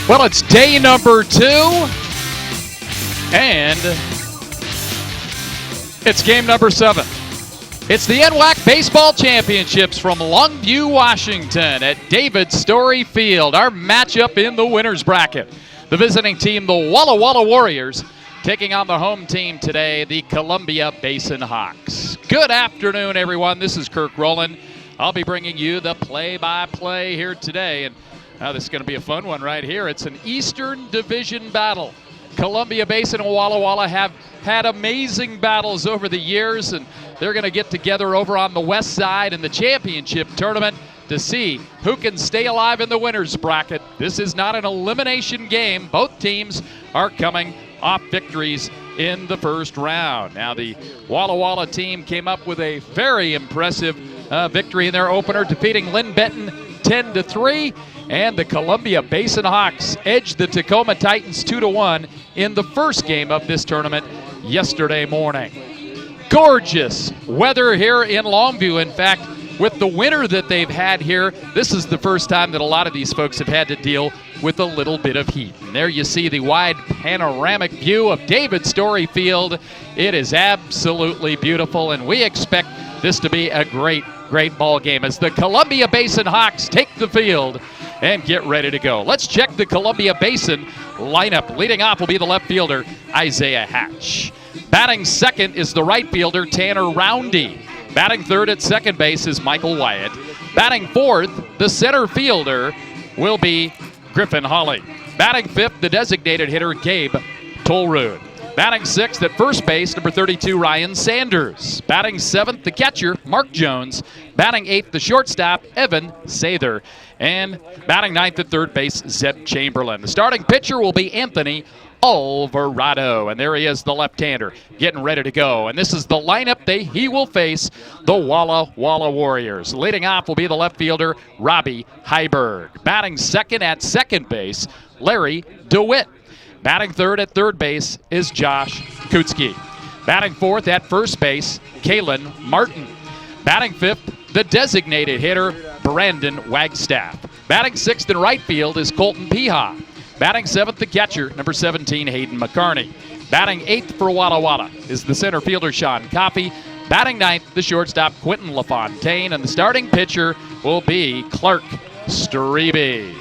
Well, it's day number 2, and it's game number 7. It's the NWAC Baseball Championships from Longview, Washington at David Story Field. Our matchup in the winner's bracket. The visiting team, the Walla Warriors, taking on the home team today, the Columbia Basin Hawks. Good afternoon, everyone. This is Kirk Rowland. I'll be bringing you the play-by-play here today. And this is going to be a fun one right here. It's an Eastern Division battle. Columbia Basin and Walla have had amazing battles over the years, and they're going to get together over on the west side in the championship tournament to see who can stay alive in the winner's bracket. This is not an elimination game. Both teams are coming off victories in the first round. Now, the Walla team came up with a very impressive victory in their opener, defeating Lynn Benton 10-3. And the Columbia Basin Hawks edged the Tacoma Titans 2-1 in the first game of this tournament yesterday morning. Gorgeous weather here in Longview. In fact, with the winter that they've had here, this is the first time that a lot of these folks have had to deal with a little bit of heat. And there you see the wide panoramic view of David Story Field. It is absolutely beautiful, and we expect this to be a great ball game as the Columbia Basin Hawks take the field and get ready to go. Let's check the Columbia Basin lineup. Leading off will be the left fielder, Isaiah Hatch. Batting second is the right fielder, Tanner Roundy. Batting third at second base is Michael Wyatt. Batting fourth, the center fielder will be Griffin Hawley. Batting fifth, the designated hitter, Gabe Tolrud. Batting sixth at first base, number 32, Ryan Sanders. Batting seventh, the catcher, Mark Jones. Batting eighth, the shortstop, Evan Sather. And batting ninth at third base, Zeb Chamberlain. The starting pitcher will be Anthony Alvarado. And there he is, the left-hander, getting ready to go. And this is the lineup he will face, the Walla Warriors. Leading off will be the left fielder, Robbie Heiberg. Batting second at second base, Larry DeWitt. Batting third at third base is Josh Kutzke. Batting fourth at first base, Kalen Martin. Batting fifth, the designated hitter, Brandon Wagstaff. Batting sixth in right field is Colton Piha. Batting seventh, the catcher, number 17, Hayden McCarney. Batting eighth for Walla is the center fielder, Sean Coffey. Batting ninth, the shortstop, Quentin LaFontaine. And the starting pitcher will be Clark Strebe.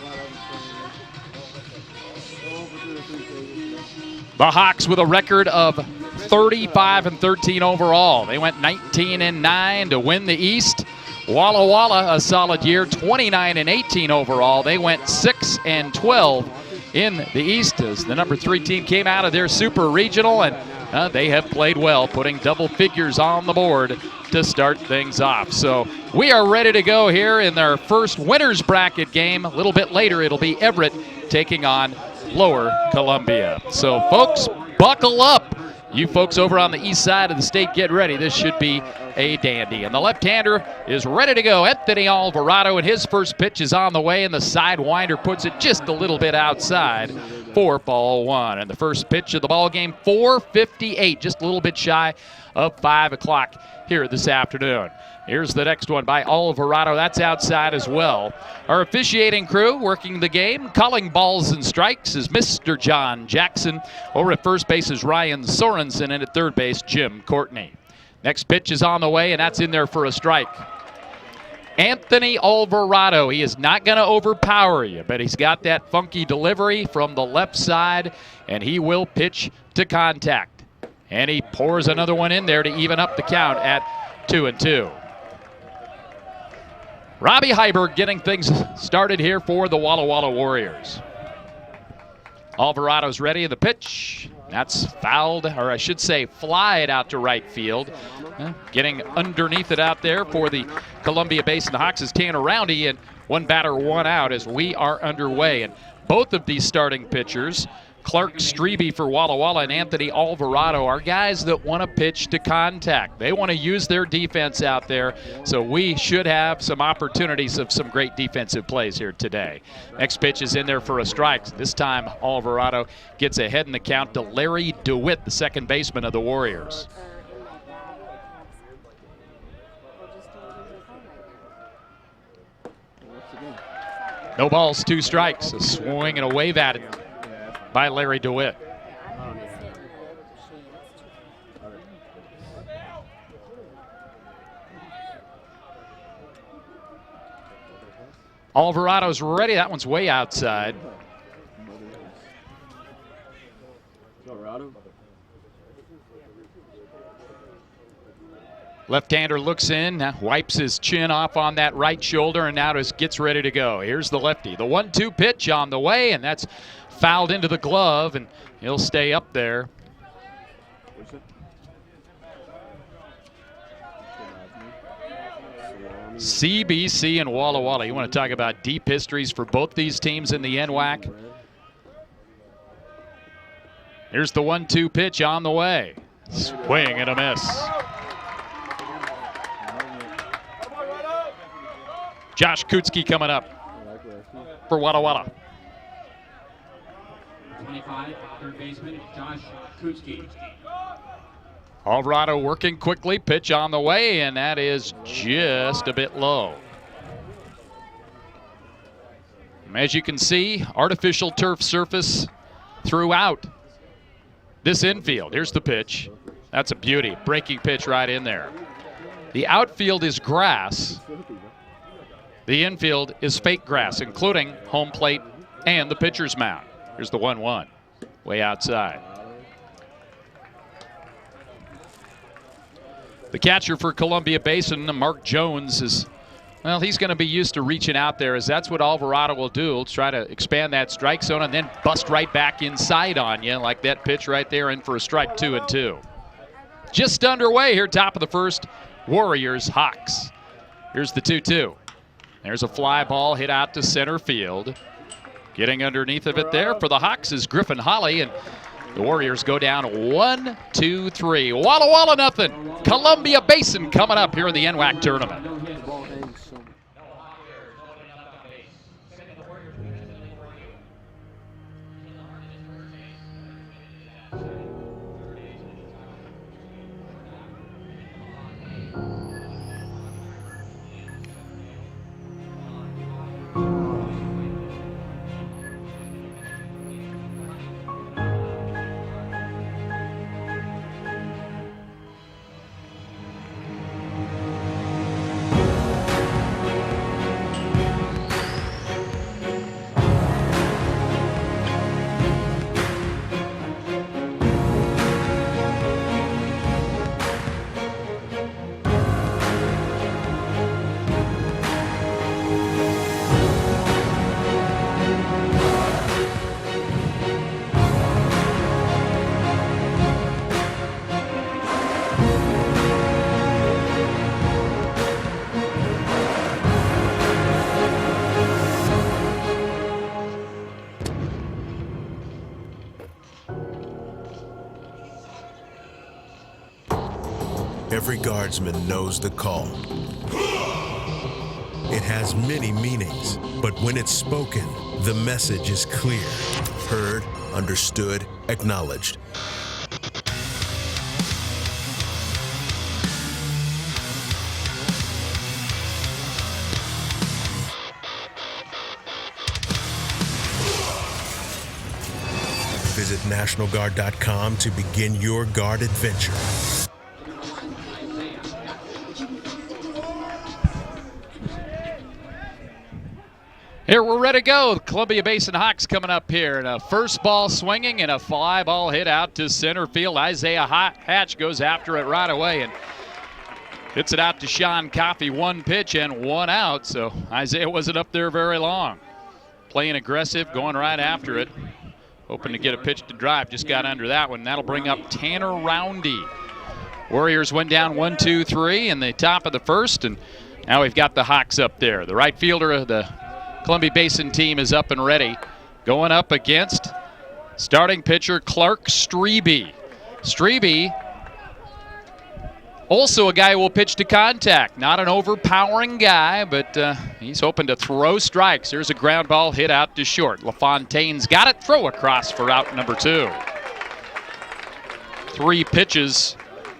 The Hawks with a record of 35-13 overall. They went 19-9 to win the East. Walla, a solid year, 29-18 overall. They went 6-12 in the East as the number 3 team came out of their super regional, and they have played well, putting double figures on the board to start things off. So we are ready to go here in their first winner's bracket game. A little bit later, it'll be Everett taking on Lower Columbia. So folks, buckle up. You folks over on the east side of the state, get ready. This should be a dandy. And the left-hander is ready to go. Anthony Alvarado, and his first pitch is on the way, and the sidewinder puts it just a little bit outside for ball one. And the first pitch of the ball game, 4:58, just a little bit shy of 5 o'clock here this afternoon. Here's the next one by Alvarado. That's outside as well. Our officiating crew working the game, calling balls and strikes, is Mr. John Jackson. Over at first base is Ryan Sorensen, and at third base, Jim Courtney. Next pitch is on the way, and that's in there for a strike. Anthony Alvarado, he is not going to overpower you, but he's got that funky delivery from the left side, and he will pitch to contact. And he pours another one in there to even up the count at 2-2. Robbie Heiberg getting things started here for the Walla Warriors. Alvarado's ready. The pitch, that's fouled, or I should say flied out to right field. Getting underneath it out there for the Columbia Basin Hawks is Tanner Roundy, and one batter, one out as we are underway. And both of these starting pitchers, Clark Strebe for Walla and Anthony Alvarado, are guys that want to pitch to contact. They want to use their defense out there, so we should have some opportunities of some great defensive plays here today. Next pitch is in there for a strike. This time Alvarado gets ahead in the count to Larry DeWitt, the second baseman of the Warriors. No balls, 2 strikes. A swing and a wave at it by Larry DeWitt. Alvarado's ready. That one's way outside. Left-hander looks in, wipes his chin off on that right shoulder, and now just gets ready to go. Here's the lefty. The 1-2 pitch on the way, and that's fouled into the glove, and he'll stay up there. CBC and Walla Walla. You want to talk about deep histories for both these teams in the NWAC. Here's the 1-2 pitch on the way. Swing and a miss. Josh Kutzke coming up for Walla Walla. 25, third baseman, Josh Kutzke. Alvarado working quickly, pitch on the way, and that is just a bit low. As you can see, artificial turf surface throughout this infield. Here's the pitch. That's a beauty. Breaking pitch right in there. The outfield is grass. The infield is fake grass, including home plate and the pitcher's mound. Here's the 1-1, way outside. The catcher for Columbia Basin, Mark Jones, is, well, he's going to be used to reaching out there, as that's what Alvarado will do. He'll try to expand that strike zone and then bust right back inside on you, like that pitch right there, in for a strike, 2-2. Just underway here, top of the first, Warriors, Hawks. Here's the 2-2. There's a fly ball hit out to center field. Getting underneath of it there for the Hawks is Griffin Holly, and the Warriors go down 1-2-3. Walla Walla nothing. Columbia Basin coming up here in the NWAC tournament. Every guardsman knows the call. It has many meanings, but when it's spoken, the message is clear. Heard, understood, acknowledged. Visit NationalGuard.com to begin your Guard adventure. Here we're ready to go. The Columbia Basin Hawks coming up here. And a first ball swinging and a fly ball hit out to center field. Isaiah Hatch goes after it right away and hits it out to Sean Coffey. 1 pitch and 1 out. So Isaiah wasn't up there very long. Playing aggressive, going right after it. Hoping to get a pitch to drive. Just got under that one. That'll bring up Tanner Roundy. Warriors went down 1-2-3 in the top of the first. And now we've got the Hawks up there. The right fielder of the Columbia Basin team is up and ready. Going up against starting pitcher Clark Strebe. Strebe, also a guy who will pitch to contact. Not an overpowering guy, but he's hoping to throw strikes. Here's a ground ball hit out to short. LaFontaine's got it. Throw across for out number 2. 3 pitches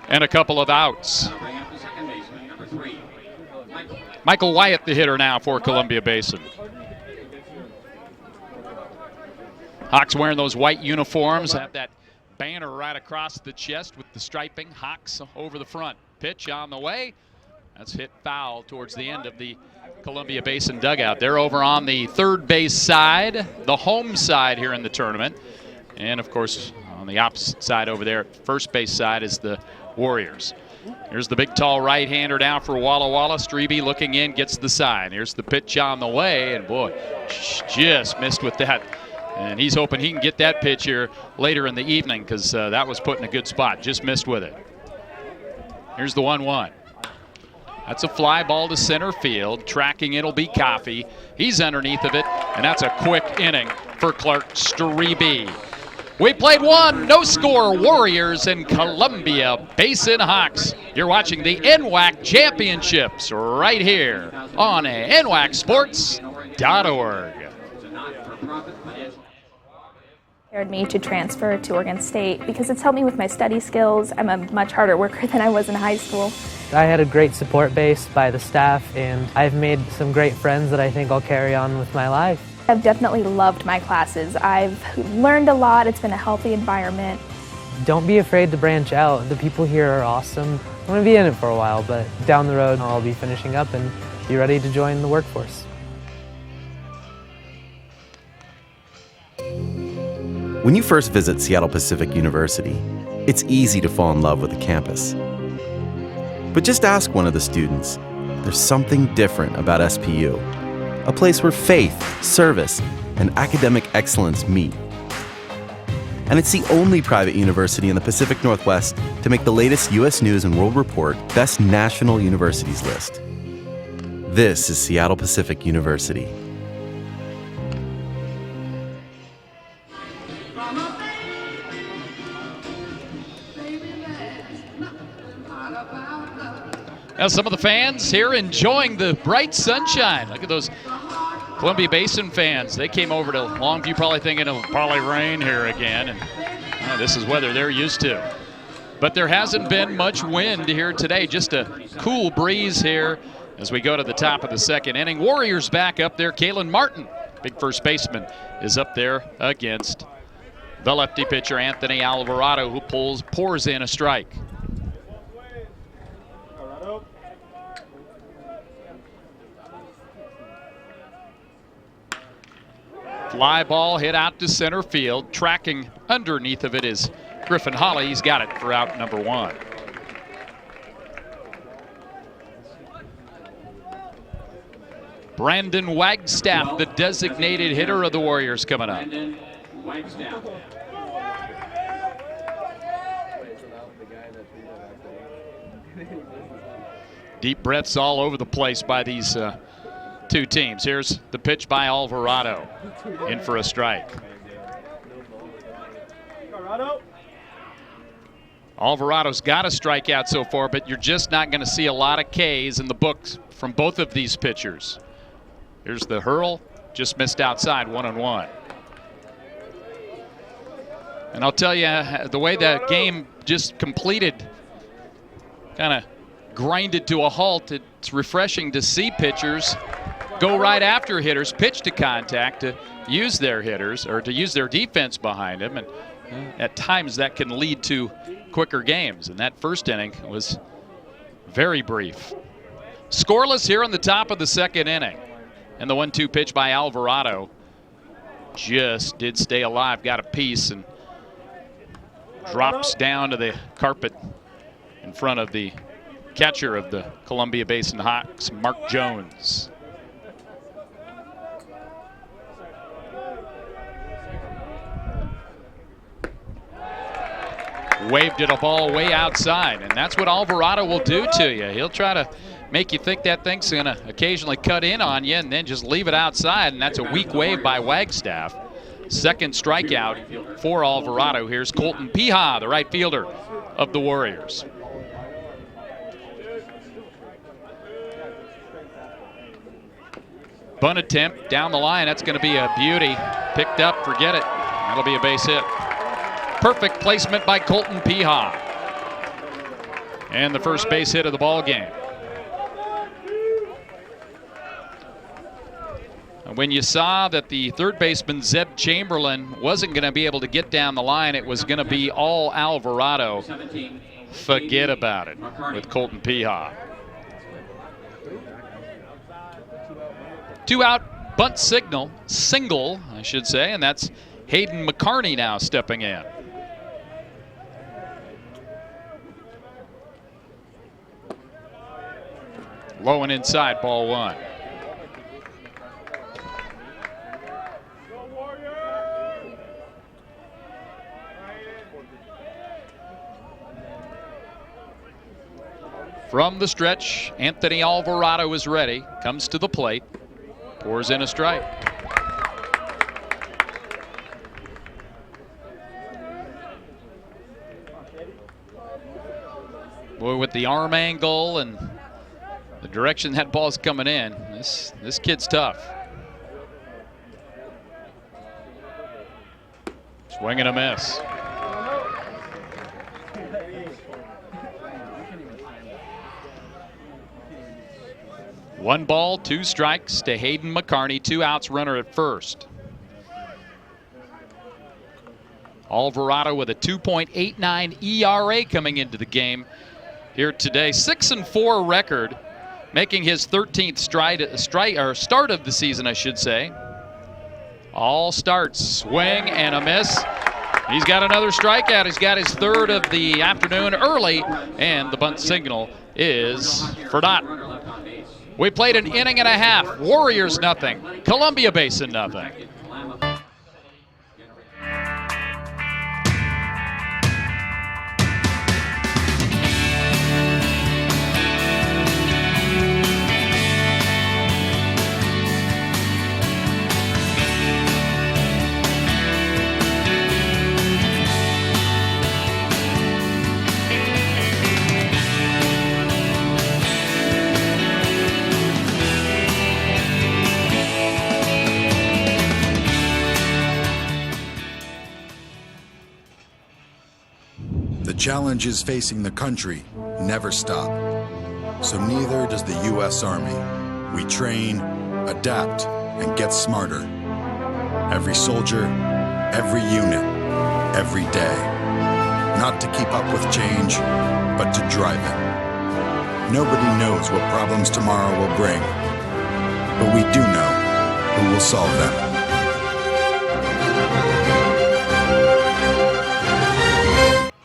and a couple of outs. Michael Wyatt, the hitter now for Columbia Basin. Hawks wearing those white uniforms, have that banner right across the chest with the striping. Hawks over the front. Pitch on the way. That's hit foul towards the end of the Columbia Basin dugout. They're over on the third base side, the home side here in the tournament. And of course, on the opposite side over there, first base side, is the Warriors. Here's the big tall right-hander down for Walla Walla. Strebe looking in, gets the sign. Here's the pitch on the way, and boy, just missed with that. And he's hoping he can get that pitch here later in the evening, because that was put in a good spot. Just missed with it. Here's the 1-1. That's a fly ball to center field. Tracking it'll be Coffey. He's underneath of it, and that's a quick inning for Clark Strebe. We played one, no score, Warriors and Columbia Basin Hawks. You're watching the NWAC Championships right here on NWACsports.org. Prepared me to transfer to Oregon State because it's helped me with my study skills. I'm a much harder worker than I was in high school. I had a great support base by the staff, and I've made some great friends that I think I'll carry on with my life. I've definitely loved my classes. I've learned a lot. It's been a healthy environment. Don't be afraid to branch out. The people here are awesome. I'm going to be in it for a while, but down the road I'll be finishing up and be ready to join the workforce. When you first visit Seattle Pacific University, it's easy to fall in love with the campus. But just ask one of the students. There's something different about SPU, a place where faith, service, and academic excellence meet. And it's the only private university in the Pacific Northwest to make the latest U.S. News and World Report Best National Universities list. This is Seattle Pacific University. Now some of the fans here enjoying the bright sunshine. Look at those Columbia Basin fans. They came over to Longview probably thinking it'll probably rain here again. And this is weather they're used to. But there hasn't been much wind here today. Just a cool breeze here as we go to the top of the second inning. Warriors back up there. Kalen Martin, big first baseman, is up there against the lefty pitcher Anthony Alvarado, who pours in a strike. Fly ball hit out to center field. Tracking underneath of it is Griffin Holly. He's got it for out number one. Brandon Wagstaff, the designated hitter of the Warriors, coming up. Deep breaths all over the place by these two teams. Here's the pitch by Alvarado, in for a strike. Alvarado's got a strikeout so far, but you're just not going to see a lot of Ks in the books from both of these pitchers. Here's the hurl, just missed outside, 1-1. And I'll tell you, the way that game just completed, kind of grinded to a halt, it's refreshing to see pitchers go right after hitters, pitch to contact to use their hitters or to use their defense behind them. And at times that can lead to quicker games. And that first inning was very brief. Scoreless here on the top of the second inning. And the 1-2 pitch by Alvarado just did stay alive, got a piece, and drops down to the carpet in front of the catcher of the Columbia Basin Hawks, Mark Jones. Waved it a ball way outside, and that's what Alvarado will do to you. He'll try to make you think that thing's going to occasionally cut in on you and then just leave it outside, and that's a weak wave by Wagstaff. Second strikeout for Alvarado. Here's Colton Piha, the right fielder of the Warriors. Bunt attempt down the line. That's going to be a beauty. Picked up, forget it. That'll be a base hit. Perfect placement by Colton Piha. And the first base hit of the ball game. When you saw that the third baseman, Zeb Chamberlain, wasn't going to be able to get down the line, it was going to be all Alvarado. 17. Forget about it with Colton Peha. 2 out, bunt single, I should say, and that's Hayden McCarney now stepping in. Low and inside, ball 1. From the stretch, Anthony Alvarado is ready, comes to the plate, pours in a strike. Boy, with the arm angle and the direction that ball's coming in, this kid's tough. Swing and a miss. One ball, 2 strikes to Hayden McCarney, 2 outs, runner at first. Alvarado with a 2.89 ERA coming into the game here today. 6-4 record, making his 13th start of the season, I should say. All starts, swing and a miss. He's got another strikeout. He's got his 3rd of the afternoon early, and the bunt signal is for naught. We played an inning and a half. Warriors nothing. Columbia Basin nothing. The challenges facing the country never stop. So neither does the U.S. Army. We train, adapt, and get smarter. Every soldier, every unit, every day. Not to keep up with change, but to drive it. Nobody knows what problems tomorrow will bring, but we do know who will solve them.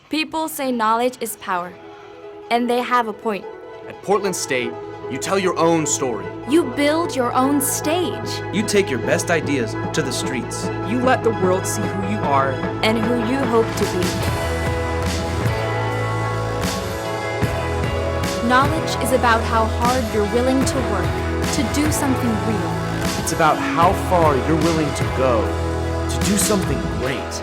People say knowledge is power, and they have a point. At Portland State, you tell your own story. You build your own stage. You take your best ideas to the streets. You let the world see who you are and who you hope to be. Knowledge is about how hard you're willing to work to do something real. It's about how far you're willing to go to do something great.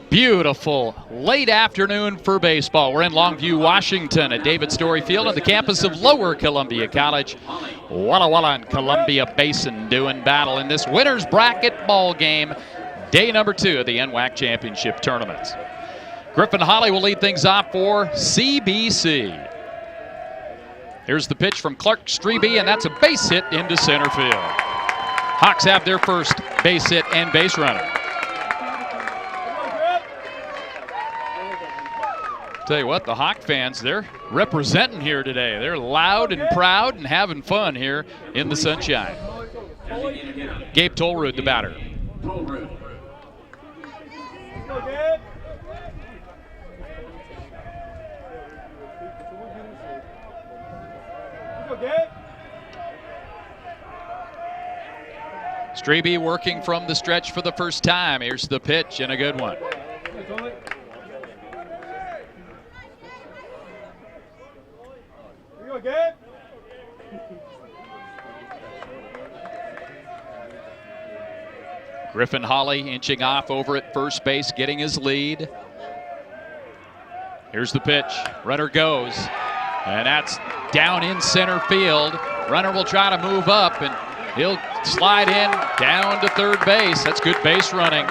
Beautiful late afternoon for baseball. We're in Longview, Washington at David Story Field on the campus of Lower Columbia College. Walla Walla and Columbia Basin doing battle in this winner's bracket ball game, day number 2 of the NWAC Championship Tournament. Griffin Holly will lead things off for CBC. Here's the pitch from Clark Strebe, and that's a base hit into center field. Hawks have their first base hit and base runner. Tell you what, the Hawk fans, they're representing here today. They're loud and proud and having fun here in the sunshine. Gabe Tolrud, the batter. Strebe working from the stretch for the first time. Here's the pitch and a good one. Griffin Holly inching off over at first base, getting his lead. Here's the pitch. Runner goes, and that's down in center field. Runner will try to move up, and he'll slide in down to third base. That's good base running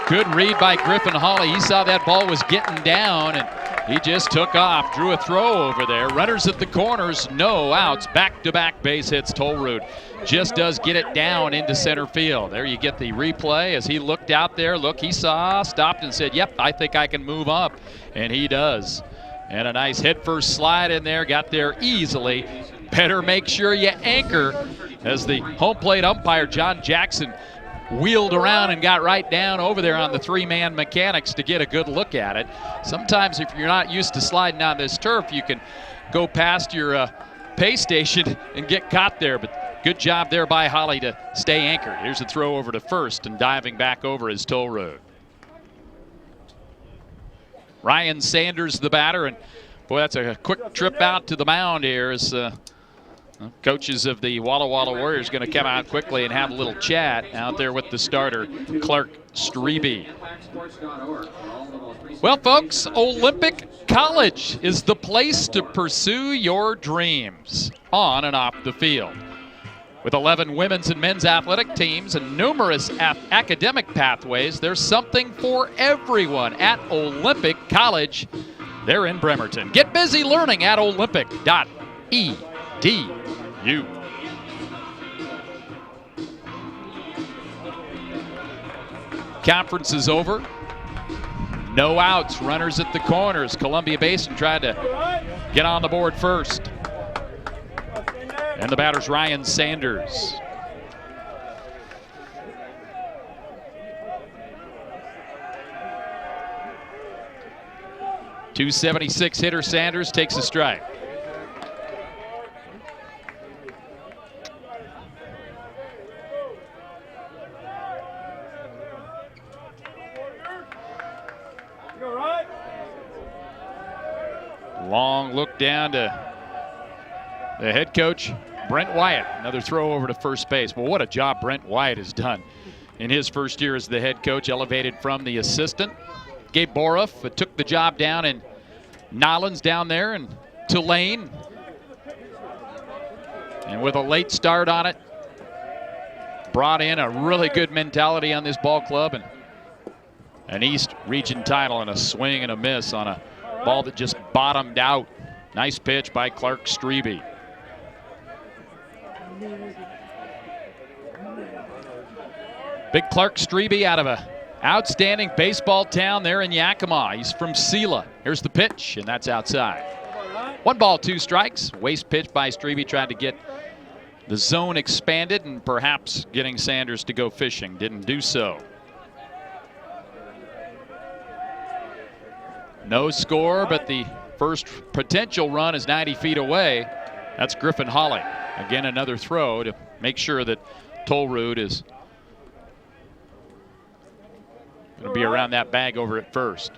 Good read by Griffin Hawley. He saw that ball was getting down, and he just took off, drew a throw over there. Runners at the corners, no outs. Back-to-back base hits. Tolrud just does get it down into center field. There you get the replay as he looked out there. Look, he saw, stopped and said, yep, I think I can move up. And he does. And a nice head-first slide in there, got there easily. Better make sure you anchor as the home plate umpire, John Jackson, wheeled around and got right down over there on the three-man mechanics to get a good look at it. Sometimes if you're not used to sliding on this turf, you can go past your pay station and get caught there. But good job there by Holly to stay anchored. Here's a throw over to first, and diving back over is Tolrud. Ryan Sanders, the batter, and boy, that's a quick trip out to the mound here as coaches of the Walla Walla Warriors going to come out quickly and have a little chat out there with the starter, Clark Strebe. Well, folks, Olympic College is the place to pursue your dreams on and off the field. With 11 women's and men's athletic teams and numerous academic pathways, there's something for everyone at Olympic College. They're in Bremerton. Get busy learning at olympic.edu. Conference is over. No outs, runners at the corners. Columbia Basin tried to get on the board first. And the batter's Ryan Sanders. .276 hitter Sanders takes a strike. Long look down to the head coach, Brent Wyatt. Another throw over to first base. Well, what a job Brent Wyatt has done in his first year as the head coach, elevated from the assistant. Gabe Boroff took the job down in Nollins down there and Tulane. And with a late start on it, brought in a really good mentality on this ball club, and an East Region title and a swing and a miss on a ball that just bottomed out. Nice pitch by Clark Strebe. Big Clark Strebe out of a outstanding baseball town there in Yakima. He's from Sela. Here's the pitch, and that's outside. 1 ball, 2 strikes. Waste pitch by Strebe, tried to get the zone expanded and perhaps getting Sanders to go fishing. Didn't do so. No score, but the first potential run is 90 feet away. That's Griffin Hawley. Again, another throw to make sure that Tolrud is going to be around that bag over at first.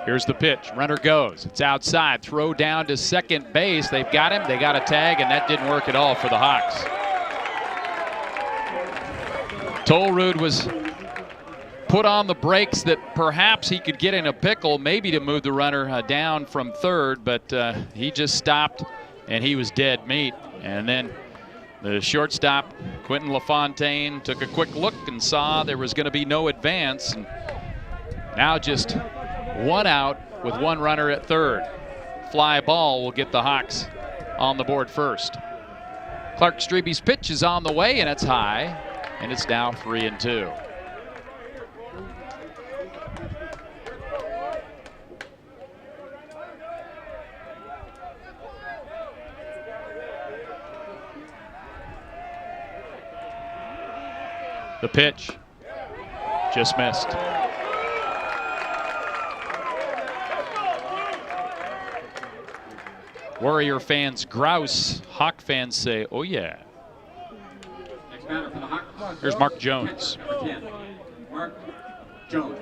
Here's the pitch. Runner goes. It's outside. Throw down to second base. They've got him. They got a tag, and that didn't work at all for the Hawks. Tolrud was put on the brakes that perhaps he could get in a pickle, maybe to move the runner down from third, but he just stopped, and he was dead meat. And then the shortstop, Quentin LaFontaine, took a quick look and saw there was going to be no advance. And now just 1 out with 1 runner at third. Fly ball will get the Hawks on the board first. Clark Strebe's pitch is on the way, and it's high, and it's now 3-2. The pitch just missed. Warrior fans grouse. Hawk fans say, oh yeah. Next batter for the Hawks. Here's Mark Jones. Mark Jones.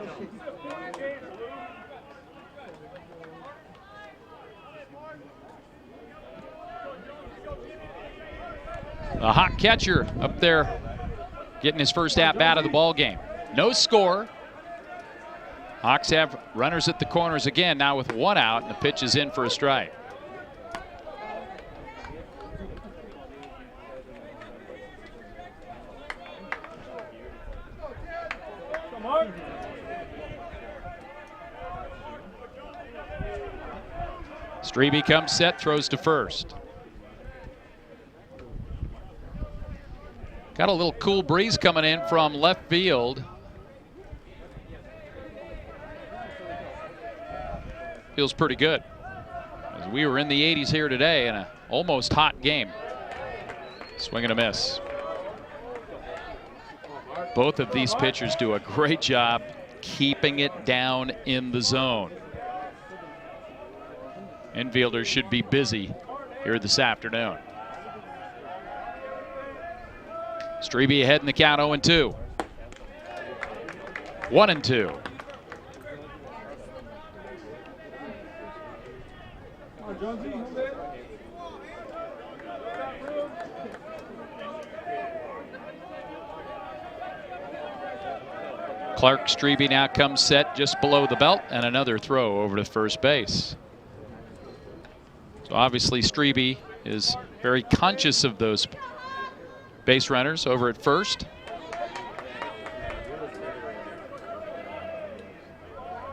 The Hawk catcher up there getting his first at-bat of the ball game. No score. Hawks have runners at the corners again, now with 1 out, and the pitch is in for a strike. Strebe comes set, throws to first. Got a little cool breeze coming in from left field. Feels pretty good. As we were in the 80s here today in an almost hot game. Swing and a miss. Both of these pitchers do a great job keeping it down in the zone. Infielders should be busy here this afternoon. Strebe ahead in the count, 0-2. 1-2. Clark Strebe now comes set just below the belt, and another throw over to first base. So obviously Strebe is very conscious of those base runners over at first.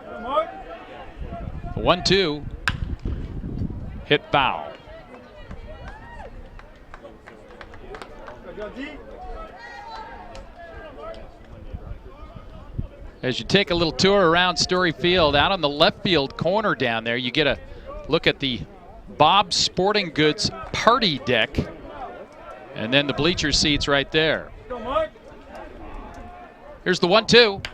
A 1-2. Hit foul. As you take a little tour around Story Field, out on the left field corner down there, you get a look at the Bob's Sporting Goods party deck, and then the bleacher seats right there. Here's the 1-2.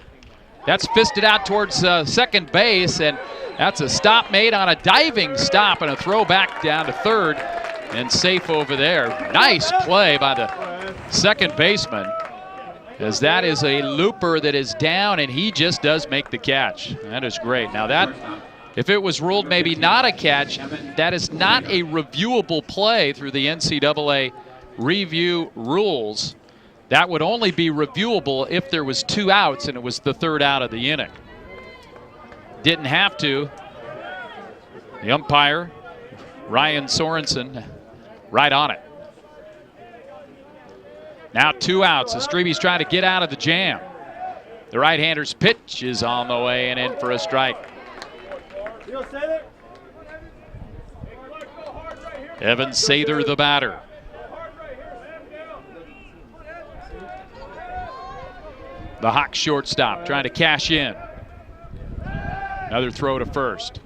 That's fisted out towards second base, and that's a stop made on a diving stop and a throw back down to third, and safe over there. Nice play by the second baseman, as that is a looper that is down, and he just does make the catch. That is great. Now that, if it was ruled maybe not a catch, that is not a reviewable play through the NCAA review rules. That would only be reviewable if there was 2 outs and it was the 3rd out of the inning. Didn't have to. The umpire, Ryan Sorensen, right on it. Now 2 outs as Strebe's trying to get out of the jam. The right-hander's pitch is on the way and in for a strike. Evan Sather, the batter. The Hawks shortstop trying to cash in. Another throw to first.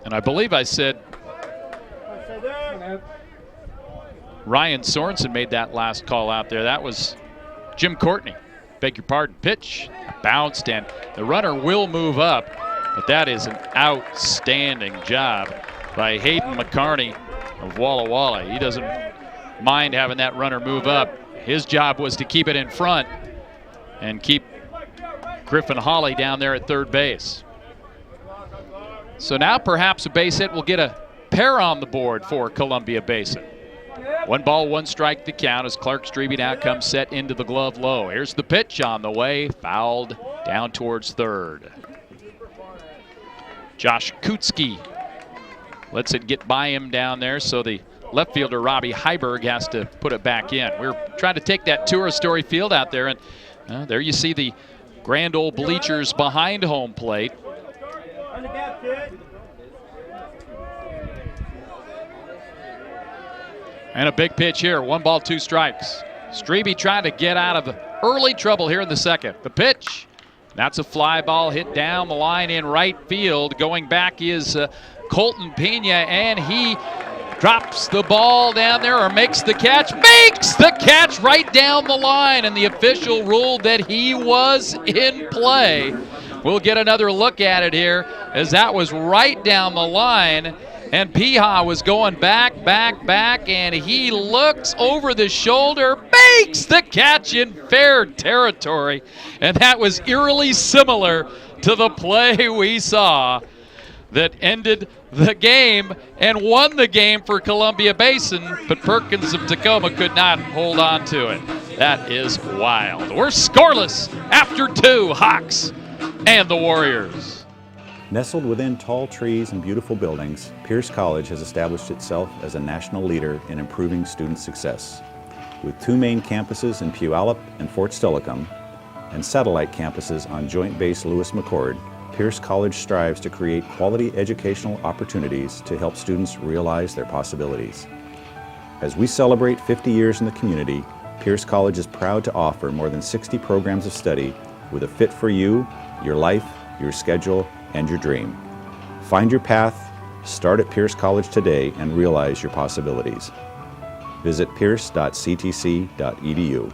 And I believe I said Ryan Sorensen made that last call out there. That was Jim Courtney. Beg your pardon. Pitch bounced, and the runner will move up, but that is an outstanding job by Hayden McCarney of Walla Walla. He doesn't mind having that runner move up. His job was to keep it in front and keep Griffin Hawley down there at third base. So now perhaps a base hit will get a pair on the board for Columbia Basin. 1 ball, 1 strike to count as Clark Strebe now comes set into the glove low. Here's the pitch on the way, fouled down towards third. Josh Kutzke lets it get by him down there, so the left fielder Robbie Heiberg has to put it back in. We're trying to take that tour of Story Field out there, and there you see the grand old bleachers behind home plate. And a big pitch here, 1 ball, 2 strikes. Strebe trying to get out of early trouble here in the second. The pitch, that's a fly ball hit down the line in right field. Going back is Colton Pena, and he drops the ball down there or makes the catch. Makes the catch right down the line, and the official ruled that he was in play. We'll get another look at it here as that was right down the line. And Piha was going back, and he looks over the shoulder, makes the catch in fair territory. And that was eerily similar to the play we saw that ended the game and won the game for Columbia Basin, but Perkins of Tacoma could not hold on to it. That is wild. We're scoreless after 2, Hawks and the Warriors. Nestled within tall trees and beautiful buildings, Pierce College has established itself as a national leader in improving student success. With 2 main campuses in Puyallup and Fort Steilacoom, and satellite campuses on Joint Base Lewis-McChord, Pierce College strives to create quality educational opportunities to help students realize their possibilities. As we celebrate 50 years in the community, Pierce College is proud to offer more than 60 programs of study with a fit for you, your life, your schedule, and your dream. Find your path, start at Pierce College today, and realize your possibilities. Visit pierce.ctc.edu.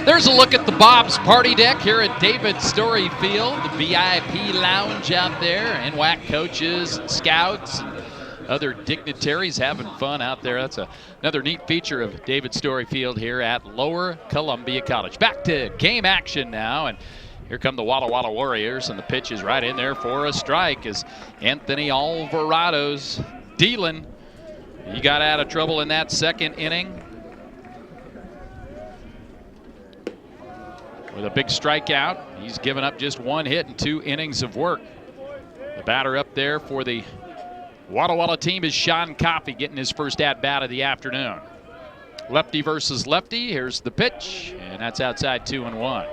There's a look at the Bob's Party Deck here at David Story Field, the VIP lounge out there. NWAC coaches, scouts, and other dignitaries having fun out there. That's another neat feature of David Story Field here at Lower Columbia College. Back to game action now, and here come the Walla Walla Warriors, and the pitch is right in there for a strike as Anthony Alvarado's dealing. He got out of trouble in that second inning with a big strikeout. He's given up just one hit in 2 innings of work. The batter up there for the Walla Walla team is Sean Coffey, getting his first at-bat of the afternoon. Lefty versus lefty. Here's the pitch, and that's outside 2-1.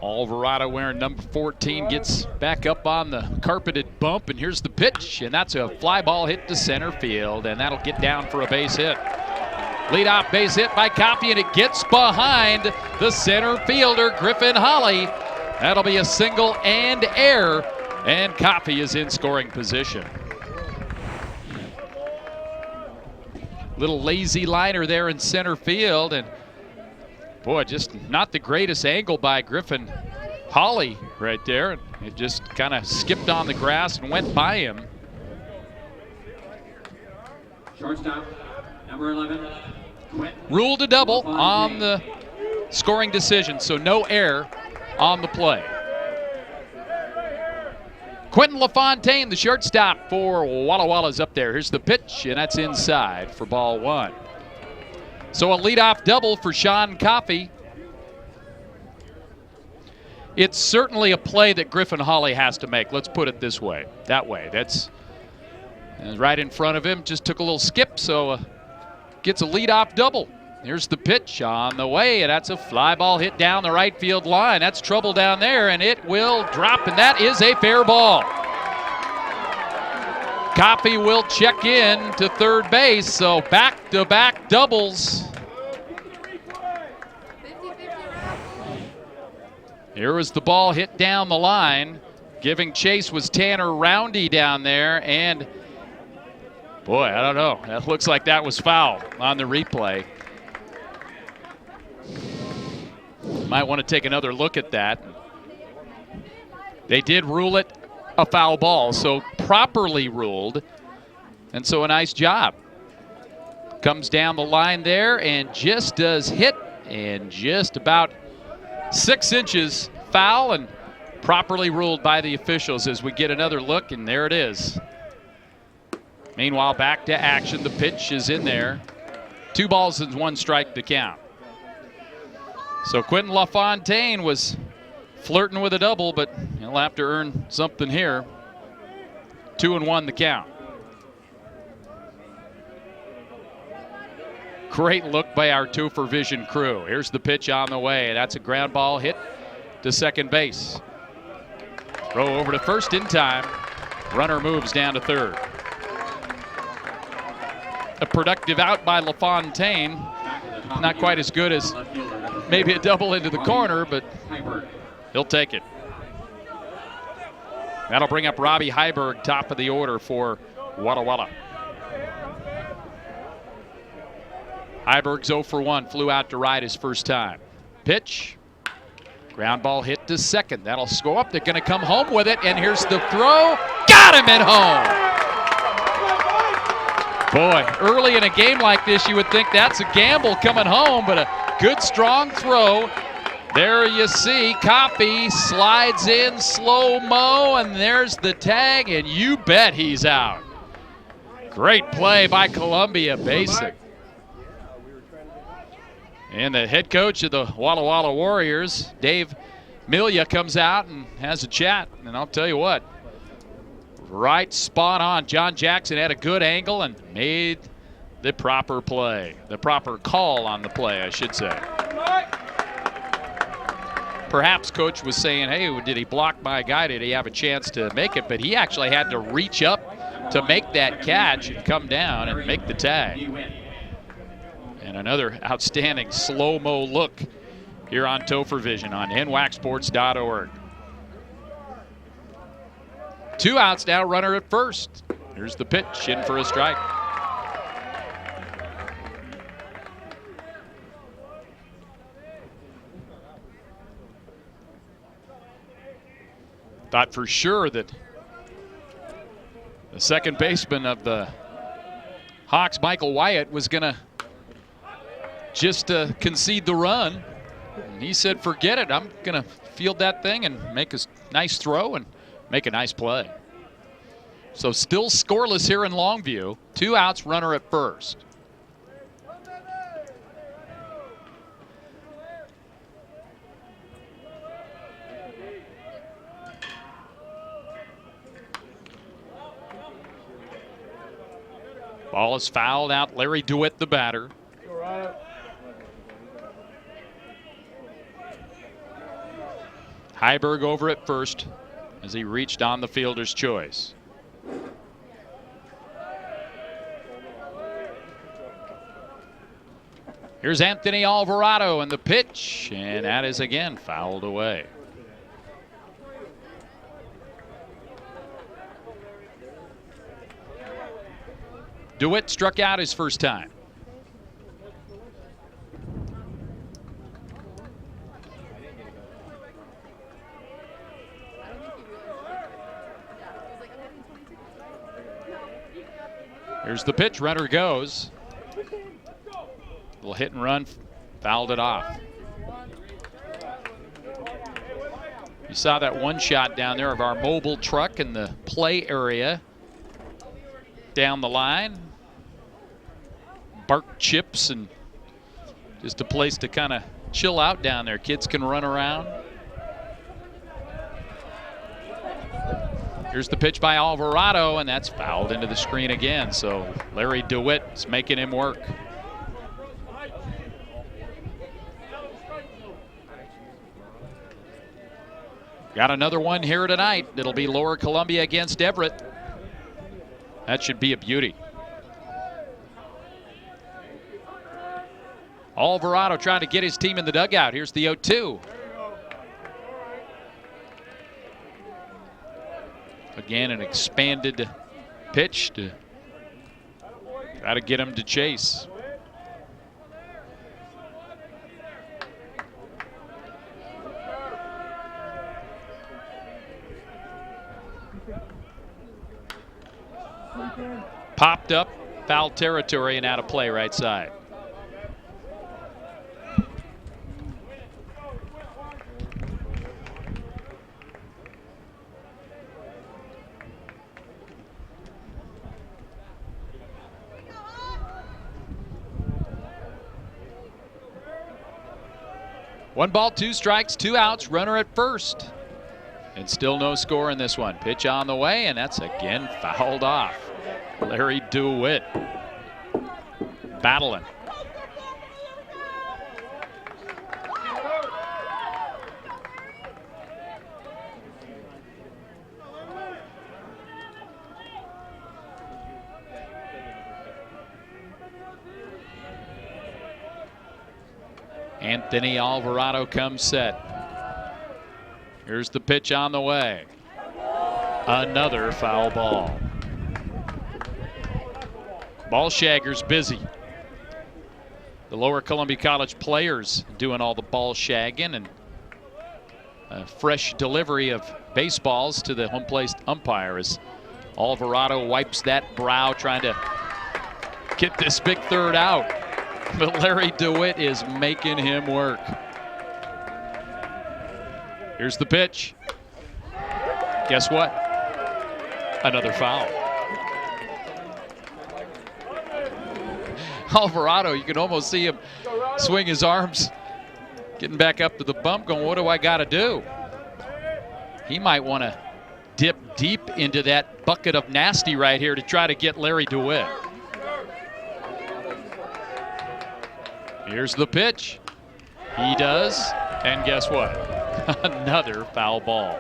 Alvarado, wearing number 14, gets back up on the carpeted bump, and here's the pitch, and that's a fly ball hit to center field, and that'll get down for a base hit. Leadoff base hit by Coffey, and it gets behind the center fielder, Griffin Holly. That'll be a single and air, and Coffey is in scoring position. Little lazy liner there in center field, and boy, just not the greatest angle by Griffin Holly right there. It just kind of skipped on the grass and went by him. Shortstop, number 11. Ruled a double on the scoring decision, so no error on the play. Quentin LaFontaine, the shortstop for Walla Walla's up there. Here's the pitch, and that's inside for ball 1. So a leadoff double for Sean Coffey. It's certainly a play that Griffin Holly has to make. Let's put it this way, that way. That's right in front of him. Just took a little skip, so gets a leadoff double. Here's the pitch on the way, and that's a fly ball hit down the right field line. That's trouble down there, and it will drop, and that is a fair ball. Coffey will check in to third base, so back-to-back doubles. Here was the ball hit down the line. Giving chase was Tanner Roundy down there, and boy, I don't know. That looks like that was foul on the replay. Might want to take another look at that. They did rule it a foul ball, so properly ruled, and so a nice job. Comes down the line there and just does hit, and just about 6 inches foul, and properly ruled by the officials as we get another look, and there it is. Meanwhile, back to action. The pitch is in there. 2 balls and 1 strike to count. So Quentin LaFontaine was flirting with a double, but he'll have to earn something here. 2-1 the count. Great look by our Twofer Vision crew. Here's the pitch on the way. That's a ground ball hit to second base. Throw over to first in time. Runner moves down to third. A productive out by LaFontaine. Not quite as good as maybe a double into the corner, but he'll take it. That'll bring up Robbie Heiberg, top of the order for Walla Walla. Heiberg's 0 for 1, flew out to right his first time. Pitch. Ground ball hit to second. That'll score up. They're going to come home with it, and here's the throw. Got him at home. Boy, early in a game like this, you would think that's a gamble coming home, but a good, strong throw. There you see Coffey slides in slow-mo, and there's the tag, and you bet he's out. Great play by Columbia, Basin. And the head coach of the Walla Walla Warriors, Dave Milia, comes out and has a chat, and I'll tell you what, right spot on. John Jackson had a good angle and made the proper play, the proper call on the play, I should say. Perhaps coach was saying, hey, did he block my guy? Did he have a chance to make it? But he actually had to reach up to make that catch and come down and make the tag. And another outstanding slow-mo look here on Topher Vision on NWACsports.org. 2 outs now, runner at first. Here's the pitch, in for a strike. Thought for sure that the second baseman of the Hawks, Michael Wyatt, was going to just concede the run. And he said, forget it. I'm going to field that thing and make a nice throw and make a nice play. So still scoreless here in Longview. 2 outs, runner at first. Ball is fouled out. Larry DeWitt, the batter. Heiberg over at first as he reached on the fielder's choice. Here's Anthony Alvarado and the pitch, and that is again fouled away. DeWitt struck out his first time. Here's the pitch, runner goes. Little hit and run, fouled it off. You saw that one shot down there of our mobile truck in the play area down the line. Bark chips and just a place to kind of chill out down there. Kids can run around. Here's the pitch by Alvarado, and that's fouled into the screen again. So Larry DeWitt is making him work. Got another one here tonight. It'll be Lower Columbia against Everett. That should be a beauty. Alvarado trying to get his team in the dugout. Here's the 0-2. Again, an expanded pitch to try to get him to chase. Popped up, foul territory, and out of play right side. One ball, 2 strikes, 2 outs, runner at first. And still no score in this one. Pitch on the way, and that's again fouled off. Larry DeWitt battling. Anthony Alvarado comes set. Here's the pitch on the way. Another foul ball. Ball Shagger's busy. The Lower Columbia College players doing all the ball shagging, and a fresh delivery of baseballs to the home plate umpire as Alvarado wipes that brow trying to get this big third out. But Larry DeWitt is making him work. Here's the pitch. Guess what? Another foul. Alvarado, you can almost see him swing his arms, getting back up to the bump, going, what do I got to do? He might want to dip deep into that bucket of nasty right here to try to get Larry DeWitt. Here's the pitch. He does, and guess what? Another foul ball.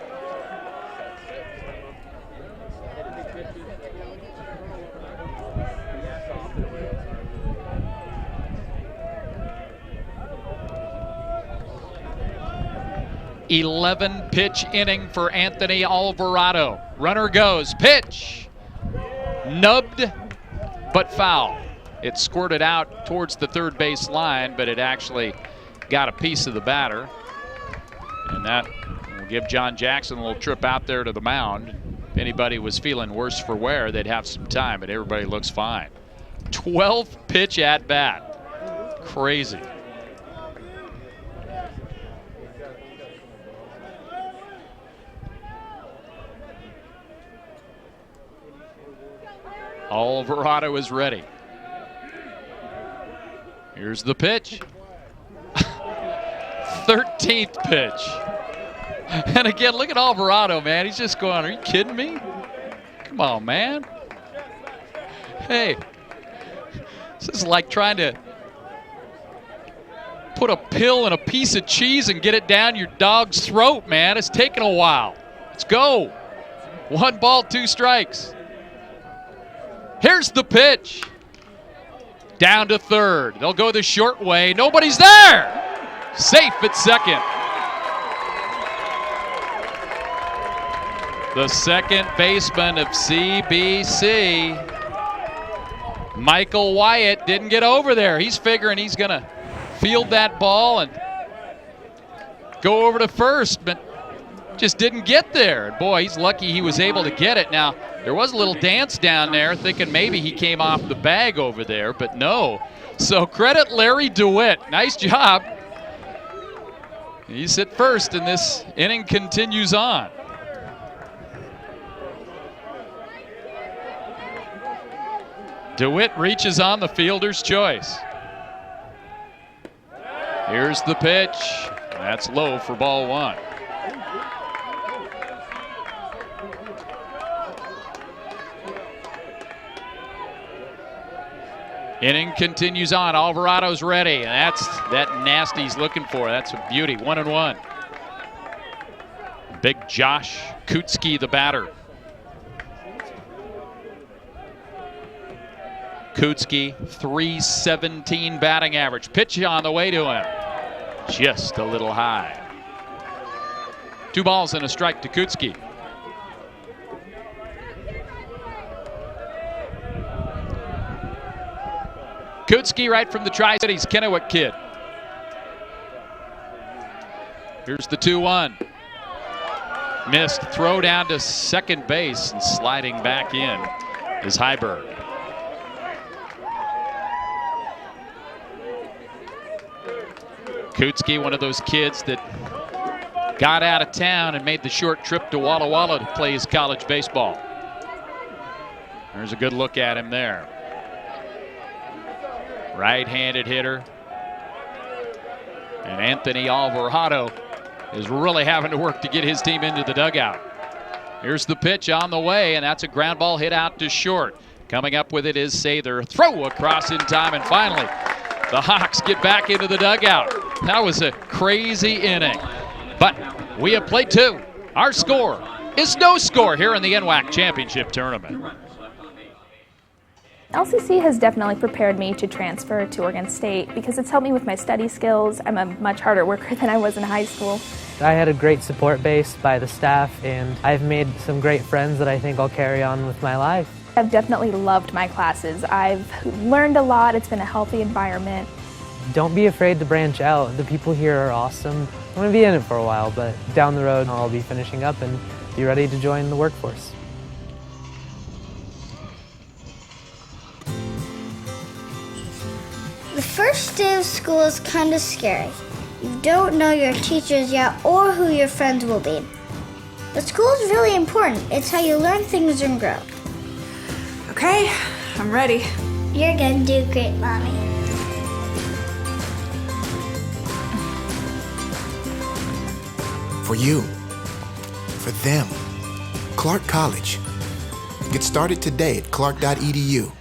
Pitch inning for Anthony Alvarado. Runner goes, pitch. Nubbed, but foul. It squirted out towards the third base line, but it actually got a piece of the batter. And that will give John Jackson a little trip out there to the mound. If anybody was feeling worse for wear, they'd have some time, but everybody looks fine. 12 pitch at bat. Crazy. Alvarado is ready. Here's the pitch. 13th pitch. And again, look at Alvarado, man. He's just going, are you kidding me? Come on, man. Hey, this is like trying to put a pill in a piece of cheese and get it down your dog's throat, man. It's taking a while. Let's go. 1 ball, 2 strikes. Here's the pitch. Down to third. They'll go the short way. Nobody's there. Safe at second. The second baseman of CBC, Michael Wyatt, didn't get over there. He's figuring he's going to field that ball and go over to first, but just didn't get there. And boy, he's lucky he was able to get it. Now, there was a little dance down there thinking maybe he came off the bag over there, but no. So credit Larry DeWitt. Nice job. He's at first, and this inning continues on. DeWitt reaches on the fielder's choice. Here's the pitch. That's low for ball 1. Inning continues on. Alvarado's ready, and that's that nasty he's looking for. That's a beauty. 1-1. Big Josh Kutzke, the batter. Kutzke, .317 batting average. Pitch on the way to him. Just a little high. 2 balls and a strike to Kutzke. Kutzke right from the Tri-Cities, Kennewick kid. Here's the 2-1. Missed. Throw down to second base, and sliding back in is Heiberg. Kutzke, one of those kids that got out of town and made the short trip to Walla Walla to play his college baseball. There's a good look at him there. Right-handed hitter. And Anthony Alvarado is really having to work to get his team into the dugout. Here's the pitch on the way, and that's a ground ball hit out to short. Coming up with it is Sather. Throw across in time, and finally, the Hawks get back into the dugout. That was a crazy inning. But we have played 2. Our score is no score here in the NWAC Championship Tournament. LCC has definitely prepared me to transfer to Oregon State because it's helped me with my study skills. I'm a much harder worker than I was in high school. I had a great support base by the staff, and I've made some great friends that I think I'll carry on with my life. I've definitely loved my classes. I've learned a lot. It's been a healthy environment. Don't be afraid to branch out. The people here are awesome. I'm going to be in it for a while, but down the road I'll be finishing up and be ready to join the workforce. The first day of school is kind of scary. You don't know your teachers yet or who your friends will be. But school is really important. It's how you learn things and grow. Okay, I'm ready. You're gonna do great, Mommy. For you, for them, Clark College. Get started today at clark.edu.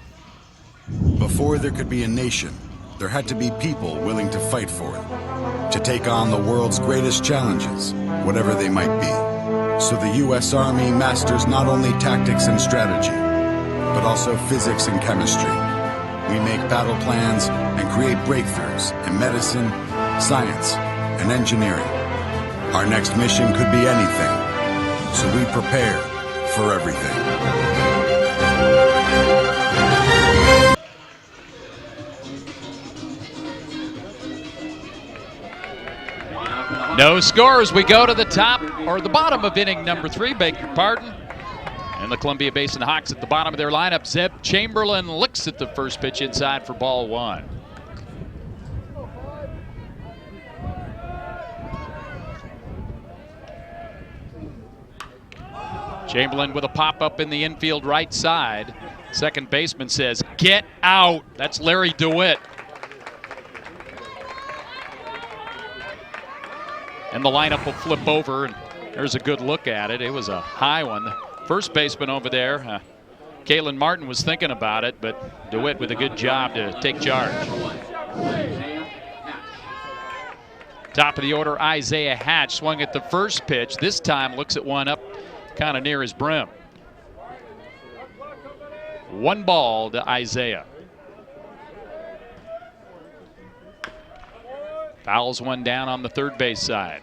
Before there could be a nation, there had to be people willing to fight for it, to take on the world's greatest challenges, whatever they might be. So the U.S. Army masters not only tactics and strategy, but also physics and chemistry. We make battle plans and create breakthroughs in medicine, science, and engineering. Our next mission could be anything, so we prepare for everything. No score as we go to the top, or the bottom of inning number 3, beg your pardon. And the Columbia Basin Hawks at the bottom of their lineup. Zeb Chamberlain looks at the first pitch inside for ball 1. Chamberlain with a pop-up in the infield right side. Second baseman says, "Get out." That's Larry DeWitt. And the lineup will flip over, and there's a good look at it. It was a high one. The first baseman over there, Kalen Martin, was thinking about it, but DeWitt with a good job to take charge. Top of the order, Isaiah Hatch swung at the first pitch. This time looks at one up kind of near his brim. 1 ball to Isaiah. Fouls one down on the third base side.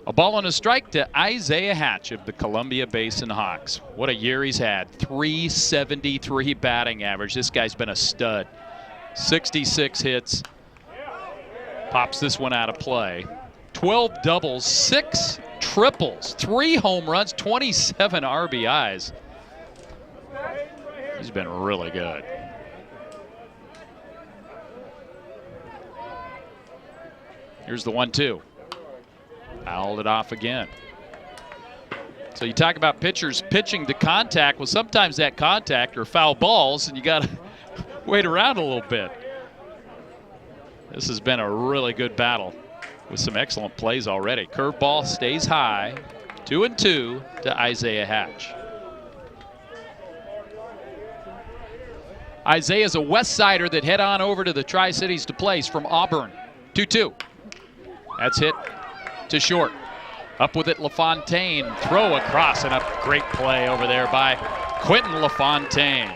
A ball and a strike to Isaiah Hatch of the Columbia Basin Hawks. What a year he's had. 373 batting average. This guy's been a stud. 66 hits. Pops this one out of play. 12 doubles, 6 triples, 3 home runs, 27 RBIs. He's been really good. Here's the 1-2. Fouled it off again. So you talk about pitchers pitching to contact. Well, sometimes that contact are foul balls, and you got to wait around a little bit. This has been a really good battle with some excellent plays already. Curveball stays high. 2-2 to Isaiah Hatch. Isaiah's a West Sider that head on over to the Tri-Cities to place from Auburn. 2-2. That's hit to short. Up with it, LaFontaine. Throw across, and a great play over there by Quentin LaFontaine.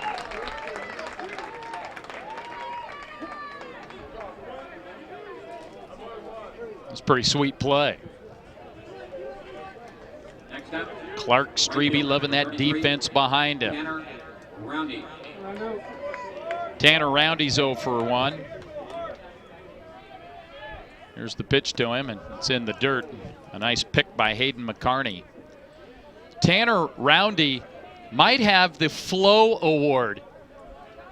It's a pretty sweet play. Clark Strebe loving that defense behind him. Tanner Roundy's 0 for 1. Here's the pitch to him, and it's in the dirt. A nice pick by Hayden McCarney. Tanner Roundy might have the Flow Award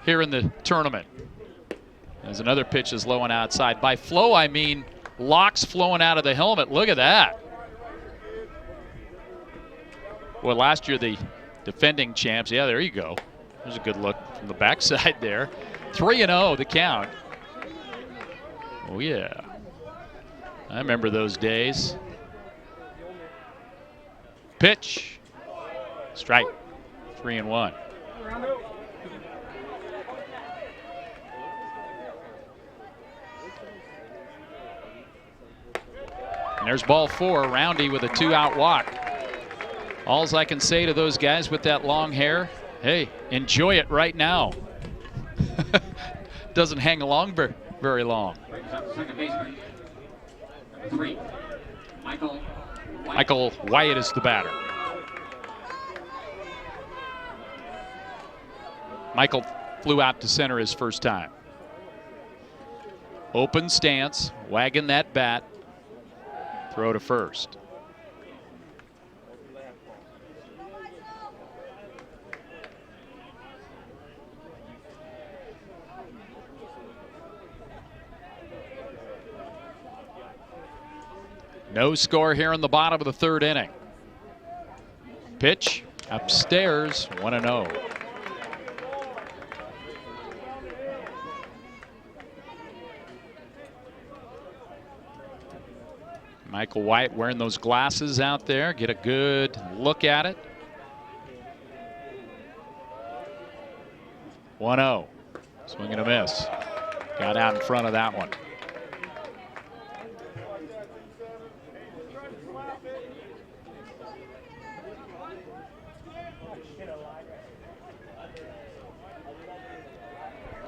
here in the tournament. As another pitch is low and outside. By flow, I mean locks flowing out of the helmet. Look at that. Well, last year the defending champs. Yeah, there you go. There's a good look from the backside there. 3-0 the count. Oh, yeah. I remember those days. Pitch. Strike. 3-1. And there's ball 4. Roundy with a 2-out walk. Alls I can say to those guys with that long hair, hey, enjoy it right now. Doesn't hang along very long. Michael Wyatt is the batter. Michael flew out to center his first time. Open stance, wagging that bat. Throw to first. No score here in the bottom of the third inning. Pitch upstairs, 1-0. Michael Wyatt wearing those glasses out there. Get a good look at it. 1-0. Swing and a miss. Got out in front of that one.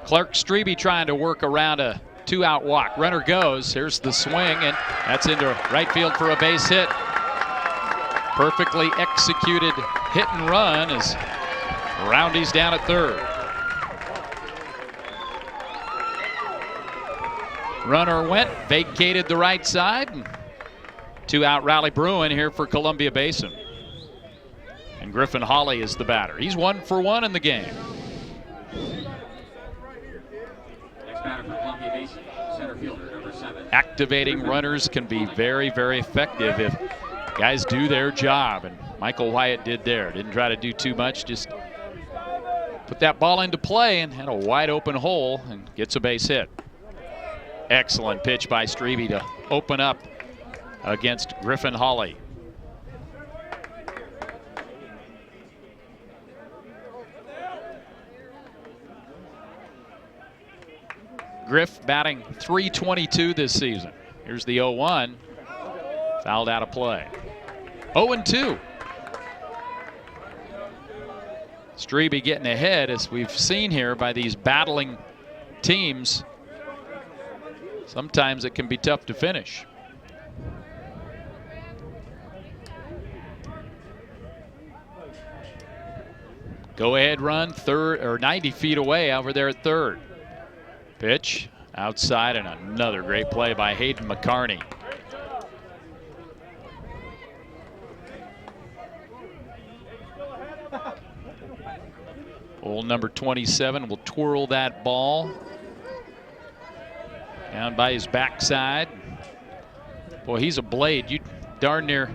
Clark Strebe trying to work around a 2-out walk. Runner goes. Here's the swing, and that's into right field for a base hit. Perfectly executed hit and run as Roundy's down at third. Runner went, vacated the right side, and 2-out rally brewing here for Columbia Basin. And Griffin Hawley is the batter. He's 1 for 1 in the game. Activating runners can be very, very effective if guys do their job, and Michael Wyatt did there. Didn't try to do too much, just put that ball into play and had a wide open hole and gets a base hit. Excellent pitch by Strebe to open up against Griffin Hawley. Griff batting .322 this season. Here's the 0-1. Fouled out of play. 0-2. Strebe getting ahead, as we've seen here, by these battling teams. Sometimes it can be tough to finish. Go ahead run, third, or 90 feet away over there at third. Pitch outside, and another great play by Hayden McCarney. Old number 27 will twirl that ball down by his backside. Boy, he's a blade. You darn near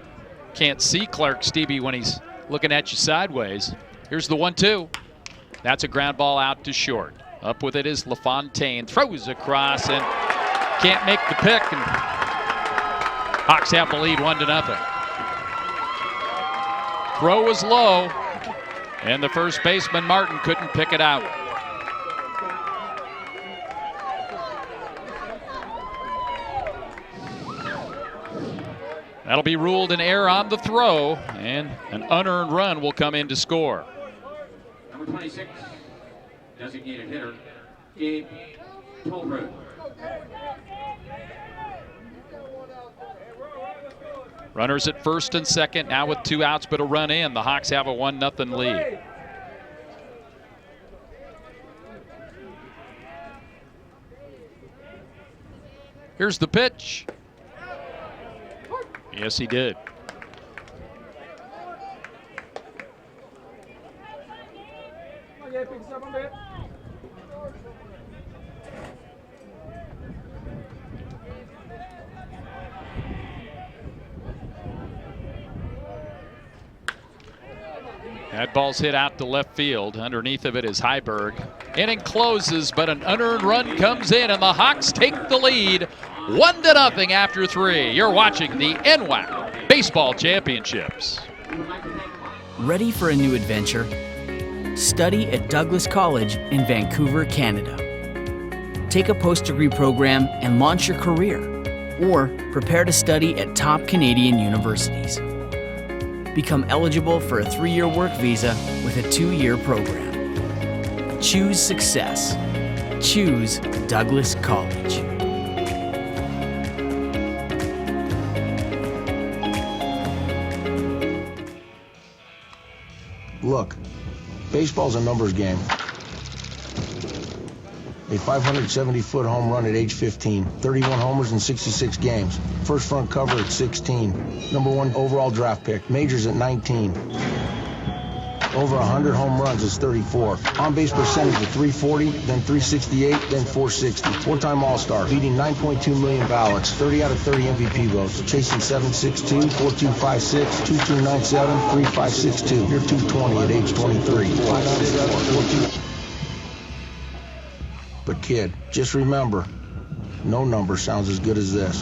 can't see Clark Strebe when he's looking at you sideways. Here's the 1-2. That's a ground ball out to short. Up with it is LaFontaine, throws across and can't make the pick, and Hawks have the lead 1-0. Throw was low, and the first baseman Martin couldn't pick it out. That'll be ruled an error on the throw, and an unearned run will come in to score. Number 26. Designated hitter, Gabe Tolbert. Runners at first and second, now with 2 outs but a run in. The Hawks have a 1-0 lead. Here's the pitch. Yes, he did. That ball's hit out to left field. Underneath of it is Heiberg. Inning closes, but an unearned run comes in, and the Hawks take the lead 1-0 after 3. You're watching the NWAC Baseball Championships. Ready for a new adventure? Study at Douglas College in Vancouver, Canada. Take a post-degree program and launch your career, or prepare to study at top Canadian universities. Become eligible for a 3-year work visa with a 2-year program. Choose success. Choose Douglas College. Look, baseball's a numbers game. a 570-foot home run at age 15, 31 homers in 66 games, first front cover at 16, #1 overall draft pick, majors at 19, over 100 home runs is 34, on-base percentage of 340, then 368, then 460, four-time All-Star, beating 9.2 million ballots, 30 out of 30 MVP votes, chasing 762, 4256, 2297, 3562, you're 220 at age 23, 497, But kid, just remember, no number sounds as good as this.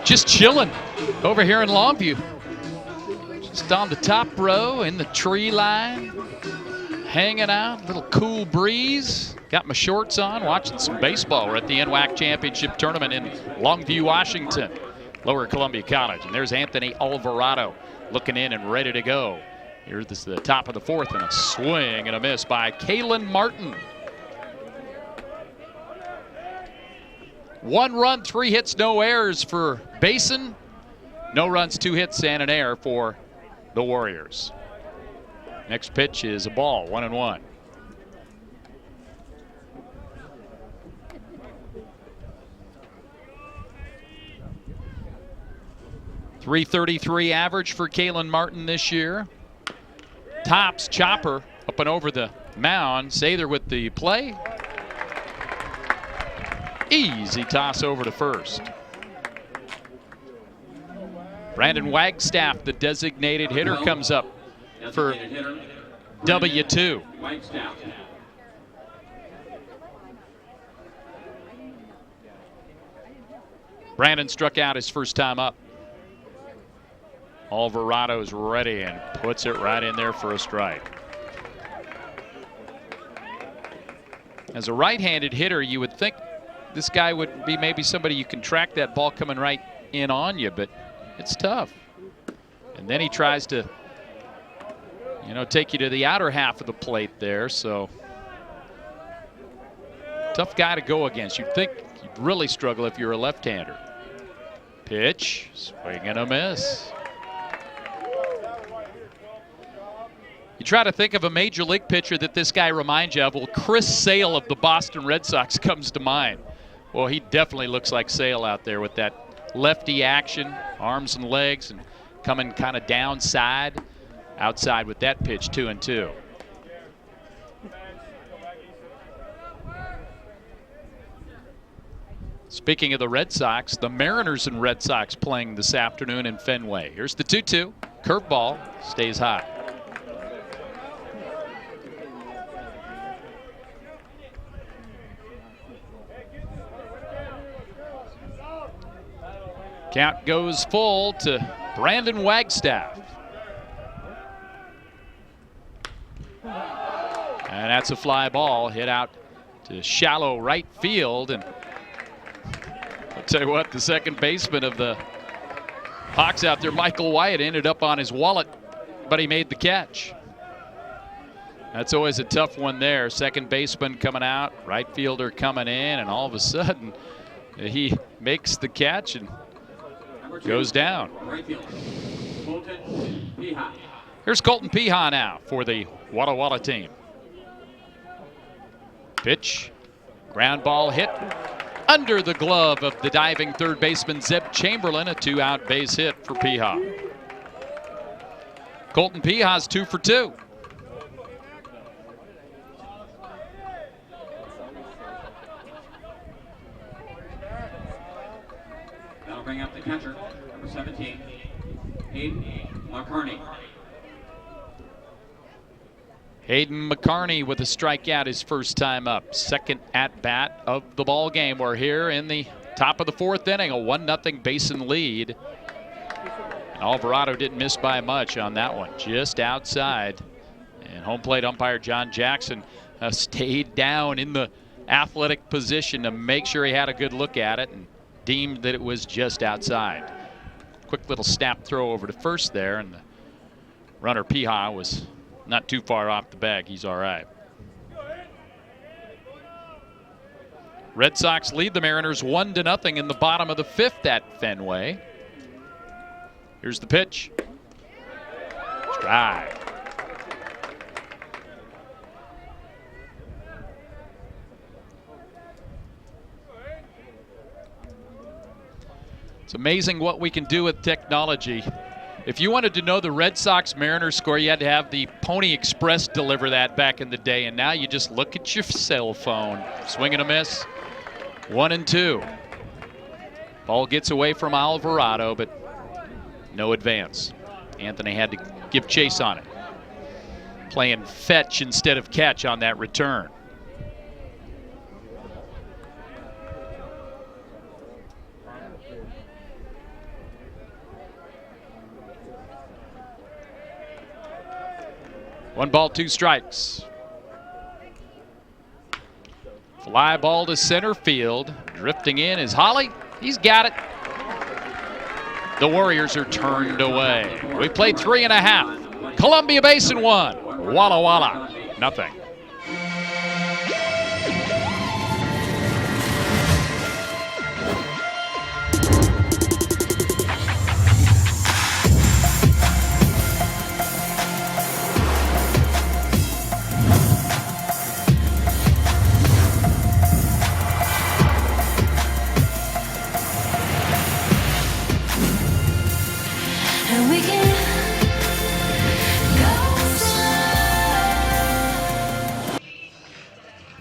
Just chilling over here in Longview. Just on the top row in the tree line, hanging out, little cool breeze. Got my shorts on, watching some baseball. We're at the NWAC Championship Tournament in Longview, Washington, Lower Columbia College. And there's Anthony Alvarado looking in and ready to go. Here's the top of the fourth, and a swing and a miss by Kalen Martin. 1 run, 3 hits, no errors for Basin. No runs, 2 hits, and an error for the Warriors. Next pitch is a ball, 1-1. .333 average for Kalen Martin this year. Tops chopper up and over the mound. Sather with the play. Easy toss over to first. Brandon Wagstaff, the designated hitter, comes up for W2. Brandon struck out his first time up. Alvarado's ready and puts it right in there for a strike. As a right-handed hitter, you would think this guy would be maybe somebody you can track that ball coming right in on you, but it's tough. And then he tries to, take you to the outer half of the plate there, so tough guy to go against. You'd think you'd really struggle if you're a left-hander. Pitch, swing and a miss. You try to think of a major league pitcher that this guy reminds you of. Well, Chris Sale of the Boston Red Sox comes to mind. Well, he definitely looks like Sale out there with that lefty action, arms and legs, and coming kind of downside, outside with that pitch, 2-2. Speaking of the Red Sox, the Mariners and Red Sox playing this afternoon in Fenway. Here's the 2-2. Curveball stays high. Count goes full to Brandon Wagstaff. And that's a fly ball hit out to shallow right field. And I'll tell you what, the second baseman of the Hawks out there, Michael Wyatt, ended up on his wallet, but he made the catch. That's always a tough one there. Second baseman coming out, right fielder coming in, and all of a sudden he makes the catch and goes down. Here's Colton Piha now for the Walla team. Pitch, ground ball hit under the glove of the diving third baseman Zeb Chamberlain. A 2-out base hit for Piha. Colton Piha's 2 for 2. That'll bring up the catcher, number 17, Hayden McCarney. Hayden McCarney with a strikeout his first time up. Second at-bat of the ball game. We're here in the top of the fourth inning, a 1-0 Basin lead. And Alvarado didn't miss by much on that one, just outside. And home plate umpire John Jackson stayed down in the athletic position to make sure he had a good look at it and deemed that it was just outside. Quick little snap throw over to first there, and the runner Piha was not too far off the bag. He's all right. Red Sox lead the Mariners 1-0 in the bottom of the 5th at Fenway. Here's the pitch. Strike. It's amazing what we can do with technology. If you wanted to know the Red Sox Mariners score, you had to have the Pony Express deliver that back in the day, and now you just look at your cell phone. Swing and a miss. 1-2. Ball gets away from Alvarado, but no advance. Anthony had to give chase on it. Playing fetch instead of catch on that return. One ball, 2 strikes. Fly ball to center field. Drifting in is Holly. He's got it. The Warriors are turned away. We played 3.5. Columbia Basin 1. Walla Walla nothing.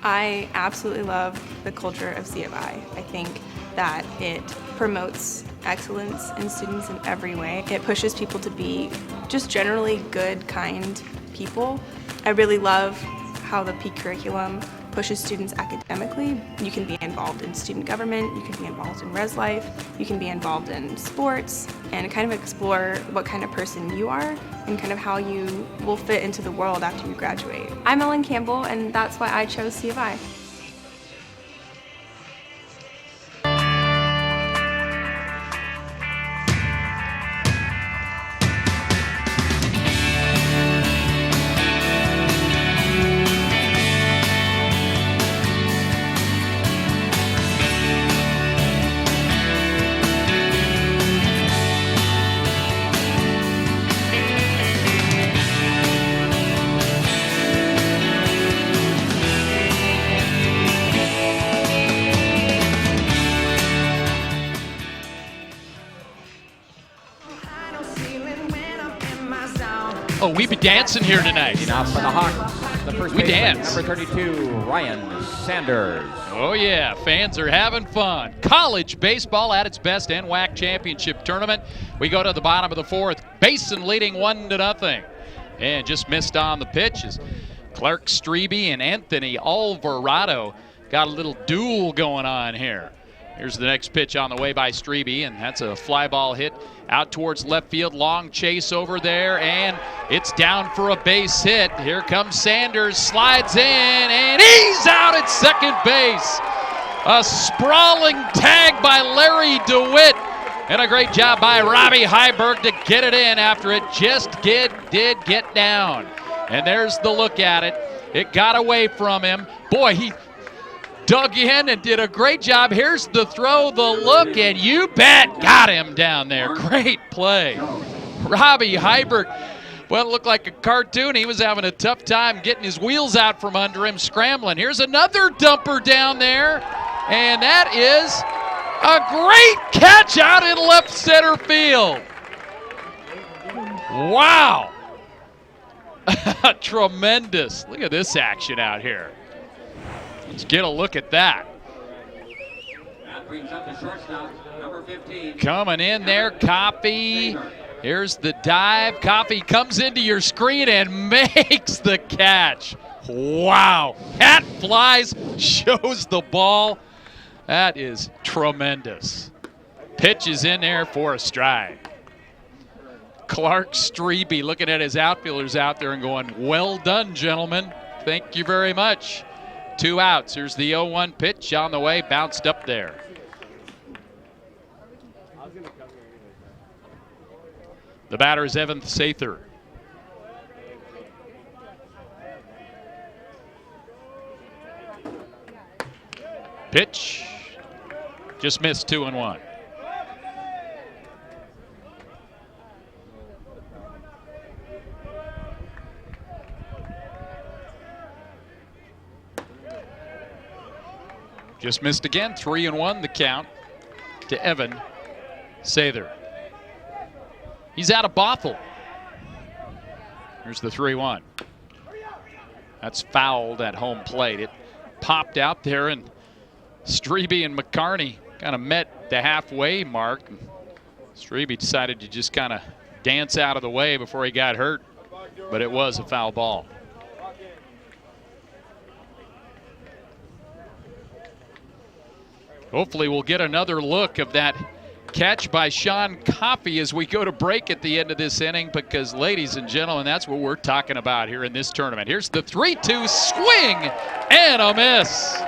I absolutely love the culture of C of I. I think that it promotes excellence in students in every way. It pushes people to be just generally good, kind people. I really love how the P curriculum pushes students academically. You can be involved in student government, you can be involved in res life, you can be involved in sports, and kind of explore what kind of person you are and kind of how you will fit into the world after you graduate. I'm Ellen Campbell, and that's why I chose C of I. Oh, we be dancing here tonight. Now for the Hawks, the first we baseman, dance. number 32, Ryan Sanders. Oh yeah, fans are having fun. College baseball at its best, NWAC championship tournament. We go to the bottom of the 4th. Basin leading 1-0. And just missed on the pitches. Clark Strebe and Anthony Alvarado got a little duel going on here. Here's the next pitch on the way by Strebe, and that's a fly ball hit out towards left field. Long chase over there, and it's down for a base hit. Here comes Sanders, slides in, and he's out at second base. A sprawling tag by Larry DeWitt, and a great job by Robbie Heiberg to get it in after it just did get down. And there's the look at it. It got away from him. Boy, he dug in and did a great job. Here's the throw, the look, and you bet got him down there. Great play. Robbie Heiberg, well, it looked like a cartoon. He was having a tough time getting his wheels out from under him, scrambling. Here's another dumper down there, and that is a great catch out in left center field. Wow. Tremendous. Look at this action out here. Let's get a look at that. That brings up the shortstop, number 15. Coming in there, Coffey. Here's the dive. Coffey comes into your screen and makes the catch. Wow. Hat flies, shows the ball. That is tremendous. Pitch is in there for a strike. Clark Strebe looking at his outfielders out there and going, well done, gentlemen. Thank you very much. 2 outs. Here's the 0-1 pitch on the way, bounced up there. The batter is Evan Sather. Pitch Pitch. Just missed 2-1. Just missed again. 3-1 the count to Evan Sather. He's out of Bothell. Here's the 3-1. That's fouled at home plate. It popped out there, and Strebe and McCarney kind of met the halfway mark. Strebe decided to just kind of dance out of the way before he got hurt, but it was a foul ball. Hopefully we'll get another look of that catch by Sean Coffey as we go to break at the end of this inning, because, ladies and gentlemen, that's what we're talking about here in this tournament. Here's the 3-2 swing and a miss.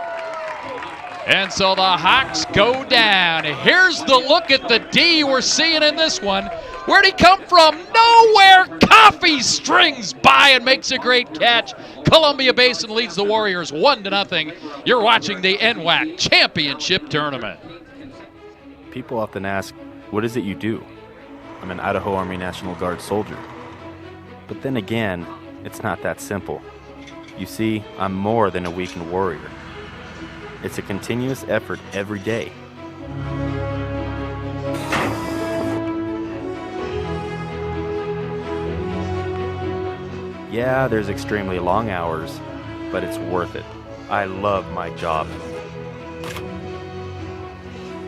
And so the Hawks go down. Here's the look at the D we're seeing in this one. Where'd he come from? Nowhere. Coffey strings by and makes a great catch. Columbia Basin leads the Warriors 1-0. You're watching the NWAC Championship Tournament. People often ask, what is it you do? I'm an Idaho Army National Guard soldier. But then again, it's not that simple. You see, I'm more than a weekend warrior. It's a continuous effort every day. Yeah, there's extremely long hours, but it's worth it. I love my job.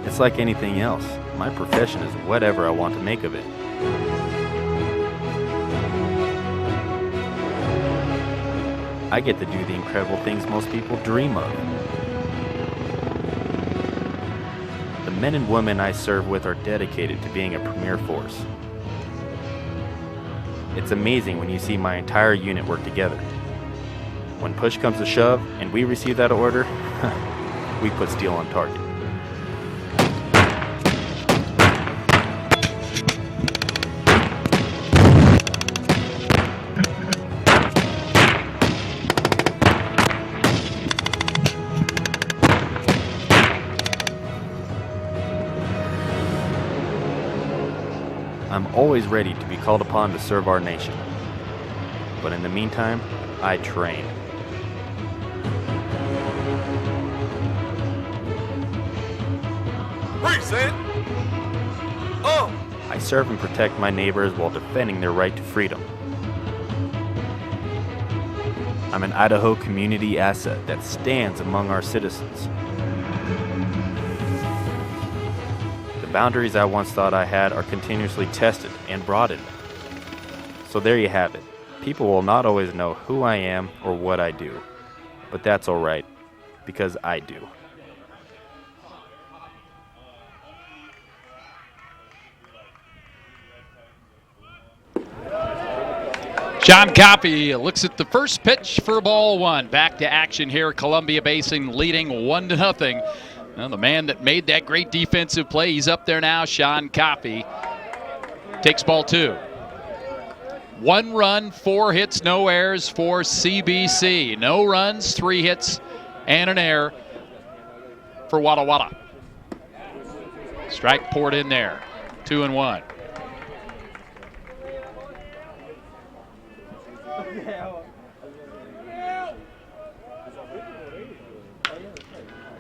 It's like anything else. My profession is whatever I want to make of it. I get to do the incredible things most people dream of. The men and women I serve with are dedicated to being a premier force. It's amazing when you see my entire unit work together. When push comes to shove and we receive that order, we put steel on target. I'm always ready to be called upon to serve our nation. But in the meantime, I train. Reset! Oh! I serve and protect my neighbors while defending their right to freedom. I'm an Idaho community asset that stands among our citizens. The boundaries I once thought I had are continuously tested and broadened. So there you have it. People will not always know who I am or what I do, but that's all right, because I do. Sean Coffey looks at the first pitch for ball one. Back to action here. Columbia Basin leading 1-0. Well, the man that made that great defensive play, he's up there now. Sean Coffey takes ball two. 1 run, 4 hits, no errors for CBC. No runs, 3 hits, and an error for Walla Walla. Strike poured in there. 2-1.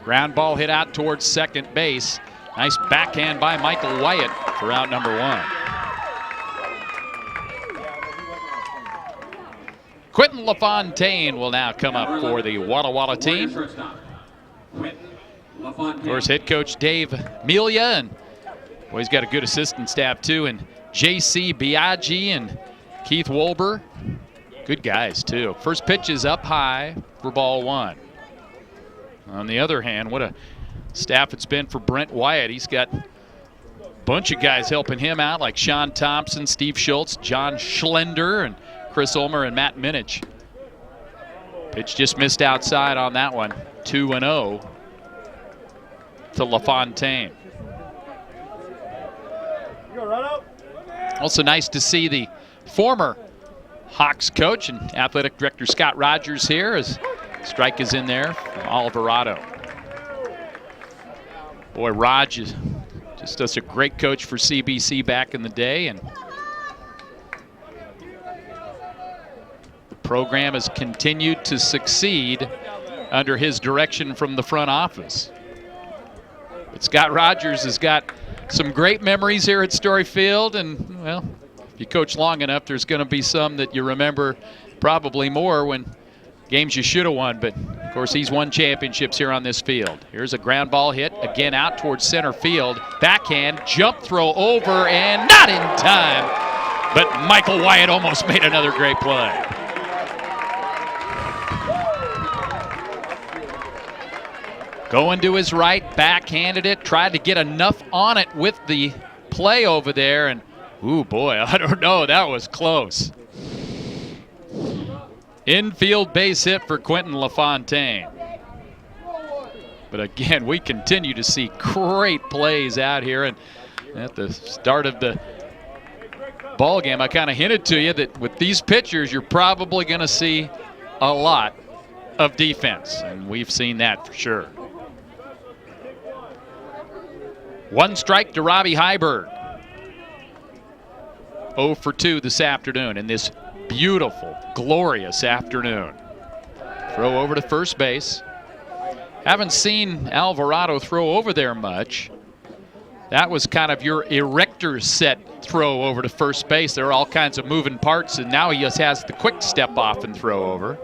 Ground ball hit out towards second base. Nice backhand by Michael Wyatt for out number 1. Quentin LaFontaine will now come up for the Walla Walla team. Of course, head coach Dave Melia, and boy, he's got a good assistant staff too, and J.C. Biaggi and Keith Wolber. Good guys too. First pitch is up high for ball 1. On the other hand, what a staff it's been for Brent Wyatt. He's got a bunch of guys helping him out, like Sean Thompson, Steve Schultz, John Schlender, and Chris Ulmer and Matt Minich. Pitch just missed outside on that one. 2-0 to LaFontaine. Also nice to see the former Hawks coach and athletic director Scott Rogers here as strike is in there from Alvarado. Boy, Raj is just a great coach for CBC back in the day, and the program has continued to succeed under his direction from the front office. But Scott Rogers has got some great memories here at Story Field, and, well, if you coach long enough, there's going to be some that you remember probably more when games you should have won. But, of course, he's won championships here on this field. Here's a ground ball hit, again out towards center field. Backhand, jump throw over, and not in time. But Michael Wyatt almost made another great play. Going to his right, backhanded it, tried to get enough on it with the play over there, and ooh, boy, I don't know, that was close. Infield base hit for Quentin LaFontaine. But again, we continue to see great plays out here, and at the start of the ball game, I kind of hinted to you that with these pitchers, you're probably going to see a lot of defense, and we've seen that for sure. One strike to Robbie Heiberg. 0 for 2 this afternoon in this beautiful, glorious afternoon. Throw over to first base. Haven't seen Alvarado throw over there much. That was kind of your erector set throw over to first base. There are all kinds of moving parts, and now he just has the quick step off and throw over.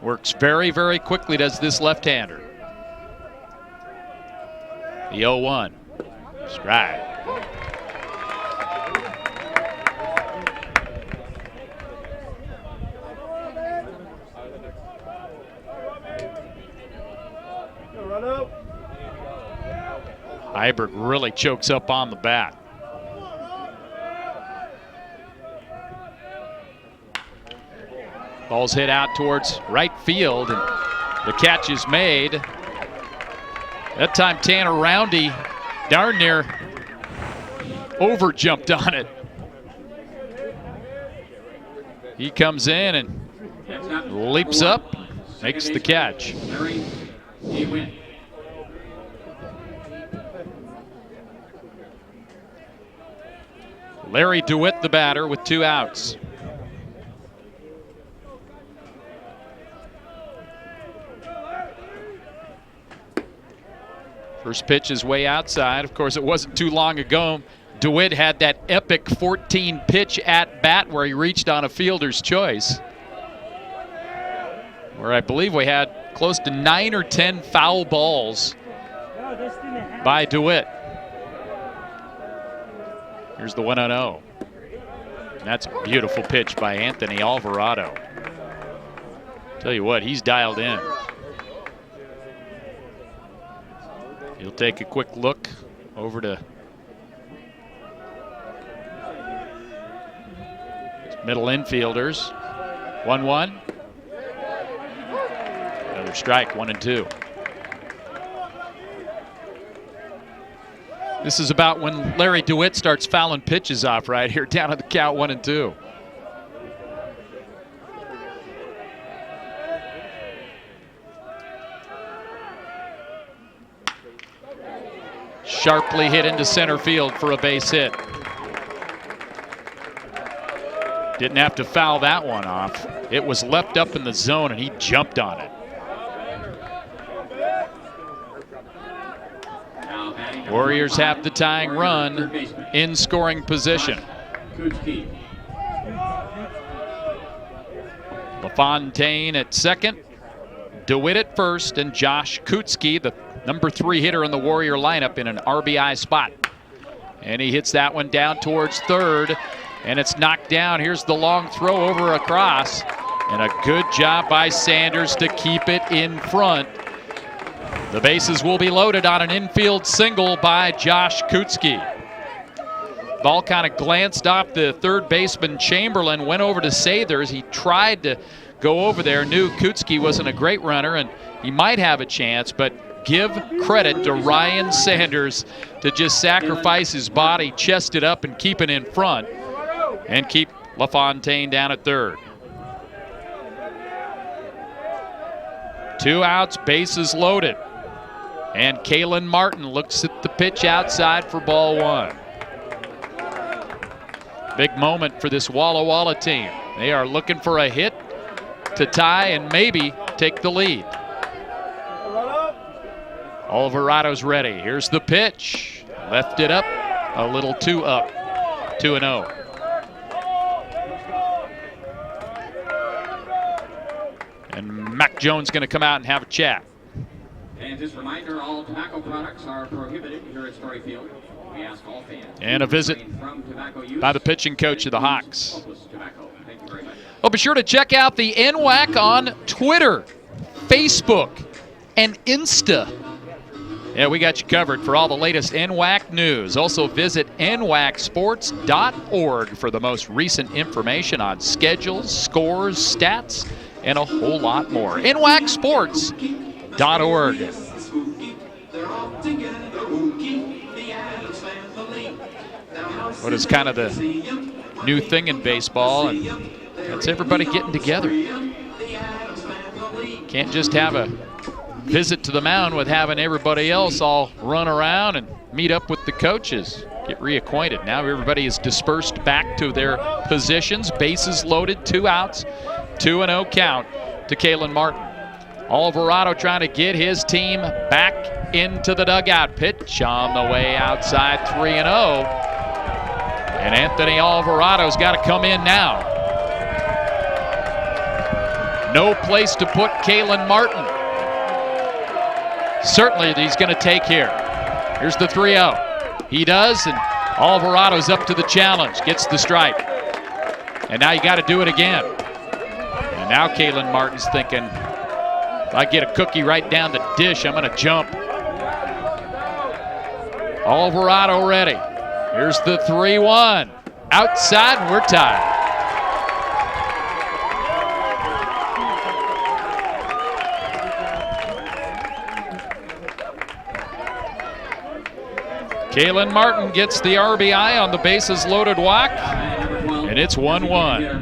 Works very, very quickly, does this left-hander. The 0-1. Strike. Heiberg really chokes up on the bat. Ball's hit out towards right field, and the catch is made. That time Tanner Roundy darn near over-jumped on it. He comes in and leaps up, makes the catch. Larry DeWitt, the batter, with 2 outs. First pitch is way outside. Of course, it wasn't too long ago DeWitt had that epic 14-pitch at-bat where he reached on a fielder's choice, where I believe we had close to 9 or 10 foul balls by DeWitt. Here's the 1-0. That's a beautiful pitch by Anthony Alvarado. Tell you what, he's dialed in. He'll take a quick look over to middle infielders. 1-1. Another strike, 1-2. This is about when Larry DeWitt starts fouling pitches off right here, down at the count, 1-2. Sharply hit into center field for a base hit. Didn't have to foul that one off. It was left up in the zone and he jumped on it. Warriors have the tying run in scoring position. LaFontaine at second, DeWitt at first, and Josh Kutzke, the number 3 hitter in the Warrior lineup, in an RBI spot. And he hits that one down towards third, and it's knocked down. Here's the long throw over across, and a good job by Sanders to keep it in front. The bases will be loaded on an infield single by Josh Kutzke. Ball kind of glanced off the third baseman Chamberlain, went over to Sathers. He tried to go over there, knew Kutzke wasn't a great runner and he might have a chance, but give credit to Ryan Sanders to just sacrifice his body, chest it up and keep it in front and keep LaFontaine down at third. 2 outs, bases loaded. And Kalen Martin looks at the pitch outside for ball 1. Big moment for this Walla team. They are looking for a hit to tie and maybe take the lead. Alvarado's ready. Here's the pitch. Left it up, a little too up. 2-0. And Mac Jones going to come out and have a chat. And just a reminder, all tobacco products are prohibited here at Story Field. We ask all fans. And a visit by the pitching coach of the Hawks. Thank you very much. Well, be sure to check out the NWAC on Twitter, Facebook, and Insta. Yeah, we got you covered for all the latest NWAC news. Also visit nwacsports.org for the most recent information on schedules, scores, stats, and a whole lot more. nwacsports.org. What is kind of the new thing in baseball, and that's everybody getting together. Can't just have a visit to the mound with having everybody else all run around and meet up with the coaches, get reacquainted. Now everybody is dispersed back to their positions. Bases loaded, 2 outs, 2-0 count to Kalen Martin. Alvarado trying to get his team back into the dugout. Pitch on the way outside, 3-0. And Anthony Alvarado's got to come in now. No place to put Kalen Martin. Certainly he's going to take here. Here's the 3-0. He does, and Alvarado's up to the challenge. Gets the strike. And now you got to do it again. And now Kalen Martin's thinking, if I get a cookie right down the dish, I'm going to jump. Alvarado ready. Here's the 3-1. Outside, and we're tied. Kalen Martin gets the RBI on the bases loaded walk, and it's 1-1.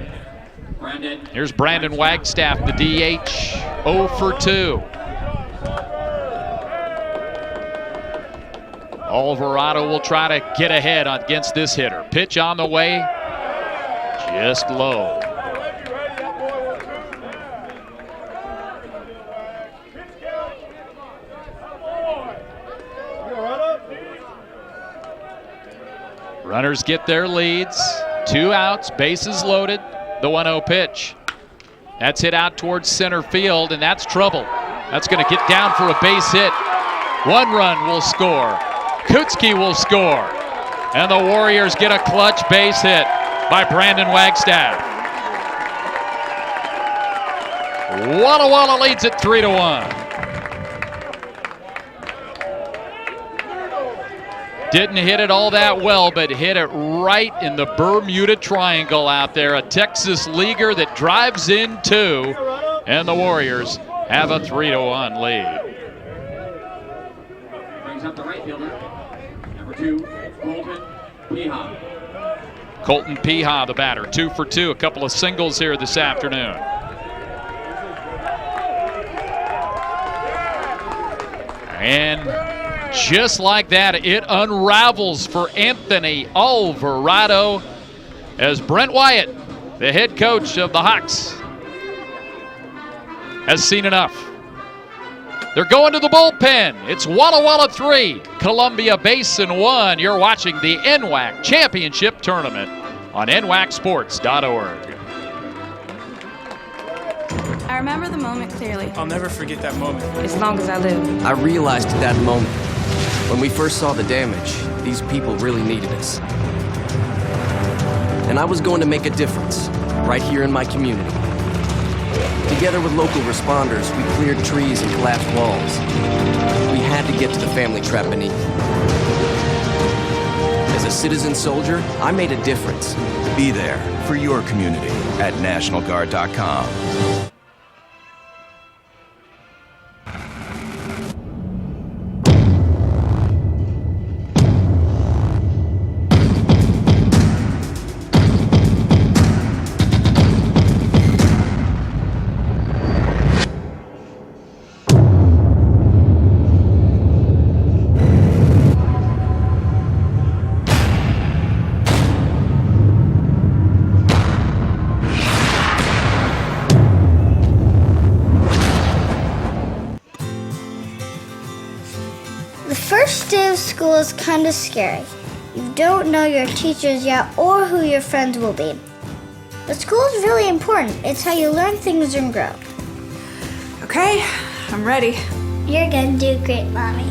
Here's Brandon Wagstaff, the DH, 0 for 2. Alvarado will try to get ahead against this hitter. Pitch on the way, just low. Runners get their leads. 2 outs, bases loaded. The 1-0 pitch. That's hit out towards center field, and that's trouble. That's going to get down for a base hit. 1 run will score. Kutzke will score. And the Warriors get a clutch base hit by Brandon Wagstaff. Walla leads it 3-1. Didn't hit it all that well, but hit it right in the Bermuda Triangle out there. A Texas leaguer that drives in 2, and the Warriors have a 3-1 lead. Brings up the right fielder, number 2, Colton Piha. Colton Piha, the batter, 2 for 2. A couple of singles here this afternoon. And just like that, it unravels for Anthony Alvarado as Brent Wyatt, the head coach of the Hawks, has seen enough. They're going to the bullpen. It's Walla 3, Columbia Basin 1. You're watching the NWAC Championship Tournament on nwacsports.org. I remember the moment clearly. I'll never forget that moment. As long as I live. I realized at that moment, when we first saw the damage, these people really needed us. And I was going to make a difference, right here in my community. Together with local responders, we cleared trees and collapsed walls. We had to get to the family trapped beneath. As a citizen soldier, I made a difference. Be there for your community at NationalGuard.com. The first day of school is kind of scary. You don't know your teachers yet or who your friends will be. But school is really important. It's how you learn things and grow. Okay, I'm ready. You're gonna do great, Mommy.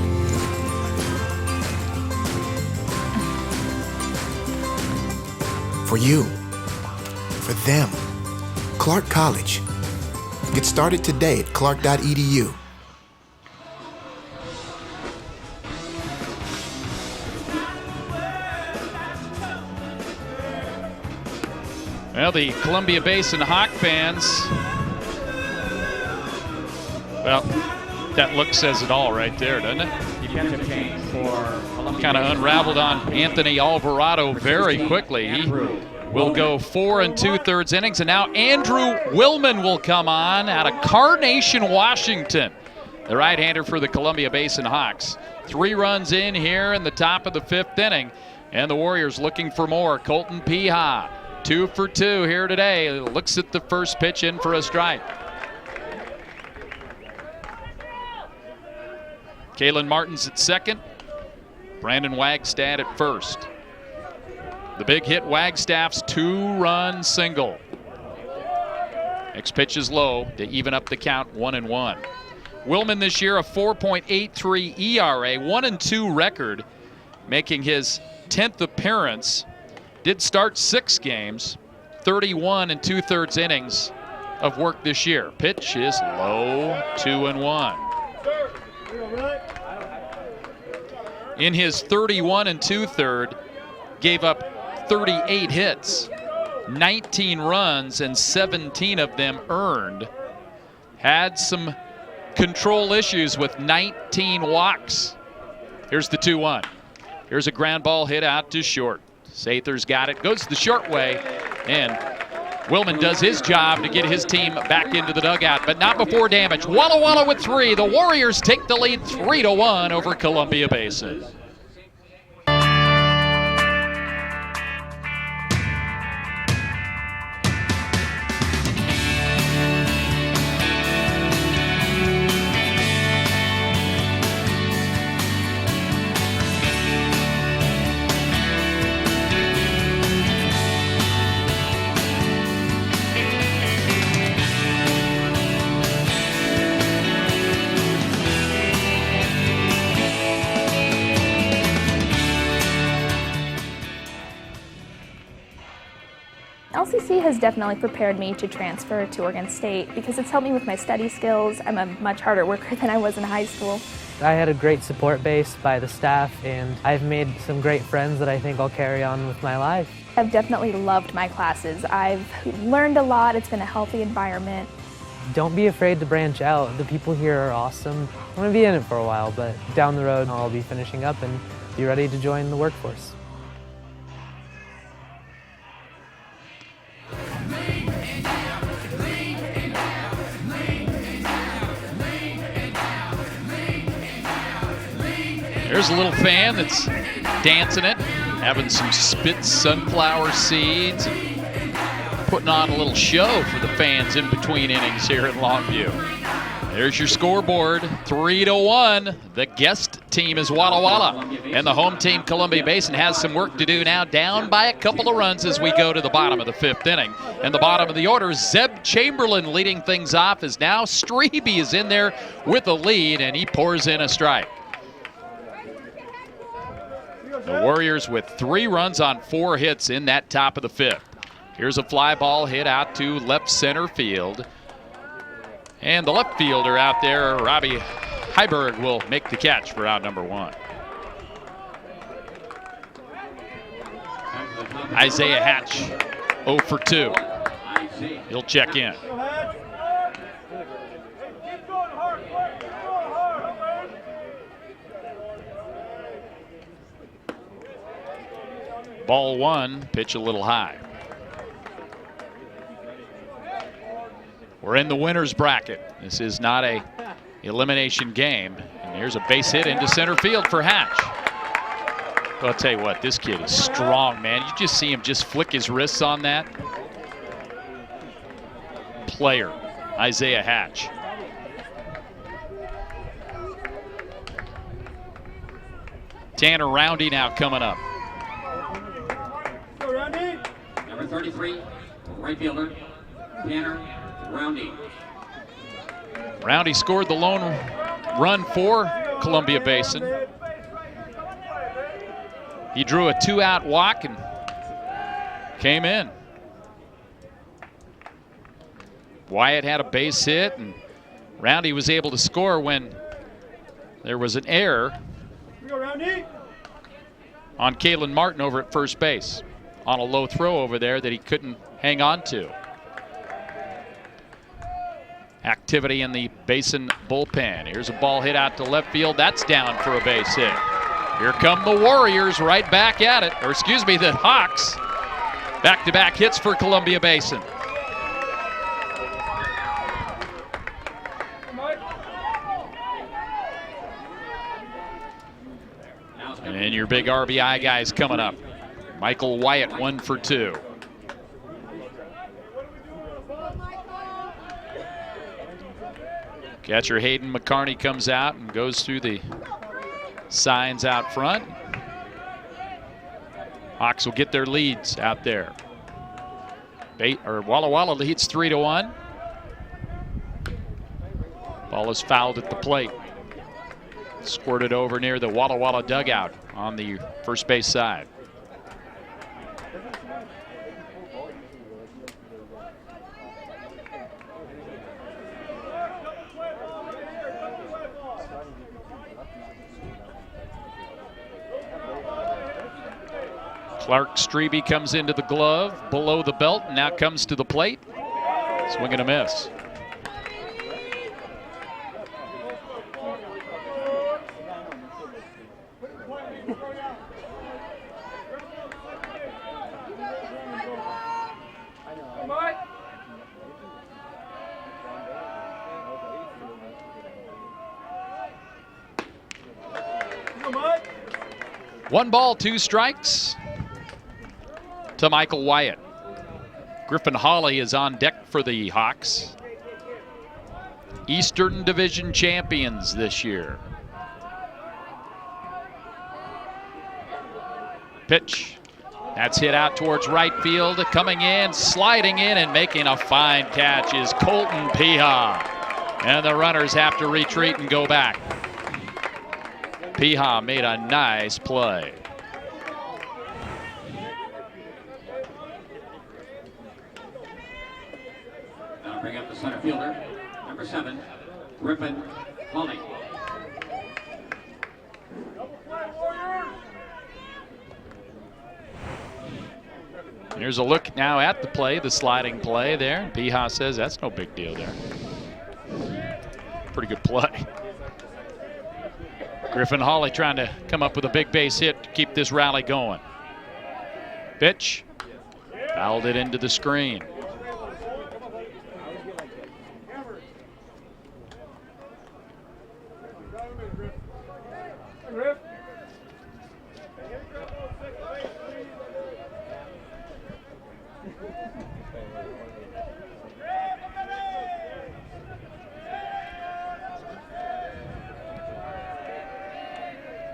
For you, for them, Clark College. Get started today at clark.edu. Well, the Columbia Basin Hawk fans, well, that look says it all right there, doesn't it? Defensive change for Columbia. Kind of unraveled on Anthony Alvarado very quickly. He will go 4 2/3 innings, and now Andrew Willman will come on out of Carnation, Washington. The right-hander for the Columbia Basin Hawks. 3 runs in here in the top of the 5th inning, and the Warriors looking for more. Colton Piha, 2 for 2 here today. Looks at the first pitch, in for a strike. Kalen Martin's at second. Brandon Wagstad at first. The big hit, Wagstaff's 2-run single. Next pitch is low to even up the count, 1-1. Willman this year a 4.83 ERA, 1-2 record, making his 10th appearance. Did start 6 games, 31 2/3 innings of work this year. Pitch is low, 2-1. In his 31 2/3, gave up 38 hits, 19 runs, and 17 of them earned. Had some control issues with 19 walks. Here's the 2-1. Here's a ground ball hit out to short. Sather's got it, goes the short way, and Willman does his job to get his team back into the dugout, but not before damage. Walla Walla with 3. The Warriors take the lead 3-1 over Columbia Basin. LCC has definitely prepared me to transfer to Oregon State because it's helped me with my study skills. I'm a much harder worker than I was in high school. I had a great support base by the staff, and I've made some great friends that I think I'll carry on with my life. I've definitely loved my classes. I've learned a lot. It's been a healthy environment. Don't be afraid to branch out. The people here are awesome. I'm going to be in it for a while, but down the road I'll be finishing up and be ready to join the workforce. There's a little fan that's dancing it, having some spit sunflower seeds, putting on a little show for the fans in between innings here in Longview. There's your scoreboard, 3-1. The guest team is Walla Walla, and the home team, Columbia Basin, has some work to do now, down by a couple of runs as we go to the bottom of the 5th inning. And the bottom of the order, Zeb Chamberlain leading things off, as now Strebe is in there with a lead, and he pours in a strike. The Warriors with 3 runs on 4 hits in that top of the 5th. Here's a fly ball hit out to left center field. And the left fielder out there, Robbie Heiberg, will make the catch for out number 1. Isaiah Hatch, 0 for 2. He'll check in. Ball 1, pitch a little high. We're in the winner's bracket. This is not a elimination game. And here's a base hit into center field for Hatch. Well, I'll tell you what, this kid is strong, man. You just see him just flick his wrists on that. Player, Isaiah Hatch. Tanner Roundy now coming up. Number 33, right fielder, Tanner Roundy. Roundy scored the lone run for Columbia Basin. He drew a 2-out walk and came in. Wyatt had a base hit, and Roundy was able to score when there was an error on Kalen Martin over at first base on a low throw over there that he couldn't hang on to. Activity in the Basin bullpen. Here's a ball hit out to left field. That's down for a base hit. Here come the Warriors right back at it. Or excuse me, the Hawks. Back-to-back hits for Columbia Basin. And your big RBI guys coming up. Michael Wyatt, 1 for 2. Catcher Hayden McCarney comes out and goes through the signs out front. Hawks will get their leads out there. Walla Walla leads 3-1. Ball is fouled at the plate. Squirted over near the Walla Walla dugout on the first base side. Clark Strebe comes into the glove below the belt and now comes to the plate. Swing and a miss. One ball, 2 strikes to Michael Wyatt. Griffin Hawley is on deck for the Hawks. Eastern Division champions this year. Pitch. That's hit out towards right field. Coming in, sliding in, and making a fine catch is Colton Piha. And the runners have to retreat and go back. Piha made a nice play. Now bring up the center fielder, number 7, Griffin Hawley. Here's a look now at the play, the sliding play there. Piha says that's no big deal there. Pretty good play. Griffin Hawley trying to come up with a big base hit to keep this rally going. Pitch. Fouled it into the screen.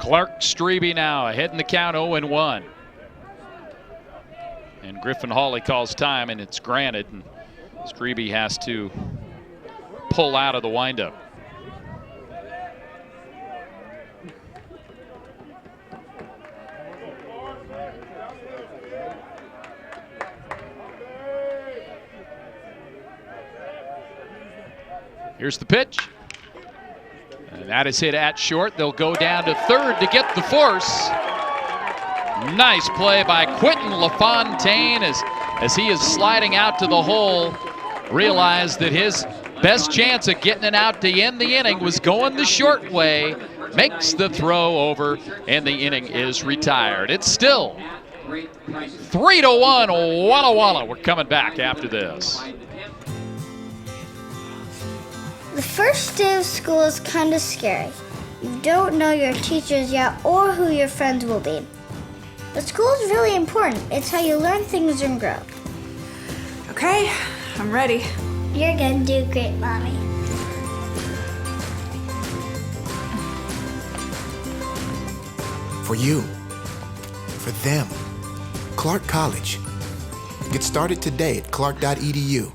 Clark Strebe now ahead in the count, 0-1. And Griffin Hawley calls time, and it's granted. And Strebe has to pull out of the windup. Here's the pitch. And that is hit at short. They'll go down to third to get the force. Nice play by Quentin LaFontaine as he is sliding out to the hole. Realized that his best chance of getting it out to end the inning was going the short way. Makes the throw over, and the inning is retired. It's still 3-1 Walla Walla. We're coming back after this. The first day of school is kind of scary. You don't know your teachers yet or who your friends will be. But school is really important. It's how you learn things and grow. Okay, I'm ready. You're gonna do great, Mommy. For you. For them. Clark College. Get started today at clark.edu.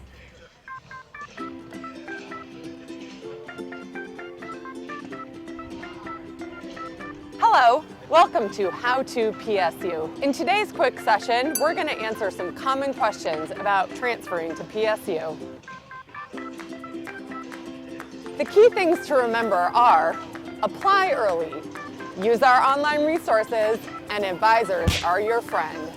Hello, welcome to How to PSU. In today's quick session, we're going to answer some common questions about transferring to PSU. The key things to remember are apply early, use our online resources, and advisors are your friend.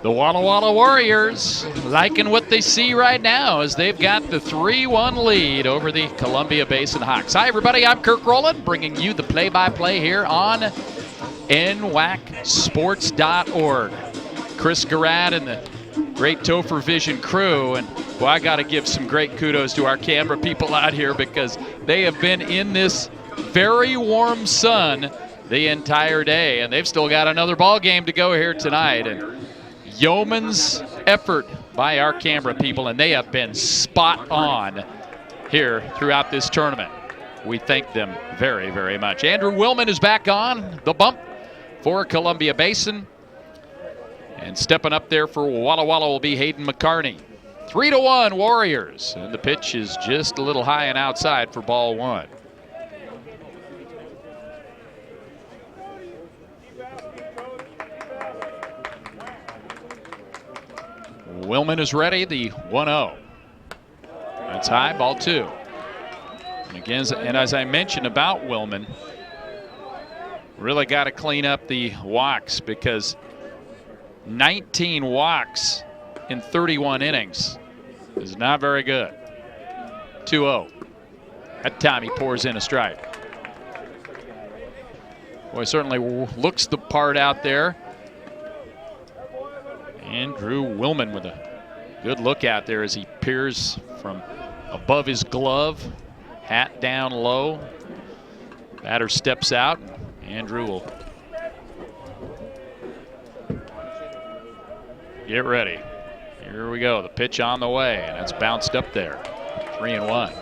The Walla Walla Warriors liking what they see right now as they've got the 3-1 lead over the Columbia Basin Hawks. Hi, everybody. I'm Kirk Rowland, bringing you the play-by-play here on NWACsports.org. Chris Garrett and the great Topher Vision crew. And, well, I got to give some great kudos to our camera people out here because they have been in this very warm sun the entire day, and they've still got another ball game to go here tonight. And yeoman's effort by our camera people, and they have been spot on here throughout this tournament. We thank them very, very much. Andrew Willman is back on the bump for Columbia Basin. And stepping up there for Walla Walla will be Hayden McCarney. 3-1 Warriors. And the pitch is just a little high and outside for ball one. Willman is ready, the 1-0. That's high, ball two. And again, and as I mentioned about Willman, really got to clean up the walks because 19 walks in 31 innings is not very good. 2-0. That time he pours in a strike. Boy, certainly looks the part out there. Andrew Willman with a good look out there as he peers from above his glove, hat down low. Batter steps out. Andrew will get ready. Here we go. The pitch on the way, and it's bounced up there. 3-1.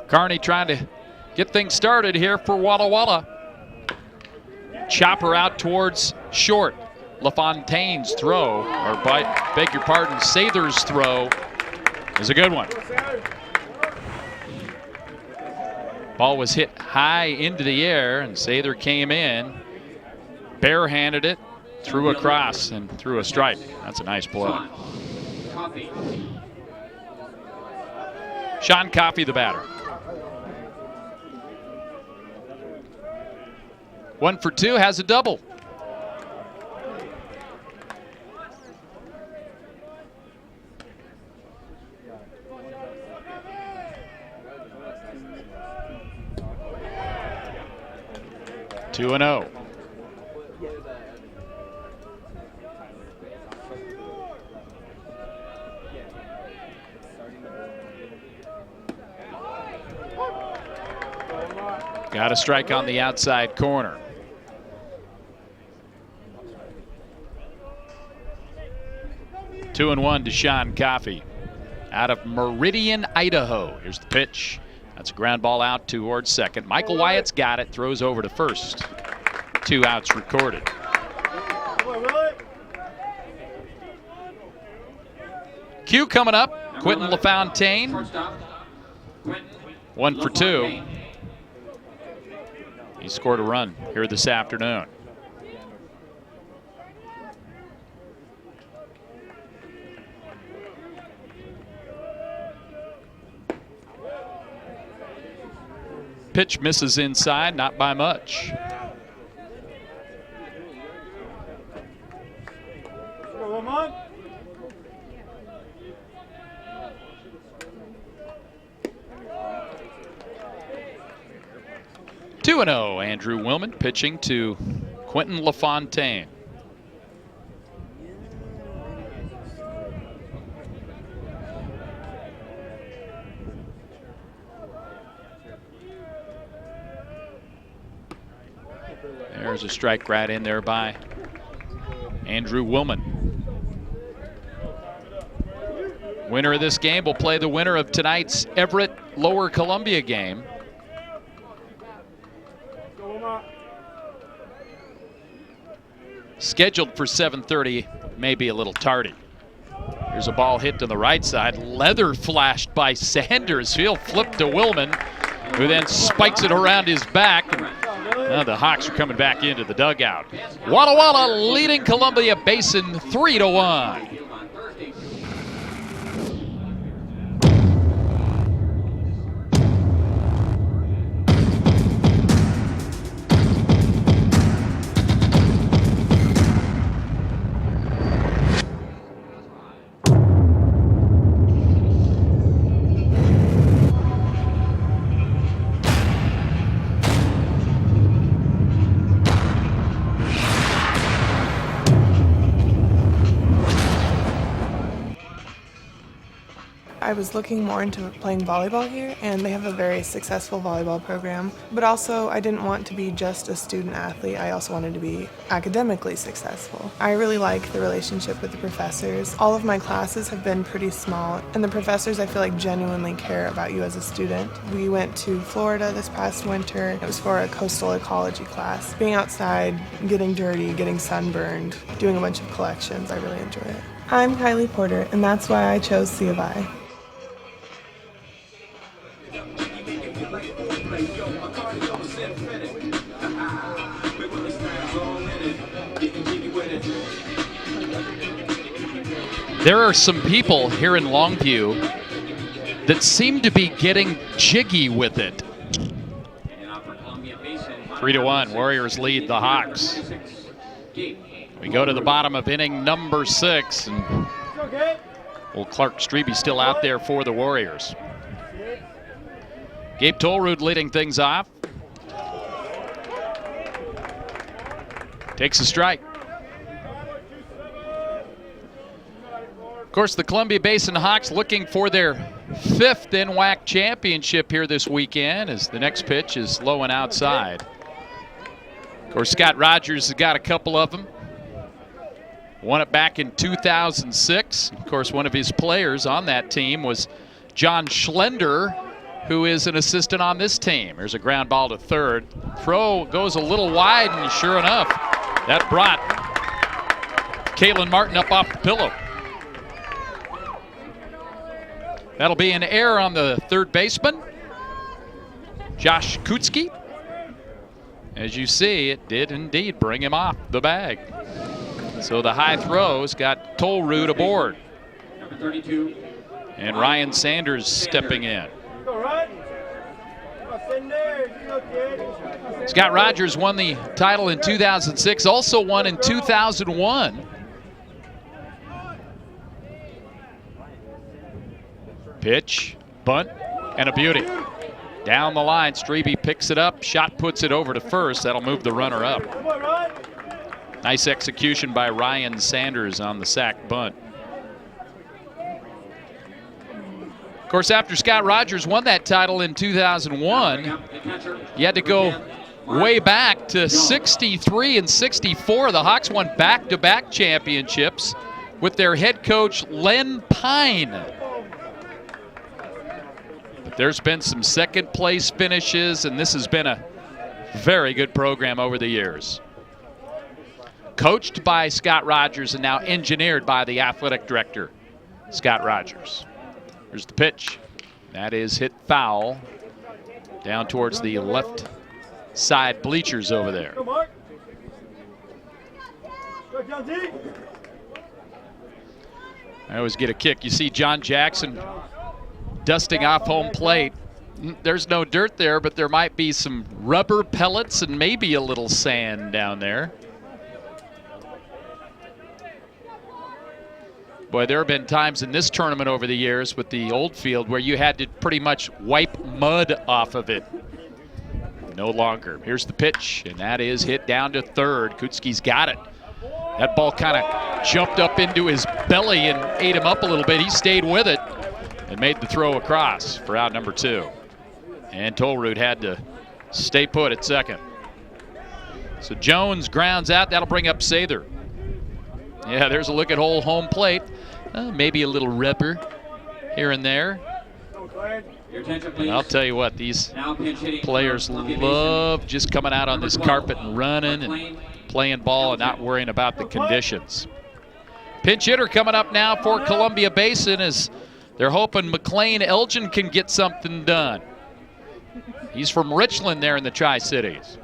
Carney trying to get things started here for Walla Walla. Chopper out towards short. LaFontaine's throw, or beg your pardon, Sather's throw is a good one. Ball was hit high into the air, and Sather came in, barehanded it, threw across, and threw a strike. That's a nice play. Sean Coffey, the batter. 1 for 2, has a double. Two and 0. Got a strike on the outside corner. Two and 1 to Sean Coffey out of Meridian, Idaho. Here's the pitch. That's a ground ball out towards second. Michael Wyatt's got it, throws over to first. 2 outs recorded. Q coming up. Quentin LaFontaine. 1 for 2. He scored a run here this afternoon. Pitch misses inside, not by much. Two and 0, Andrew Willman pitching to Quentin LaFontaine. There's a strike right in there by Andrew Willman. Winner of this game will play the winner of tonight's Everett Lower Columbia game. Scheduled for 7:30, maybe a little tardy. Here's a ball hit to the right side. Leather flashed by Sanders. Field flipped to Willman, who then spikes it around his back. Now the Hawks are coming back into the dugout. Walla Walla leading Columbia Basin 3-1. I was looking more into playing volleyball here, and they have a very successful volleyball program. But also, I didn't want to be just a student athlete. I also wanted to be academically successful. I really like the relationship with the professors. All of my classes have been pretty small, and the professors, I feel like, genuinely care about you as a student. We went to Florida this past winter. It was for a coastal ecology class. Being outside, getting dirty, getting sunburned, doing a bunch of collections, I really enjoy it. I'm Kylie Porter, and that's why I chose C of I. There are some people here in Longview that seem to be getting jiggy with it. 3-1, Warriors lead the Hawks. We go to the bottom of inning number 6, and old Clark Strebe still out there for the Warriors. Gabe Tolrud leading things off. Takes a strike. Of course, the Columbia Basin Hawks looking for their 5th NWAC championship here this weekend, as the next pitch is low and outside. Of course, Scott Rogers has got a couple of them. Won it back in 2006. Of course, one of his players on that team was John Schlender, who is an assistant on this team. There's a ground ball to third. Throw goes a little wide, and sure enough, that brought Kalen Martin up off the pillow. That'll be an error on the third baseman, Josh Kutzke. As you see, it did indeed bring him off the bag. So the high throws got Tolrud aboard. Number 32. And Ryan Sanders stepping in. Scott Rogers won the title in 2006, also won in 2001. Pitch, bunt, and a beauty. Down the line, Strebe picks it up, shot puts it over to first. That'll move the runner up. Nice execution by Ryan Sanders on the sac bunt. Of course, after Scott Rogers won that title in 2001, you had to go way back to 63 and 64. The Hawks won back-to-back championships with their head coach, Len Pine. But there's been some second-place finishes, and this has been a very good program over the years. Coached by Scott Rogers and now engineered by the athletic director, Scott Rogers. Here's the pitch. That is hit foul down towards the left side bleachers over there. I always get a kick. You see John Jackson dusting off home plate. There's no dirt there, but there might be some rubber pellets and maybe a little sand down there. Boy, there have been times in this tournament over the years with the old field where you had to pretty much wipe mud off of it. No longer. Here's the pitch, and that is hit down to third. Kutzke's got it. That ball kind of jumped up into his belly and ate him up a little bit. He stayed with it and made the throw across for out number 2. And Tolrud had to stay put at second. So Jones grounds out. That'll bring up Sather. Yeah, there's a look at home plate. Maybe a little rubber here and there. And I'll tell you what, these players love just coming out on this carpet and running and playing ball and not worrying about the conditions. Pinch hitter coming up now for Columbia Basin is they're hoping McLean Elgin can get something done. He's from Richland there in the Tri-Cities.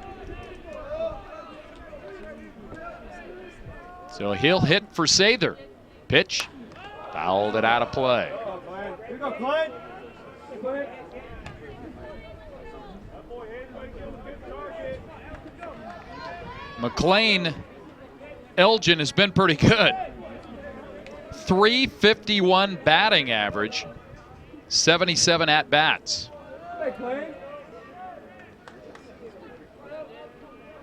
So he'll hit for Sather. Pitch, fouled it out of play. McLean Elgin has been pretty good. .351 batting average, 77 at-bats.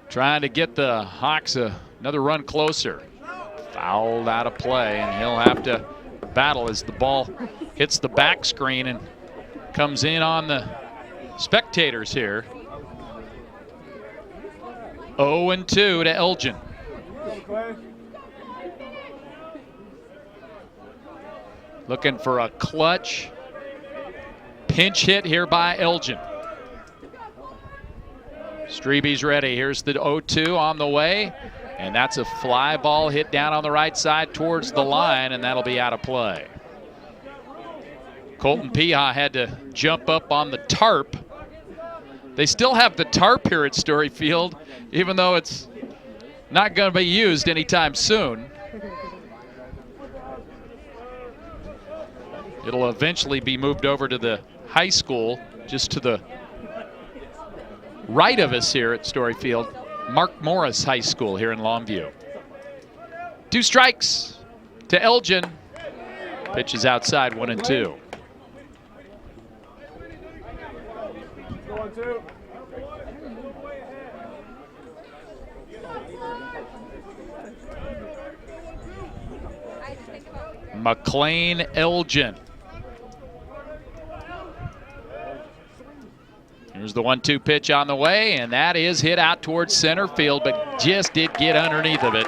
Trying to get the Hawks another run closer. Fouled out of play, and he'll have to battle as the ball hits the back screen and comes in on the spectators here. 0-2 to Elgin. Looking for a clutch pinch hit here by Elgin. Streby's ready. Here's the 0-2 on the way. And that's a fly ball hit down on the right side towards the line, and that'll be out of play. Colton Piha had to jump up on the tarp. They still have the tarp here at Story Field, even though it's not going to be used anytime soon. It'll eventually be moved over to the high school, just to the right of us here at Story Field. Mark Morris High School here in Longview. 2 strikes to Elgin. Pitch is outside, 1-2. McLean Elgin. Here's the 1-2 pitch on the way, and that is hit out towards center field, but just did get underneath of it.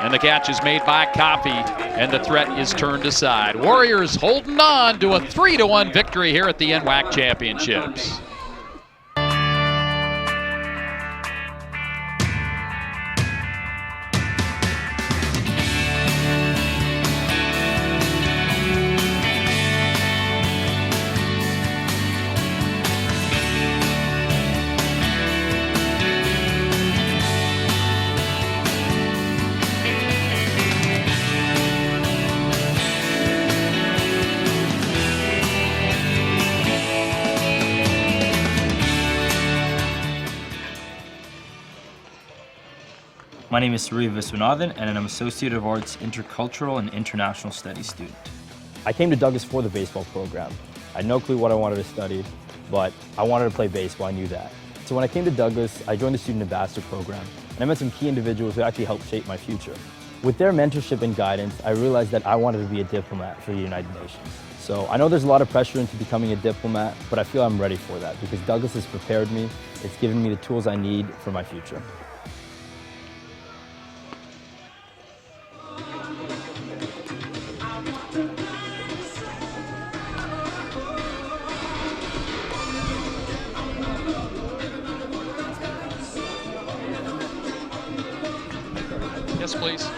And the catch is made by Coffey, and the threat is turned aside. Warriors holding on to a 3-1 victory here at the NWAC Championships. My name is Surya Viswanathan, and I'm an Associate of Arts Intercultural and International Studies student. I came to Douglas for the baseball program. I had no clue what I wanted to study, but I wanted to play baseball, I knew that. So when I came to Douglas, I joined the Student Ambassador program, and I met some key individuals who actually helped shape my future. With their mentorship and guidance, I realized that I wanted to be a diplomat for the United Nations. So I know there's a lot of pressure into becoming a diplomat, but I feel I'm ready for that because Douglas has prepared me. It's given me the tools I need for my future. Yes, please.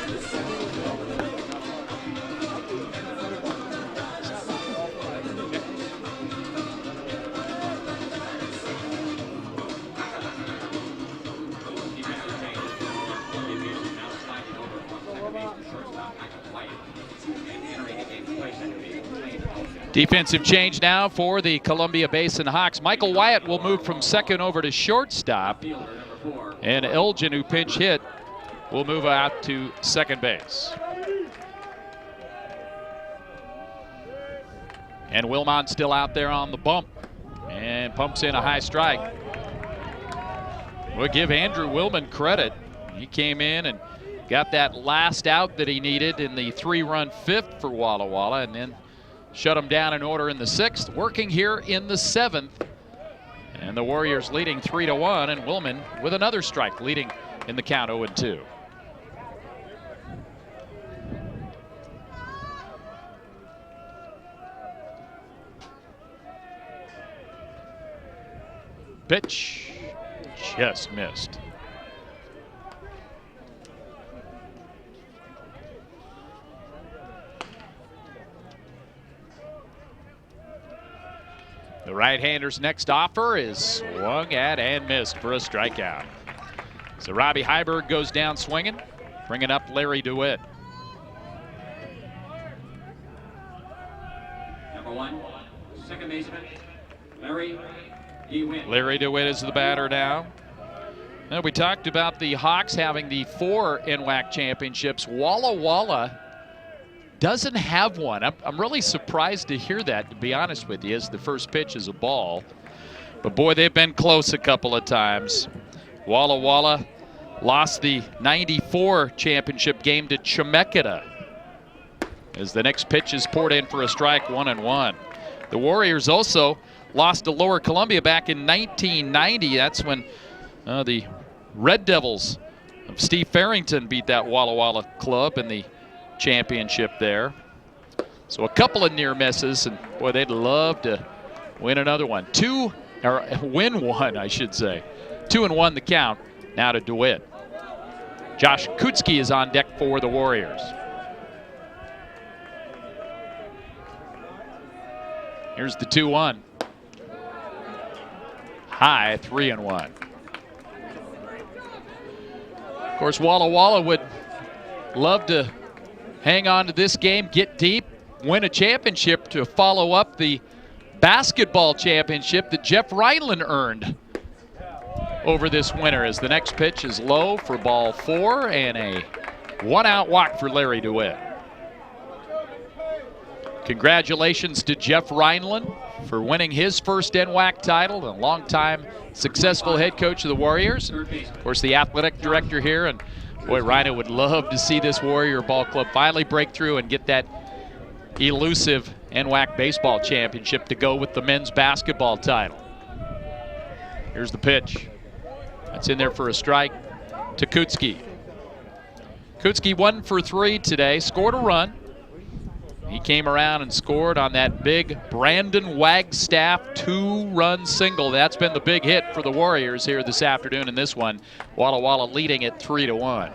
Defensive change now for the Columbia Basin Hawks. Michael Wyatt will move from second over to shortstop. And Elgin, who pinch hit, will move out to second base. And Wilmont still out there on the bump and pumps in a high strike. We'll give Andrew Willman credit. He came in and got that last out that he needed in the 3-run fifth for Walla Walla, and then shut him down in order in the 6th, working here in the 7th. And the Warriors leading 3-1, and Willman with another strike, leading in the count, 0-2. Pitch just missed. The right-hander's next offer is swung at and missed for a strikeout. So Robbie Heiberg goes down swinging, bringing up Larry DeWitt. Number 1, second baseman, Larry DeWitt. Larry DeWitt is the batter now. Now, we talked about the Hawks having the 4 NWAC championships. Walla doesn't have one. I'm really surprised to hear that, to be honest with you, as the first pitch is a ball. But boy, they've been close a couple of times. Walla lost the '94 championship game to Chemeketa as the next pitch is poured in for a strike, 1-1. The Warriors also lost to Lower Columbia back in 1990. That's when the Red Devils of Steve Farrington beat that Walla club in the championship there. So a couple of near misses, and boy, they'd love to win another one. Win one, I should say. 2-1 the count. Now to DeWitt. Josh Kutzke is on deck for the Warriors. Here's the 2-1. High, 3-1. Of course, Walla would love to hang on to this game, get deep, win a championship to follow up the basketball championship that Jeff Reinland earned over this winter, as the next pitch is low for ball 4 and a 1-out walk for Larry DeWitt. Congratulations to Jeff Reinland for winning his first NWAC title, and a longtime successful head coach of the Warriors. Of course, the athletic director here, and boy, Rhino would love to see this Warrior Ball Club finally break through and get that elusive NWAC baseball championship to go with the men's basketball title. Here's the pitch. That's in there for a strike to Kutzke. Kutzke 1 for 3 today, scored a run. He came around and scored on that big Brandon Wagstaff 2-run single. That's been the big hit for the Warriors here this afternoon in this one. Walla leading it 3-1.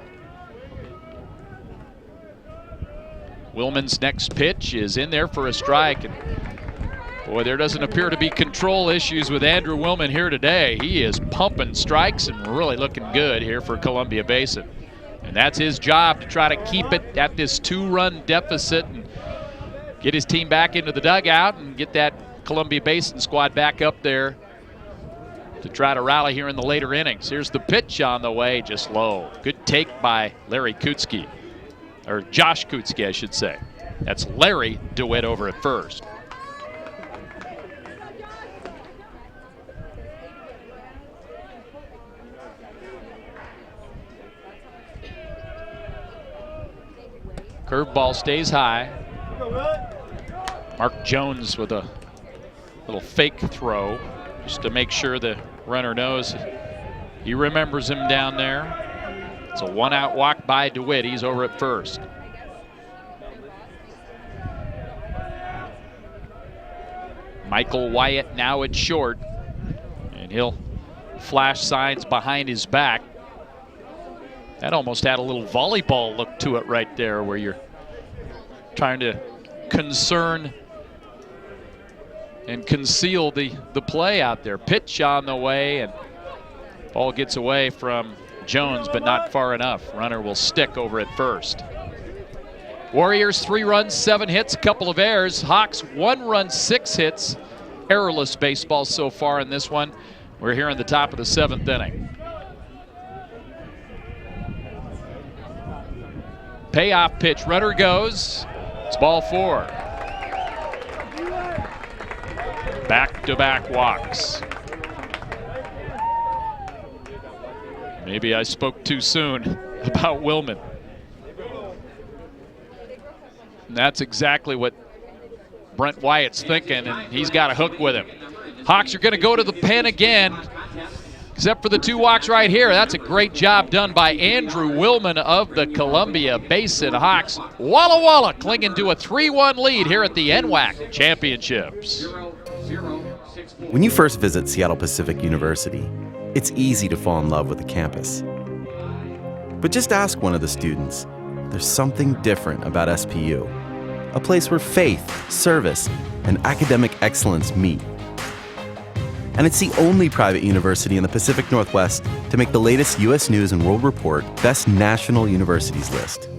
Willman's next pitch is in there for a strike. And boy, there doesn't appear to be control issues with Andrew Willman here today. He is pumping strikes and really looking good here for Columbia Basin. And that's his job, to try to keep it at this 2-run deficit and get his team back into the dugout and get that Columbia Basin squad back up there to try to rally here in the later innings. Here's the pitch on the way, just low. Good take by Larry Kutzke, or Josh Kutzke, I should say. That's Larry DeWitt over at first. Curveball stays high. Mark Jones with a little fake throw just to make sure the runner knows he remembers him down there. It's a 1-out walk by DeWitt. He's over at first. Michael Wyatt now at short, and he'll flash signs behind his back. That almost had a little volleyball look to it right there, where you're trying to concern and conceal the play out there. Pitch on the way, and ball gets away from Jones, but not far enough. Runner will stick over at first. Warriors 3 runs, 7 hits, a couple of errors. Hawks 1 run, 6 hits. Errorless baseball so far in this one. We're here in the top of the 7th inning. Payoff pitch, runner goes. It's ball 4. Back-to-back walks. Maybe I spoke too soon about Willman. And that's exactly what Brent Wyatt's thinking, and he's got a hook with him. Hawks are going to go to the pen again. except for the two walks right here. That's a great job done by Andrew Willman of the Columbia Basin Hawks. Walla Walla clinging to a 3-1 lead here at the NWAC Championships. When you first visit Seattle Pacific University, it's easy to fall in love with the campus. But just ask one of the students. There's something different about SPU, a place where faith, service, and academic excellence meet. And it's the only private university in the Pacific Northwest to make the latest U.S. News and World Report Best National Universities list.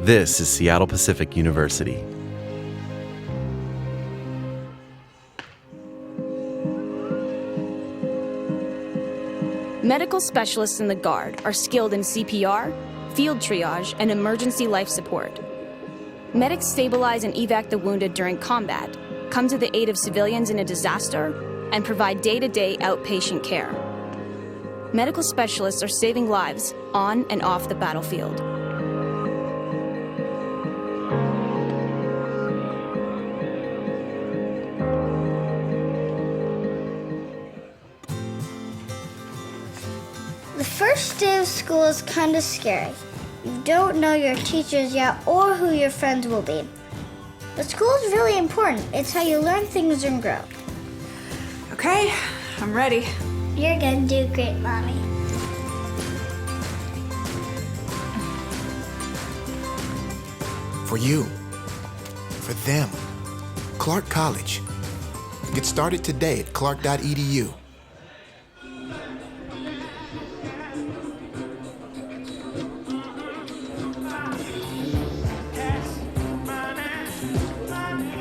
This is Seattle Pacific University. Medical specialists in the Guard are skilled in CPR, field triage, and emergency life support. Medics stabilize and evac the wounded during combat, come to the aid of civilians in a disaster, and provide day-to-day outpatient care. Medical specialists are saving lives on and off the battlefield. The first day of school is kind of scary. You don't know your teachers yet or who your friends will be. But school is really important. It's how you learn things and grow. Okay, I'm ready. You're gonna do great, Mommy. For you, for them, Clark College. Get started today at clark.edu.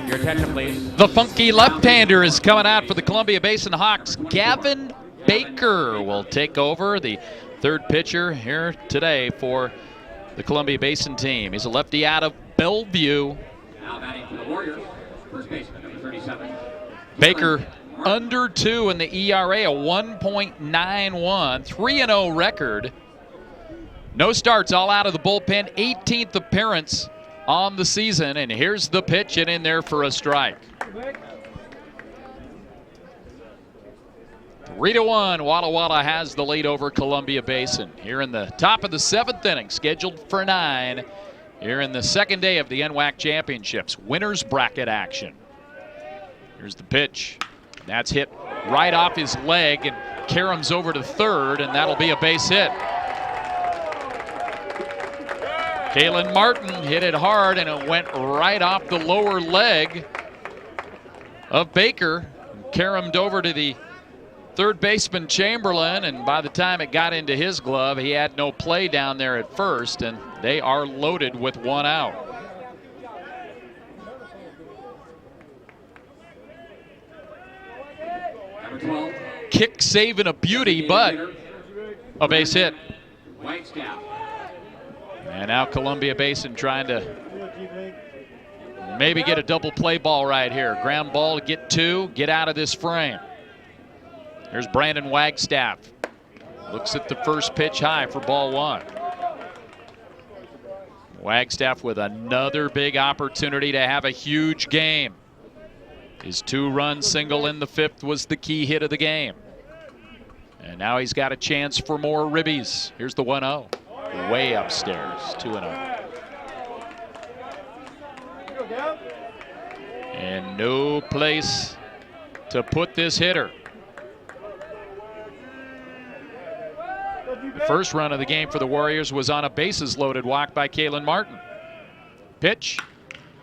Your attention, please. The funky left-hander is coming out for the Columbia Basin Hawks. Gavin Baker will take over, the third pitcher here today for the Columbia Basin team. He's a lefty out of Bellevue. Now batting for the Warriors, first baseman, number 37. Baker under 2 in the ERA, a 1.91, 3-0 record. No starts, all out of the bullpen, 18th appearance on the season, and here's the pitch and in there for a strike. 3-1, Walla Walla has the lead over Columbia Basin. Here in the top of the 7th inning, scheduled for 9. Here in the second day of the NWAC Championships, winners bracket action. Here's the pitch. That's hit right off his leg and caroms over to third, and that'll be a base hit. Kalen Martin hit it hard, and it went right off the lower leg of Baker. Caromed over to the third baseman Chamberlain, and by the time it got into his glove, he had no play down there at first, and they are loaded with one out. Number 12. Kick saving a beauty, but a base hit. Wagstaff. And now Columbia Basin trying to maybe get a double play ball right here. Ground ball to get 2, get out of this frame. Here's Brandon Wagstaff. Looks at the first pitch high for ball 1. Wagstaff with another big opportunity to have a huge game. His 2-run single in the 5th was the key hit of the game. And now he's got a chance for more ribbies. Here's the 1-0. Way upstairs, 2-0. And no place to put this hitter. The first run of the game for the Warriors was on a bases-loaded walk by Kalen Martin. Pitch.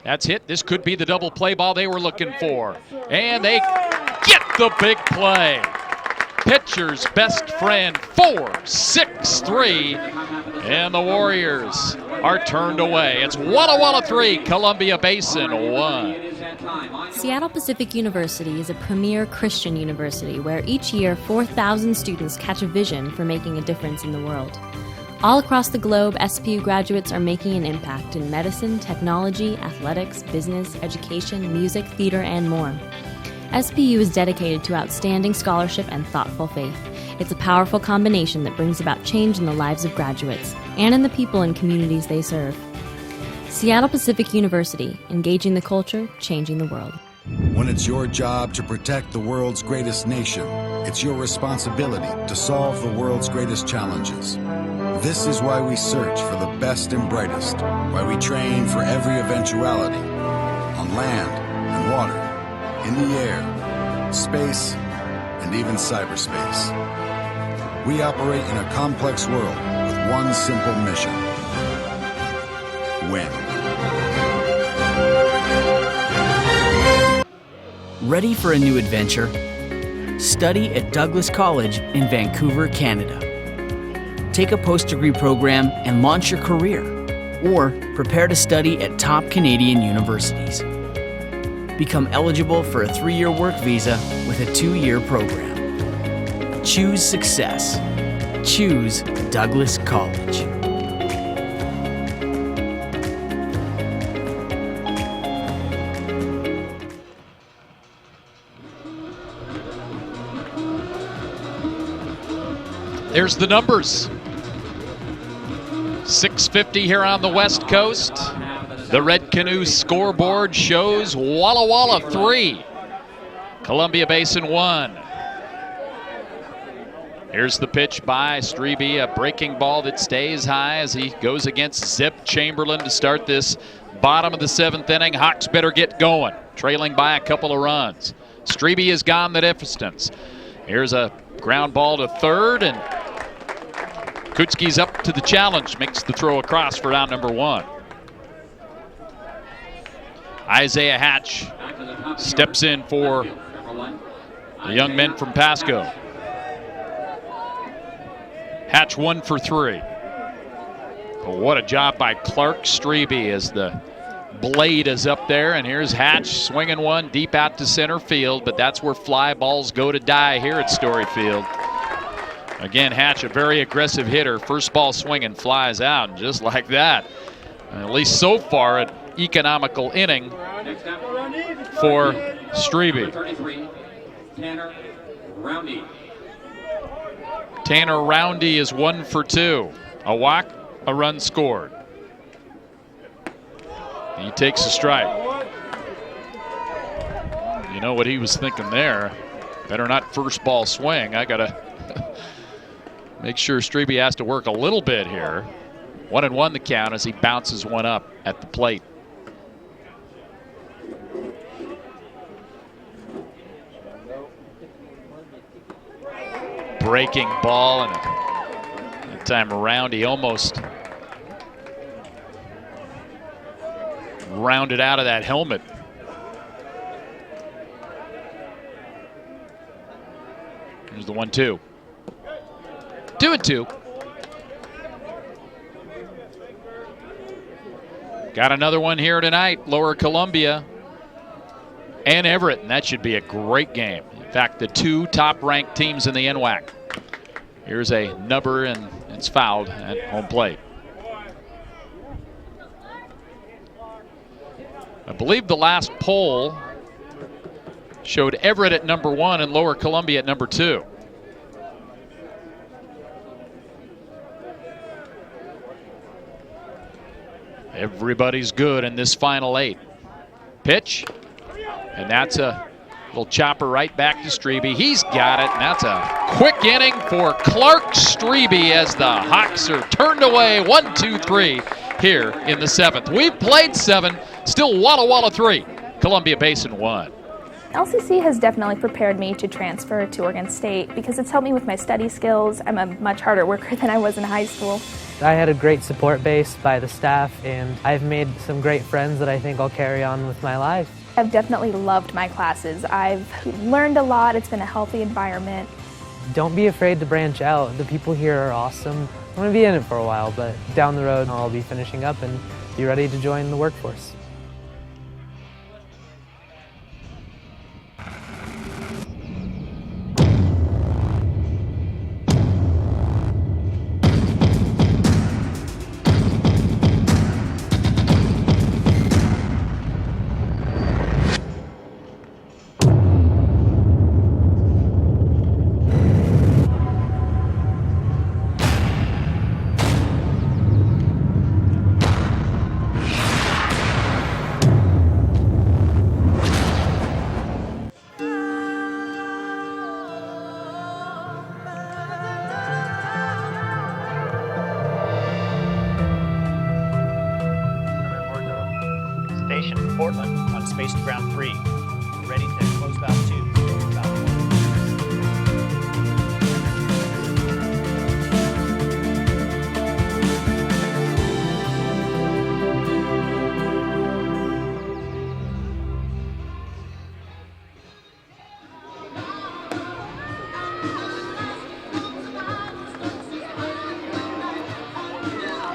That's hit. This could be the double play ball they were looking for. And they get the big play. Pitcher's best friend, 4-6-3. And the Warriors are turned away. It's Walla Walla 3, Columbia Basin 1. Seattle Pacific University is a premier Christian university where each year 4,000 students catch a vision for making a difference in the world. All across the globe, SPU graduates are making an impact in medicine, technology, athletics, business, education, music, theater, and more. SPU is dedicated to outstanding scholarship and thoughtful faith. It's a powerful combination that brings about change in the lives of graduates and in the people and communities they serve. Seattle Pacific University, engaging the culture, changing the world. When it's your job to protect the world's greatest nation, It's your responsibility to solve the world's greatest challenges. This is why we search for the best and brightest, why we train for every eventuality, on land and water, in the air, space, and even cyberspace. We operate in a complex world with one simple mission: win. Ready for a new adventure? Study at Douglas College in Vancouver, Canada. Take a post-degree program and launch your career, or prepare to study at top Canadian universities. Become eligible for a 3-year work visa with a 2-year program. Choose success. Choose Douglas College. There's the numbers. 6:50 here on the West Coast. The Red Canoe scoreboard shows Walla Walla 3, Columbia Basin 1. Here's the pitch by Strebe, a breaking ball that stays high as he goes against Zip Chamberlain to start this bottom of the 7th inning. Hawks better get going, trailing by a couple of runs. Strebe has gone the distance. Here's a ground ball to third, and Kutzke's up to the challenge, makes the throw across for out number 1. Isaiah Hatch steps in for the young men from Pasco. Hatch 1 for 3. But what a job by Clark Strebe as the blade is up there, and here's Hatch swinging one deep out to center field, but that's where fly balls go to die here at Story Field. Again, Hatch, a very aggressive hitter. First ball swinging, flies out, and just like that, at least so far, an economical inning for Strebe. 33, Tanner Roundy. Tanner Roundy is 1 for 2. A walk, a run scored. He takes a strike. You know what he was thinking there. Better not first ball swing. I gotta make sure Strebe has to work a little bit here. 1-1 the count as he bounces one up at the plate. Breaking ball, and that time around he almost rounded out of that helmet. Here's the 1-2. 2-2. Got another one here tonight. Lower Columbia and Everett, and that should be a great game. In fact, the 2 top-ranked teams in the NWAC. Here's a nubber, and it's fouled at home plate. I believe the last poll showed Everett at number 1 and Lower Columbia at number 2. Everybody's good in this final 8. Pitch, and that's a little chopper right back to Strebe. He's got it, and that's a quick inning for Clark Strebe as the Hawks are turned away 1-2-3 here in the 7th. We've played 7, still Walla Walla 3, Columbia Basin 1. LCC has definitely prepared me to transfer to Oregon State because it's helped me with my study skills. I'm a much harder worker than I was in high school. I had a great support base by the staff, and I've made some great friends that I think I'll carry on with my life. I've definitely loved my classes. I've learned a lot. It's been a healthy environment. Don't be afraid to branch out. The people here are awesome. I'm going to be in it for a while, but down the road I'll be finishing up and be ready to join the workforce. Basin ground 3. Ready to close valve 2. Open valve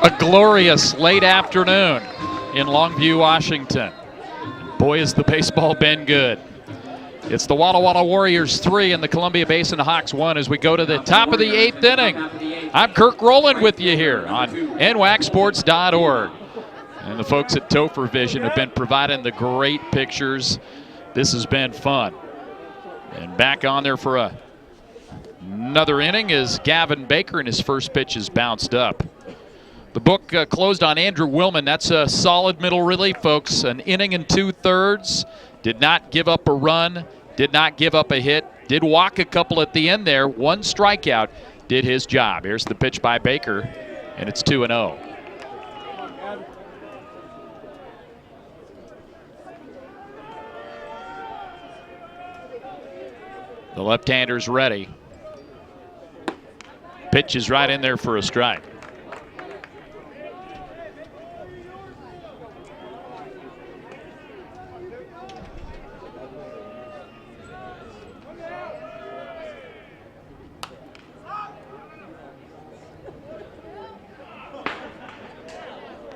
1. A glorious late afternoon in Longview, Washington. Boy, has the baseball been good. It's the Walla Walla Warriors 3 and the Columbia Basin Hawks 1 as we go to the top of the 8th inning. I'm Kirk Rowland with you here on NWACsports.org. And the folks at Topher Vision have been providing the great pictures. This has been fun. And back on there for another inning is Gavin Baker, and his first pitch is bounced up. The book closed on Andrew Willman. That's a solid middle relief, folks. An inning and 2/3. Did not give up a run. Did not give up a hit. Did walk a couple at the end there. 1 strikeout. Did his job. Here's the pitch by Baker, and it's 2-0. The left-hander's ready. Pitch is right in there for a strike.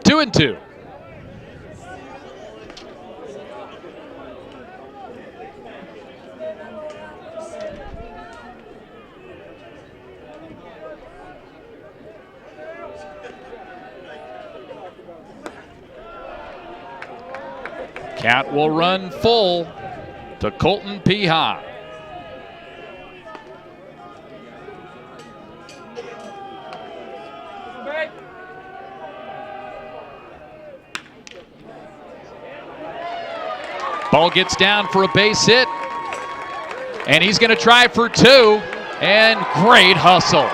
Two and two. Count will run full to Colton Piha. Ball gets down for a base hit, and he's going to try for 2, and great hustle.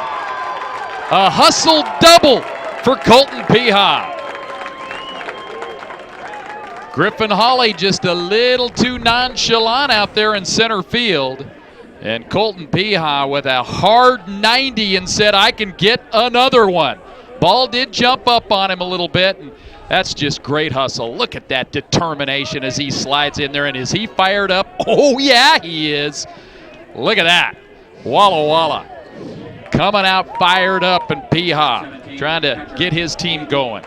A hustle double for Colton Piha. Griffin Hawley just a little too nonchalant out there in center field, and Colton Piha with a hard 90 and said, I can get another one. Ball did jump up on him a little bit, and that's just great hustle. Look at that determination as he slides in there. And is he fired up? Oh, yeah, he is. Look at that. Walla Walla coming out fired up, and Piha trying to get his team going.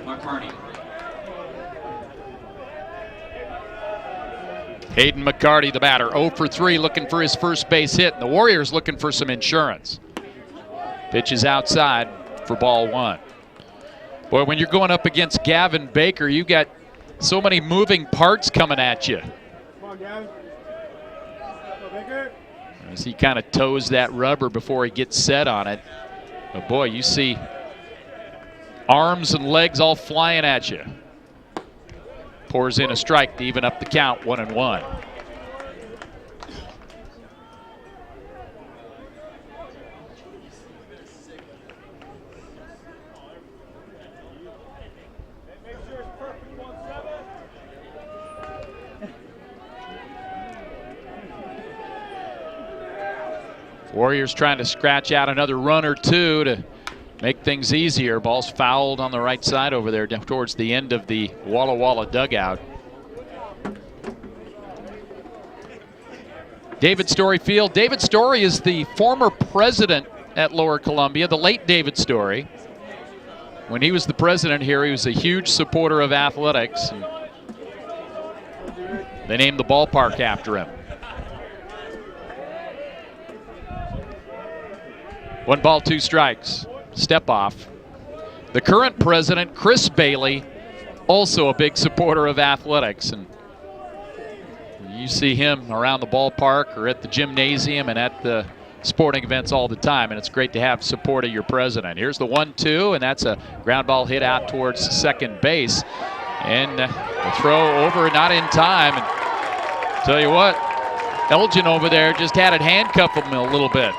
Hayden McCarty, the batter, 0 for 3, looking for his first base hit. And the Warriors looking for some insurance. Pitch is outside for ball 1. Boy, when you're going up against Gavin Baker, you got so many moving parts coming at you. Come on, Gavin. Go, Baker. As he kind of toes that rubber before he gets set on it. But boy, you see arms and legs all flying at you. Pours in a strike to even up the count, 1-1. Warriors trying to scratch out another run or two to make things easier. Ball's fouled on the right side over there towards the end of the Walla Walla dugout. David Story Field. David Story is the former president at Lower Columbia, the late David Story. When he was the president here, he was a huge supporter of athletics. And they named the ballpark after him. 1 ball, 2 strikes. Step off. The current president, Chris Bailey, also a big supporter of athletics. And you see him around the ballpark or at the gymnasium and at the sporting events all the time. And it's great to have support of your president. Here's the 1-2, and that's a ground ball hit out towards second base. And the throw over, not in time. And tell you what, Elgin over there just had it handcuff him a little bit.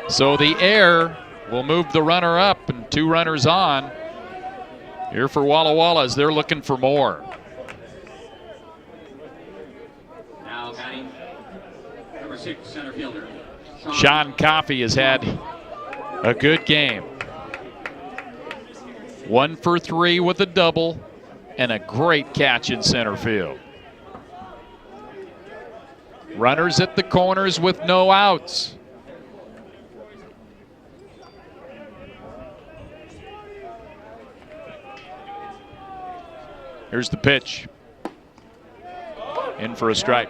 So the error will move the runner up, and 2 runners on. Here for Walla Walla as they're looking for more. Now batting, number 6 center fielder. Sean Coffey has had a good game. 1 for 3 with a double and a great catch in center field. Runners at the corners with no outs. Here's the pitch. In for a strike.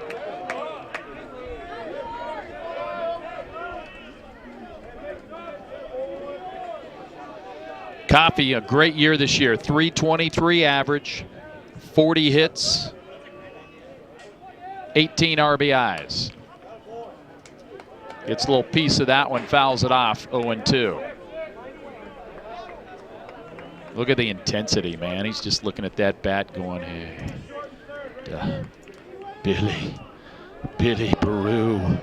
Coffey, a great year this year. 323 average, 40 hits, 18 RBIs. Gets a little piece of that one, fouls it off, 0-2. Look at the intensity, man. He's just looking at that bat going, hey, Billy Baru,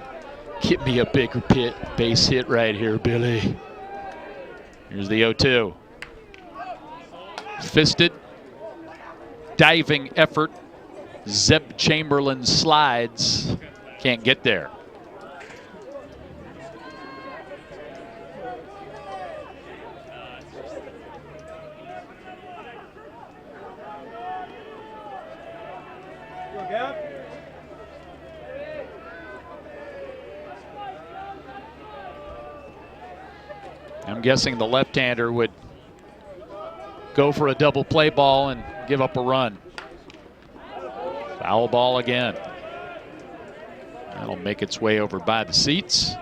get me a bigger base hit right here, Billy. Here's the 0-2. Fisted, diving effort. Zeb Chamberlain slides, can't get there. I'm guessing the left-hander would go for a double play ball and give up a run. Foul ball again. That'll make its way over by the seats.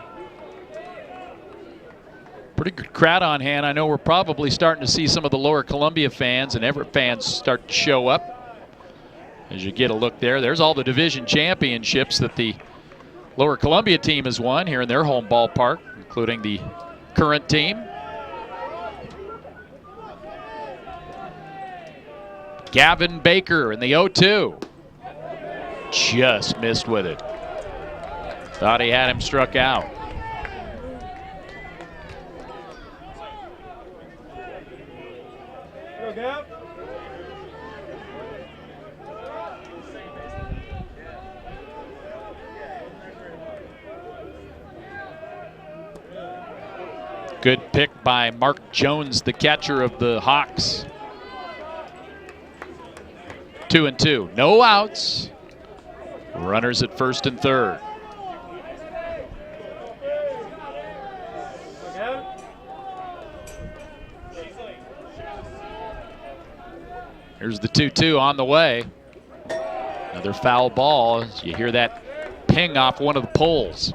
Pretty good crowd on hand. I know we're probably starting to see some of the Lower Columbia fans and Everett fans start to show up. As you get a look there, there's all the division championships that the Lower Columbia team has won here in their home ballpark, including the current team. Gavin Baker in the 0-2. Just missed with it. Thought he had him struck out. Good pick by Mark Jones, the catcher of the Hawks. 2-2, no outs. Runners at first and third. Here's the 2-2 on the way. Another foul ball. You hear that ping off one of the poles.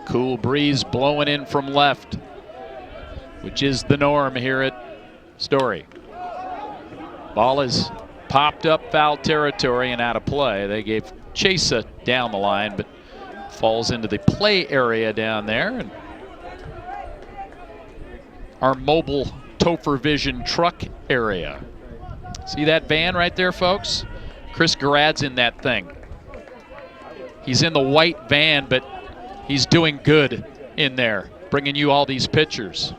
Cool breeze blowing in from left, which is the norm here at Story. Ball is popped up foul territory and out of play. They gave Chesa down the line, but falls into the play area down there. And our mobile Topher Vision truck area. See that van right there, folks? Chris Garad's in that thing. He's in the white van, but he's doing good in there, bringing you all these pictures.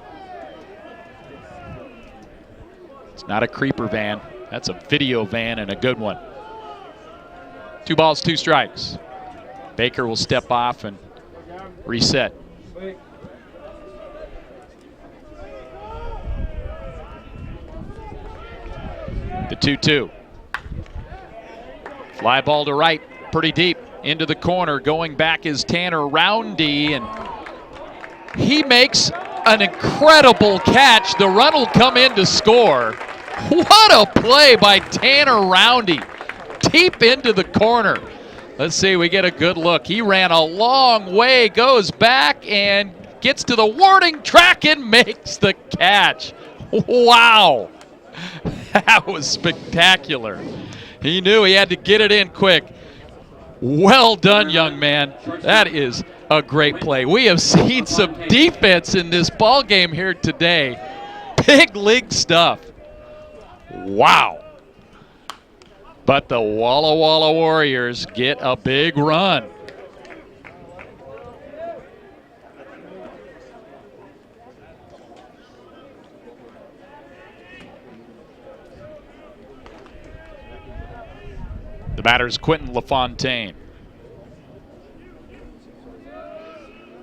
It's not a creeper van. That's a video van and a good one. 2 balls, 2 strikes. Baker will step off and reset. The 2-2. Fly ball to right, pretty deep. Into the corner, going back is Tanner Roundy, and he makes an incredible catch. The run will come in to score. What a play by Tanner Roundy. Deep into the corner. Let's see, we get a good look. He ran a long way, goes back and gets to the warning track and makes the catch. Wow. That was spectacular. He knew he had to get it in quick. Well done, young man. That is a great play. We have seen some defense in this ball game here today. Big league stuff. Wow. But the Walla Walla Warriors get a big run. The batter is Quentin LaFontaine.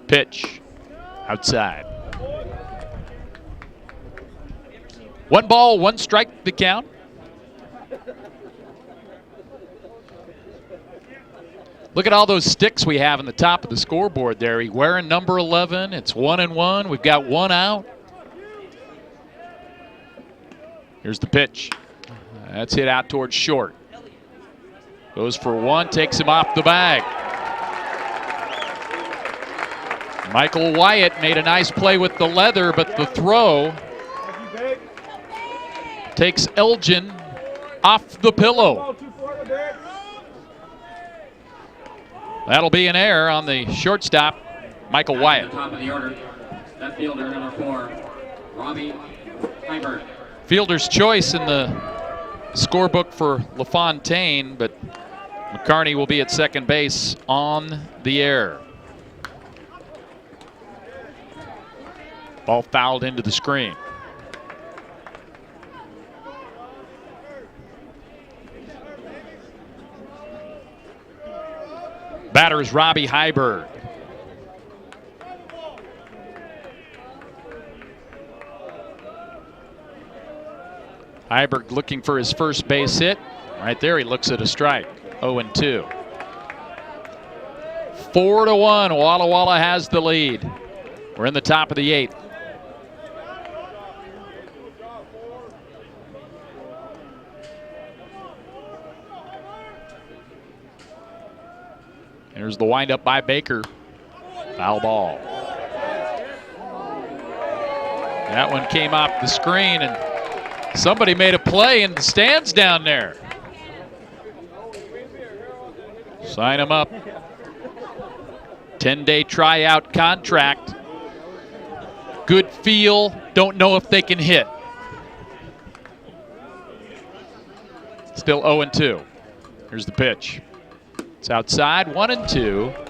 Pitch outside. 1 ball, 1 strike the count. Look at all those sticks we have on the top of the scoreboard there. He's wearing number 11. It's 1-1. We've got 1 out. Here's the pitch. That's hit out towards short. Goes for 1, takes him off the bag. Michael Wyatt made a nice play with the leather, but the throw takes Elgin off the pillow. That'll be an error on the shortstop, Michael Wyatt. At the top of the order, that fielder, number 4, Robbie Hyberg. Fielder's choice in the scorebook for LaFontaine, but McCarney will be at second base on the air. Ball fouled into the screen. Batter is Robbie Hyberg. Hyberg looking for his first base hit. Right there, he looks at a strike. 0-2. 4-1. Walla Walla has the lead. We're in the top of the 8th. Here's the windup by Baker. Foul ball. That one came off the screen, and somebody made a play in the stands down there. Sign him up. 10-day tryout contract. Good feel. Don't know if they can hit. Still 0-2. Here's the pitch. It's outside, 1-2.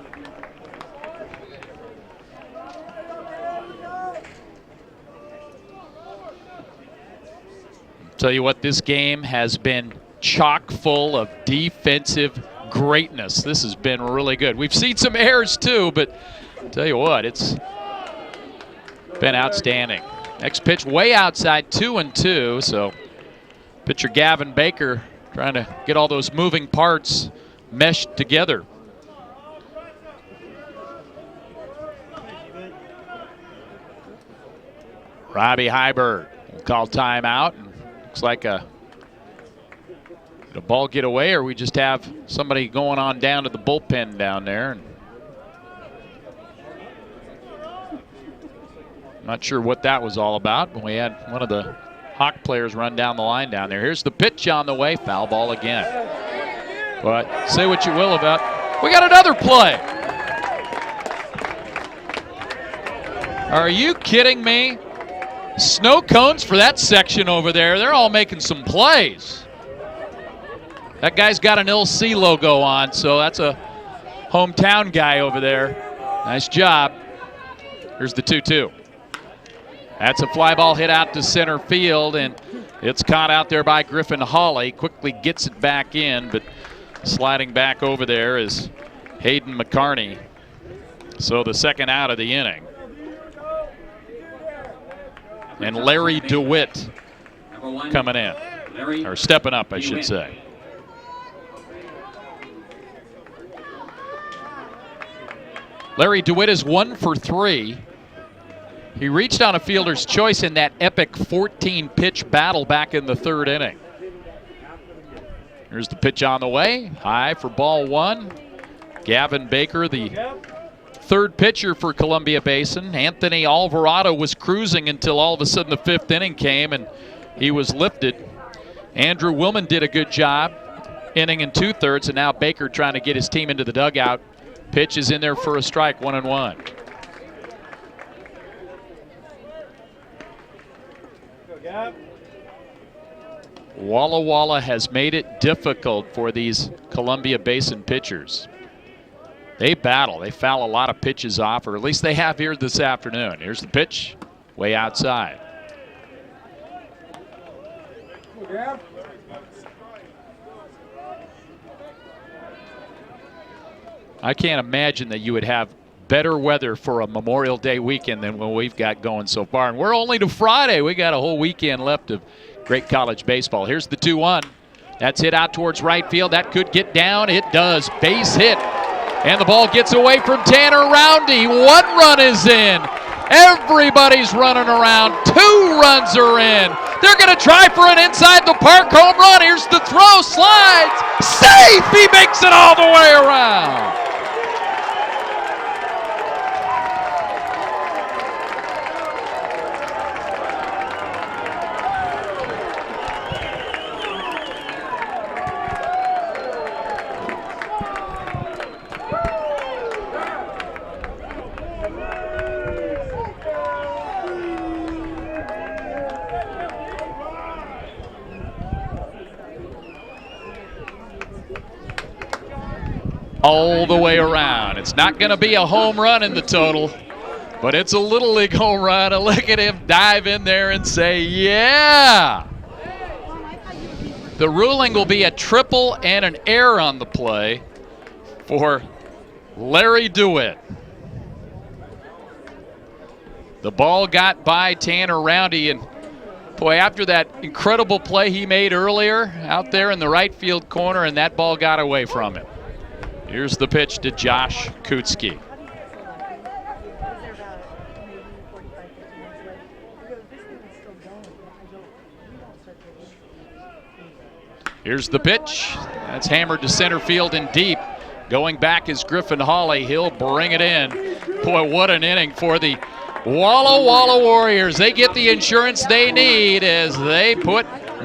Tell you what, this game has been chock full of defensive greatness. This has been really good. We've seen some errors too, but tell you what, it's been outstanding. Next pitch way outside, 2-2. So pitcher Gavin Baker trying to get all those moving parts meshed together. Robbie Hyberg will call timeout. Looks like a ball get away, or we just have somebody going on down to the bullpen down there. Not sure what that was all about, but we had one of the Hawk players run down the line down there. Here's the pitch on the way, foul ball again. But say what you will about, we got another play. Are you kidding me? Snow cones for that section over there. They're all making some plays. That guy's got an LC logo on, so that's a hometown guy over there. Nice job. Here's the 2-2. That's a fly ball hit out to center field, and it's caught out there by Griffin Hawley. Quickly gets it back in, but sliding back over there is Hayden McCarney. So the second out of the inning. And Larry DeWitt coming in, or stepping up, I should say. Larry DeWitt is 1 for 3. He reached on a fielder's choice in that epic 14-pitch battle back in the 3rd inning. Here's the pitch on the way. High for ball 1. Gavin Baker, the 3rd pitcher for Columbia Basin. Anthony Alvarado was cruising until all of a sudden the 5th inning came and he was lifted. Andrew Willman did a good job, inning and 2/3, and now Baker trying to get his team into the dugout. Pitch is in there for a strike, 1-1. Walla Walla has made it difficult for these Columbia Basin pitchers. They battle. They foul a lot of pitches off, or at least they have here this afternoon. Here's the pitch, way outside. I can't imagine that you would have better weather for a Memorial Day weekend than what we've got going so far. And we're only to Friday. We got a whole weekend left of great college baseball. Here's the 2-1. That's hit out towards right field. That could get down. It does. Base hit. And the ball gets away from Tanner Roundy. 1 run is in. Everybody's running around. 2 runs are in. They're going to try for an inside the park home run. Here's the throw. Slides. Safe. He makes it all the way around. All the way around. It's not going to be a home run in the total, but it's a Little League home run. Look at him dive in there and say, yeah. The ruling will be a triple and an error on the play for Larry DeWitt. The ball got by Tanner Roundy, and boy, after that incredible play he made earlier out there in the right field corner, and that ball got away from him. Here's the pitch to Josh Kutzke. Here's the pitch. That's hammered to center field and deep. Going back is Griffin Hawley. He'll bring it in. Boy, what an inning for the Walla Walla Warriors. They get the insurance they need as they put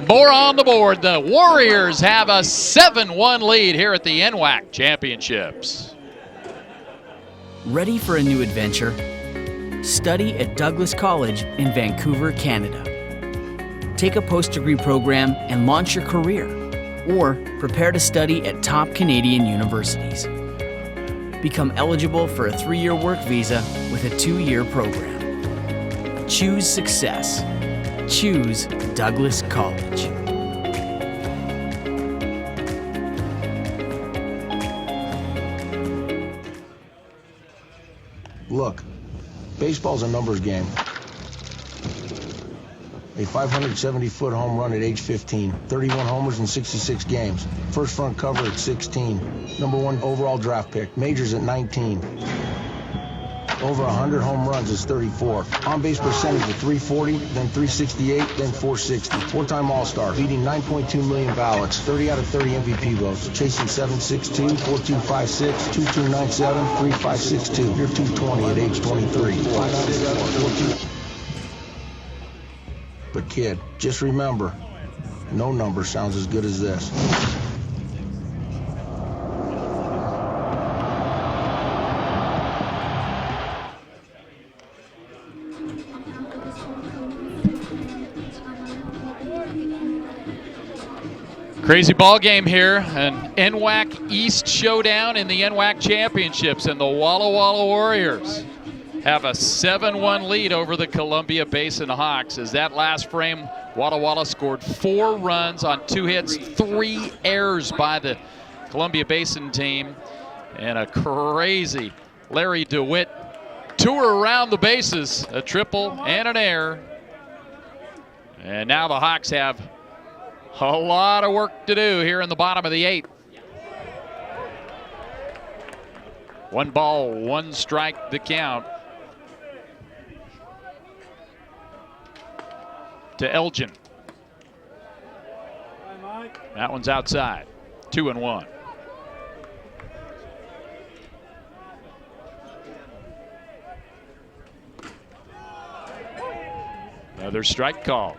more on the board. The Warriors have a 7-1 lead here at the NWAC Championships. Ready for a new adventure? Study at Douglas College in Vancouver, Canada. Take a post-degree program and launch your career, or prepare to study at top Canadian universities. Become eligible for a 3-year work visa with a 2-year program. Choose success. Choose Douglas College. Look, baseball's a numbers game. A 570-foot home run at age 15, 31 homers in 66 games, first front cover at 16, #1 overall draft pick, majors at 19. Over 100 home runs is 34. On-base percentage of 340, then 368, then 460. 4-time All-Star, beating 9.2 million ballots, 30 out of 30 MVP votes, chasing 762, 4256, 2297, 3562. You're 220 at age 23. 597, But kid, just remember, no number sounds as good as this. Crazy ball game here, an NWAC East showdown in the NWAC Championships, and the Walla Walla Warriors have a 7-1 lead over the Columbia Basin Hawks. As that last frame, Walla Walla scored 4 runs on 2 hits, 3 errors by the Columbia Basin team, and a crazy Larry DeWitt tour around the bases, a triple and an error. And now the Hawks have a lot of work to do here in the bottom of the 8th. 1 ball, 1 strike the count to Elgin. That one's outside. 2-1. Another strike call.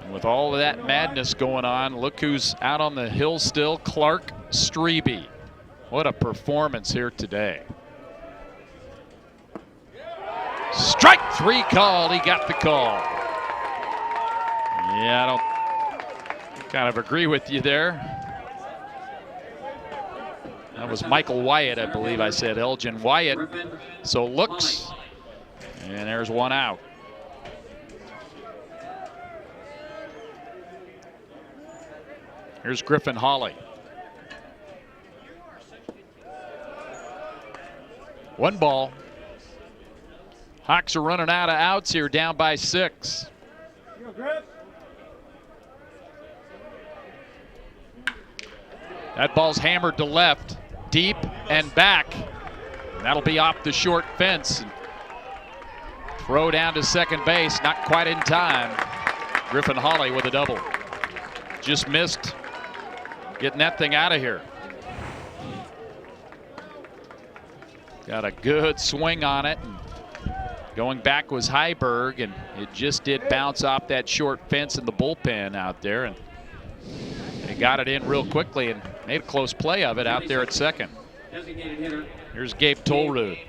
And with all of that madness going on, look who's out on the hill still, Clark Strebe. What a performance here today. Strike 3 called, he got the call. Yeah, Kind of agree with you there. That was Michael Wyatt, I believe I said. Elgin Wyatt. So looks, and there's one out. Here's Griffin Hawley. One ball. Hawks are running out of outs here, down by 6. That ball's hammered to left, deep and back. And that'll be off the short fence. Throw down to second base, not quite in time. Griffin Hawley with a double. Just missed getting that thing out of here. Got a good swing on it. And going back was Heiberg, and it just did bounce off that short fence in the bullpen out there. And they got it in real quickly and made a close play of it out there at second. Here's Gabe Tolrud.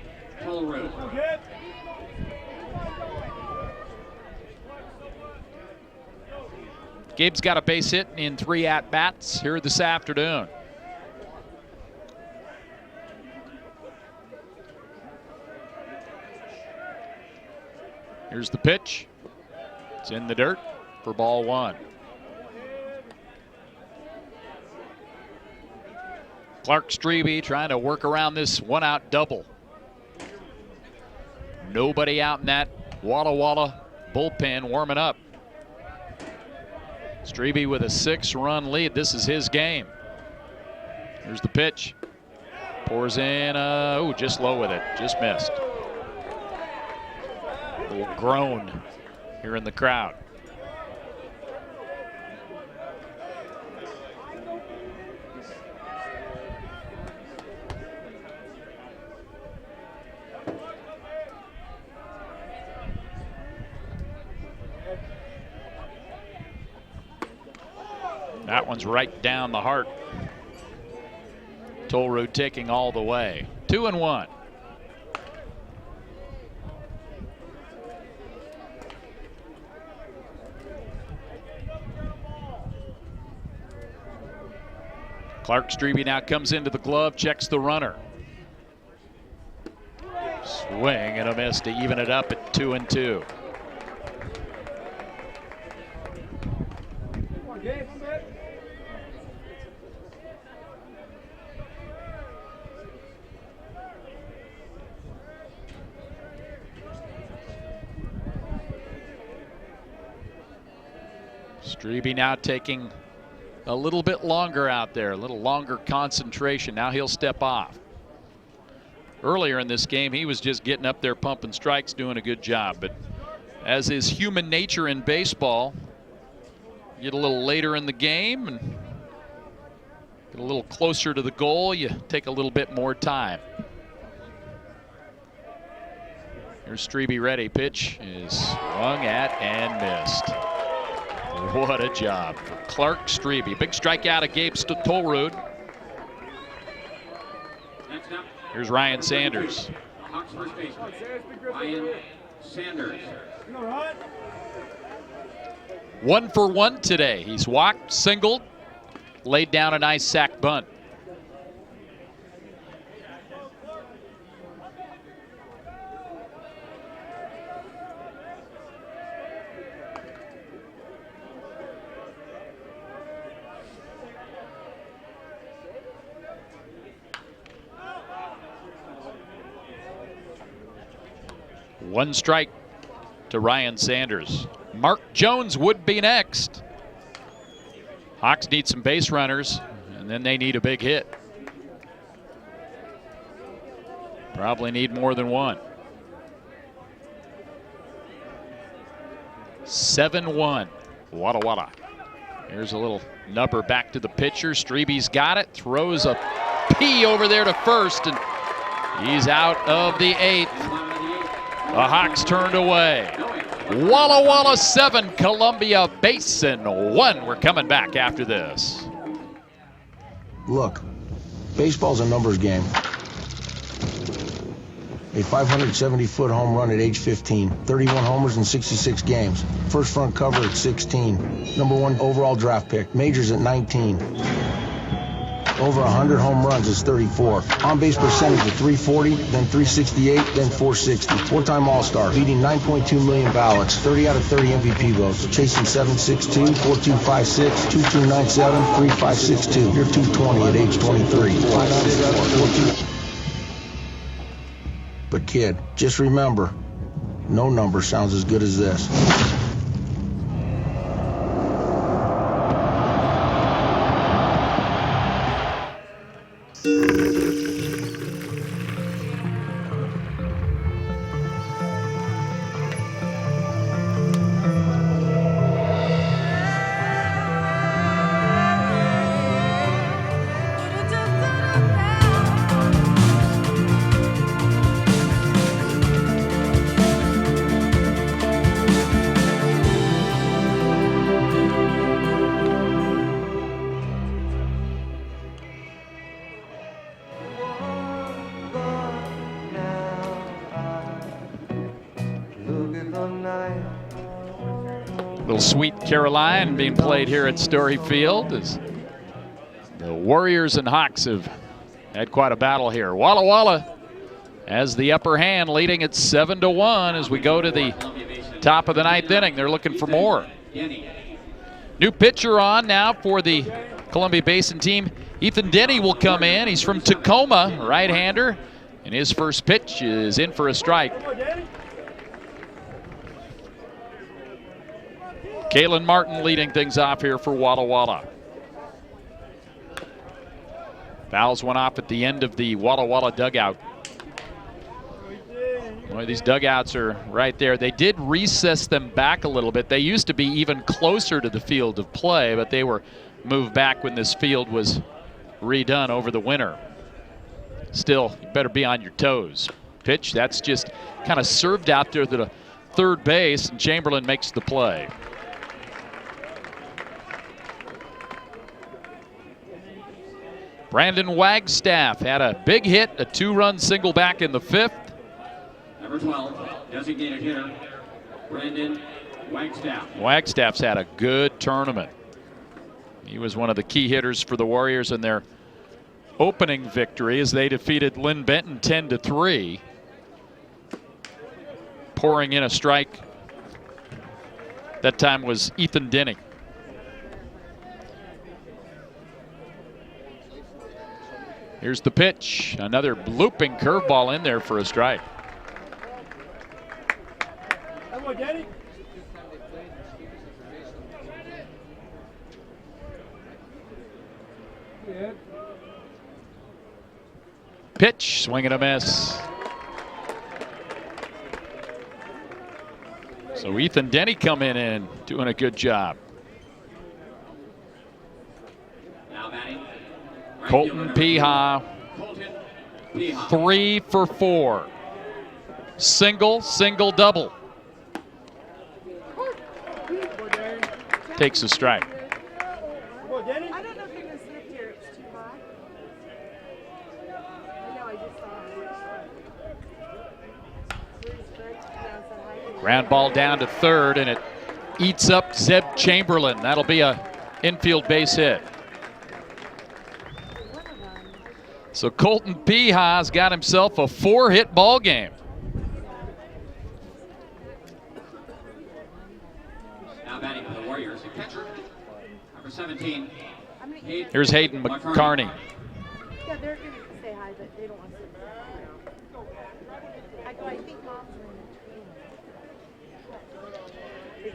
Gabe's got a base hit in 3 at-bats here this afternoon. Here's the pitch. It's in the dirt for ball 1. Clark Strebe trying to work around this 1-out double. Nobody out in that Walla bullpen warming up. Strebe with a 6-run lead. This is his game. Here's the pitch. Pours in, just low with it, just missed. A little groan here in the crowd. That one's right down the heart. Tolrud taking all the way. 2-1. Clark Strebe now comes into the glove, checks the runner. Swing and a miss to even it up at 2-2. Strebe now taking a little bit longer out there, a little longer concentration. Now he'll step off. Earlier in this game, he was just getting up there pumping strikes, doing a good job. But as is human nature in baseball, you get a little later in the game and get a little closer to the goal, you take a little bit more time. Here's Strebe ready. Pitch is swung at and missed. What a job for Clark Strebe. Big strikeout of Gabe Tolrud. Here's Ryan Sanders. Hawks first baseman, Ryan Sanders. 1 for 1 today. He's walked, singled, laid down a nice sac bunt. One strike to Ryan Sanders. Mark Jones would be next. Hawks need some base runners, and then they need a big hit. Probably need more than one. 7-1, Walla. Here's a little nubber back to the pitcher. Strebe's got it, throws a P over there to first, and he's out of the 8th. The Hawks turned away. Walla 7, Columbia Basin 1. We're coming back after this. Look, baseball's a numbers game. A 570-foot home run at age 15, 31 homers in 66 games. First front cover at 16. #1 overall draft pick. Majors at 19. Over 100 home runs is 34. On-base percentage at 340, then 368, then 460. Four-time All-Star, beating 9.2 million ballots, 30 out of 30 MVP votes. Chasing 762, 4256, 2297, 3562. You're 220 at age 23. But kid, just remember, no number sounds as good as this. Little Sweet Caroline being played here at Story Field as the Warriors and Hawks have had quite a battle here. Walla Walla has the upper hand, leading at 7-1 as we go to the top of the 9th inning. They're looking for more. New pitcher on now for the Columbia Basin team. Ethan Denny will come in. He's from Tacoma, right-hander, and his first pitch is in for a strike. Kalen Martin leading things off here for Walla Walla. Fouls went off at the end of the Walla Walla dugout. Boy, these dugouts are right there. They did recess them back a little bit. They used to be even closer to the field of play, but they were moved back when this field was redone over the winter. Still, you better be on your toes. Pitch, that's just kind of served out there to the third base, and Chamberlain makes the play. Brandon Wagstaff had a big hit, a 2-run single back in the 5th. Number 12, designated hitter, Brandon Wagstaff. Wagstaff's had a good tournament. He was one of the key hitters for the Warriors in their opening victory as they defeated Lynn Benton 10-3. Pouring in a strike. That time was Ethan Denny. Here's the pitch. Another looping curveball in there for a strike. Pitch, swing and a miss. So Ethan Denny coming in, doing a good job. Colton Piha, 3 for 4. Single, single, double. Takes a strike. I don't know if you're going to sit here. It's too hot. I know, I just saw it. Ground ball down to third, and it eats up Zeb Chamberlain. That'll be a infield base hit. So Colton Piha's got himself a 4-hit ball game. Now batting for the Warriors, the catcher, number 17. Here's Hayden McCarney. Yeah, they're going to say hi, but they don't want to. I think Mom's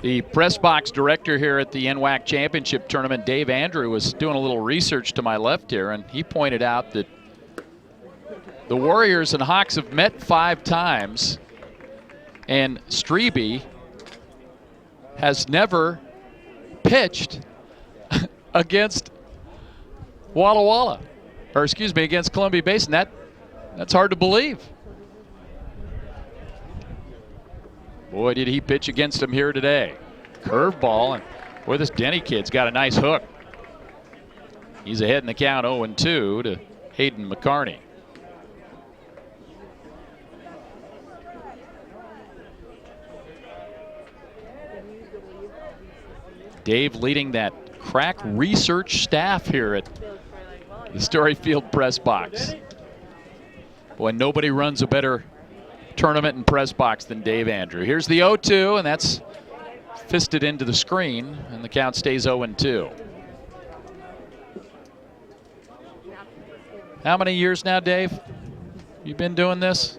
The press box director here at the NWAC Championship Tournament, Dave Andrew, was doing a little research to my left here, and he pointed out that the Warriors and Hawks have met 5 times, and Strebe has never pitched against Walla Walla, or excuse me, against Columbia Basin. That's hard to believe. Boy, did he pitch against him here today. Curveball, and boy, this Denny kid's got a nice hook. He's ahead in the count 0-2 to Hayden McCarney. Dave leading that crack research staff here at the Story Field press box. Boy, nobody runs a better tournament and press box than Dave Andrew. Here's the 0-2, and that's fisted into the screen, and the count stays 0-2. How many years now, Dave? You've been doing this?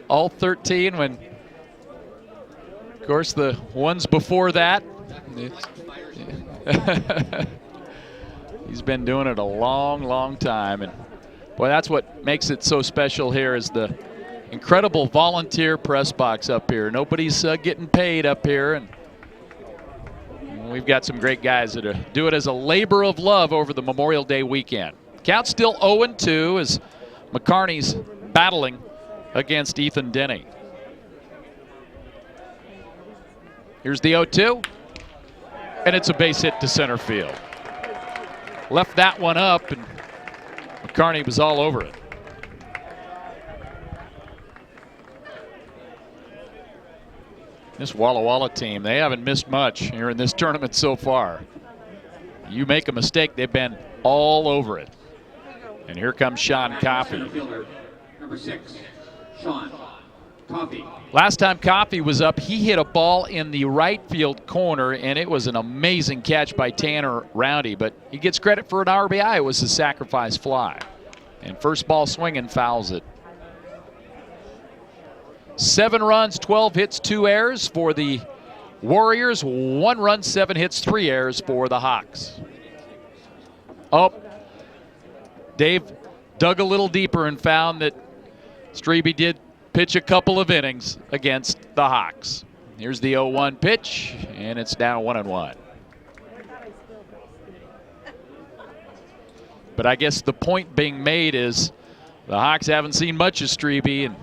All 13, when, of course, the ones before that. He's been doing it a long, long time. And boy, that's what makes it so special here is the incredible volunteer press box up here. Nobody's getting paid up here. And we've got some great guys that do it as a labor of love over the Memorial Day weekend. Count still 0-2 as McCarney's battling against Ethan Denny. Here's the 0-2, and it's a base hit to center field. Left that one up, and McCarney was all over it. This Walla Walla team, they haven't missed much here in this tournament so far. You make a mistake, they've been all over it. And here comes Sean Coffey. Number 6, Sean Coffey. Last time Coffey was up, he hit a ball in the right field corner, and it was an amazing catch by Tanner Roundy, but he gets credit for an RBI. It was a sacrifice fly. And first ball swinging fouls it. 7 runs, 12 hits, 2 errors for the Warriors. 1 run, 7 hits, 3 errors for the Hawks. Oh, Dave dug a little deeper and found that Strebe did pitch a couple of innings against the Hawks. Here's the 0-1 pitch, and it's now 1-1. But I guess the point being made is the Hawks haven't seen much of Strebe, and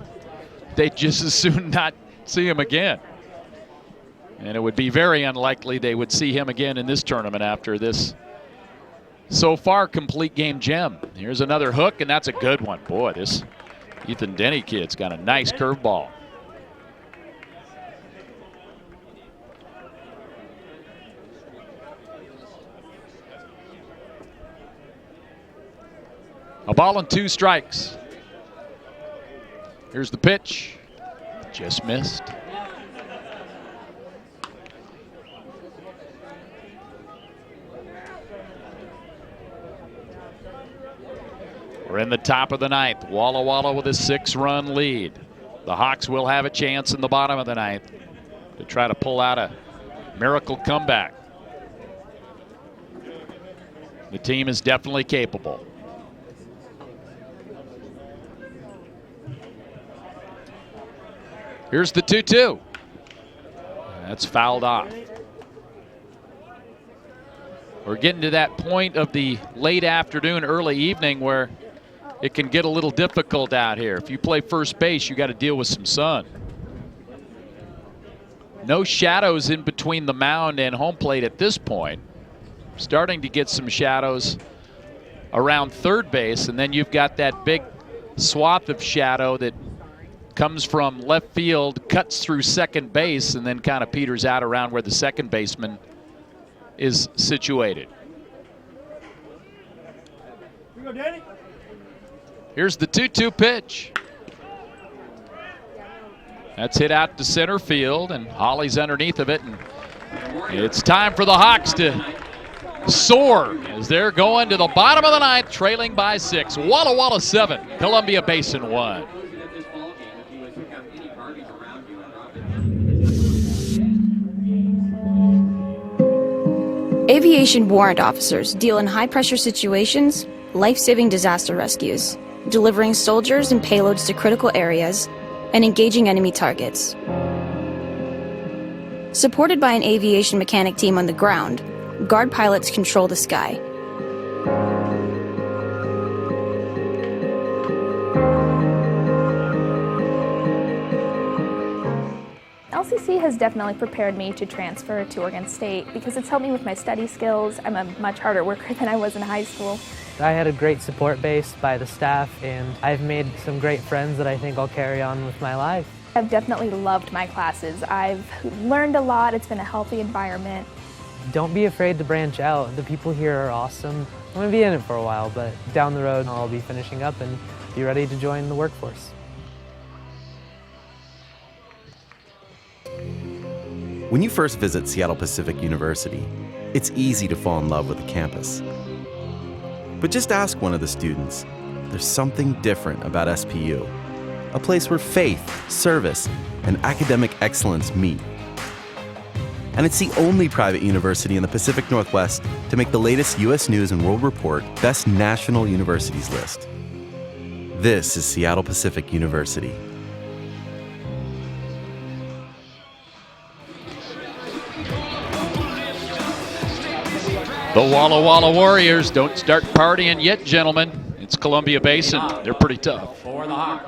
they'd just as soon not see him again. And it would be very unlikely they would see him again in this tournament after this so far complete game gem. Here's another hook, and that's a good one. Boy, this Ethan Denny kid's got a nice curveball. A ball and 2 strikes. Here's the pitch. Just missed. We're in the top of the 9th. Walla Walla with a 6-run lead. The Hawks will have a chance in the bottom of the 9th to try to pull out a miracle comeback. The team is definitely capable. Here's the 2-2. That's fouled off. We're getting to that point of the late afternoon, early evening where it can get a little difficult out here. If you play first base, you got to deal with some sun. No shadows in between the mound and home plate at this point. Starting to get some shadows around third base, and then you've got that big swath of shadow that comes from left field, cuts through second base, and then kind of peters out around where the second baseman is situated. Here we go, Danny. Here's the 2-2 pitch. That's hit out to center field, and Holly's underneath of it. And it's time for the Hawks to soar as they're going to the bottom of the 9th, trailing by 6. Walla Walla 7, Columbia Basin 1. Aviation warrant officers deal in high-pressure situations, life-saving disaster rescues, delivering soldiers and payloads to critical areas, and engaging enemy targets. Supported by an aviation mechanic team on the ground, guard pilots control the sky. LCC has definitely prepared me to transfer to Oregon State because it's helped me with my study skills. I'm a much harder worker than I was in high school. I had a great support base by the staff, and I've made some great friends that I think I'll carry on with my life. I've definitely loved my classes. I've learned a lot. It's been a healthy environment. Don't be afraid to branch out. The people here are awesome. I'm going to be in it for a while, but down the road I'll be finishing up and be ready to join the workforce. When you first visit Seattle Pacific University, it's easy to fall in love with the campus. But just ask one of the students. There's something different about SPU, a place where faith, service, and academic excellence meet. And it's the only private university in the Pacific Northwest to make the latest U.S. News & World Report Best National Universities list. This is Seattle Pacific University. The Walla Walla Warriors don't start partying yet, gentlemen. It's Columbia Basin. They're pretty tough.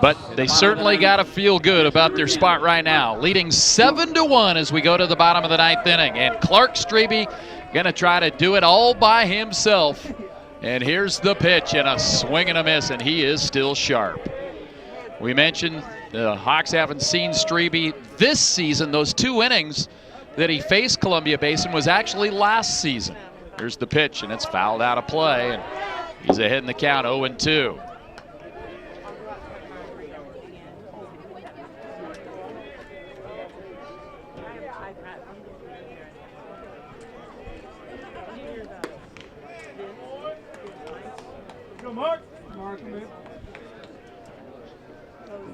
But they certainly got to feel good about their spot right now. Leading 7-1 as we go to the bottom of the 9th inning. And Clark Strebe going to try to do it all by himself. And here's the pitch and a swing and a miss, and he is still sharp. We mentioned the Hawks haven't seen Strebe this season. Those 2 innings that he faced Columbia Basin was actually last season. Here's the pitch, and it's fouled out of play, and he's ahead in the count, 0-2.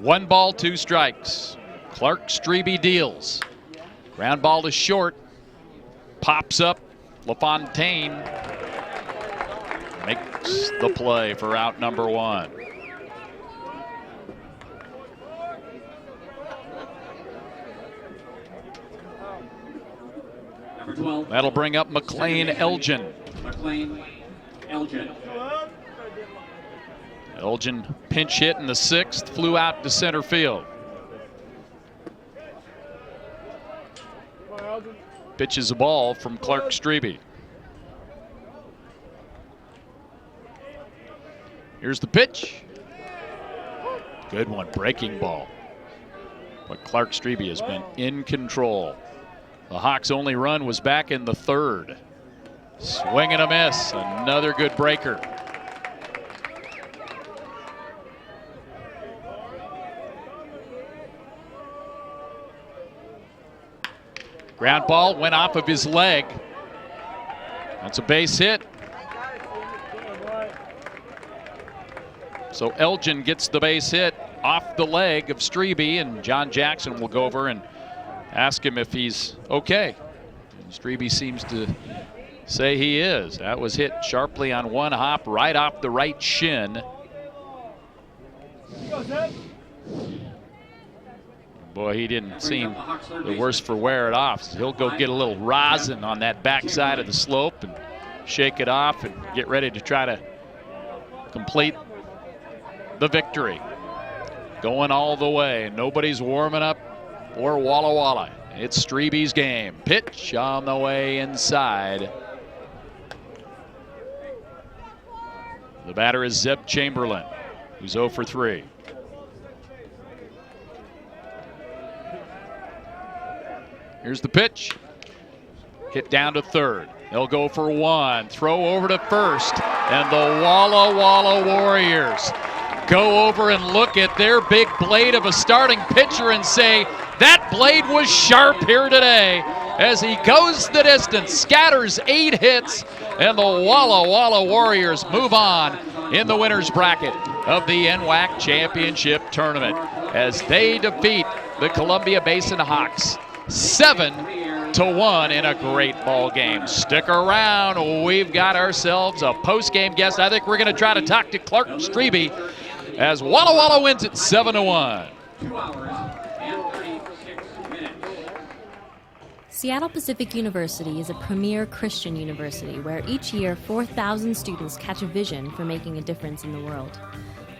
One ball, 2 strikes. Clark Strebe deals. Ground ball to short. Pops up. LaFontaine makes the play for out number 1. Number 12. That'll bring up McLean Elgin. McLean Elgin. Elgin pinch hit in the 6th, flew out to center field. Pitches a ball from Clark Strebe. Here's the pitch. Good one, breaking ball. But Clark Strebe has been in control. The Hawks' only run was back in the 3rd. Swing and a miss, another good breaker. Ground ball went off of his leg. That's a base hit. So Elgin gets the base hit off the leg of Strebe, and John Jackson will go over and ask him if he's okay. And Strebe seems to say he is. That was hit sharply on one hop right off the right shin. Boy, he didn't seem the worse for wear it off. So he'll go get a little rosin on that backside of the slope and shake it off and get ready to try to complete the victory. Going all the way. Nobody's warming up for Walla Walla. It's Strebe's game. Pitch on the way inside. The batter is Zeb Chamberlain, who's 0 for 3. Here's the pitch. Hit down to 3rd. They'll go for 1. Throw over to 1st. And the Walla Walla Warriors go over and look at their big blade of a starting pitcher and say, that blade was sharp here today. As he goes the distance, scatters 8 hits, and the Walla Walla Warriors move on in the winner's bracket of the NWAC Championship Tournament as they defeat the Columbia Basin Hawks 7-1 in a great ball game. Stick around. We've got ourselves a post-game guest. I think we're going to try to talk to Clark Strebe as Walla Walla wins it 7-1. 2 hours and 36 minutes. Seattle Pacific University is a premier Christian university where each year 4,000 students catch a vision for making a difference in the world.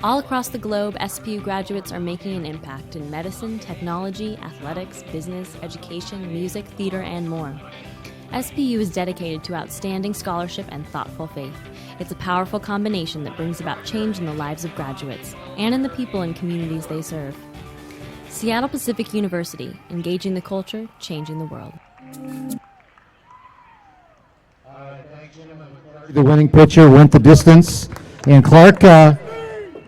All across the globe, SPU graduates are making an impact in medicine, technology, athletics, business, education, music, theater, and more. SPU is dedicated to outstanding scholarship and thoughtful faith. It's a powerful combination that brings about change in the lives of graduates and in the people and communities they serve. Seattle Pacific University, engaging the culture, changing the world. The winning pitcher went the distance. And Clark,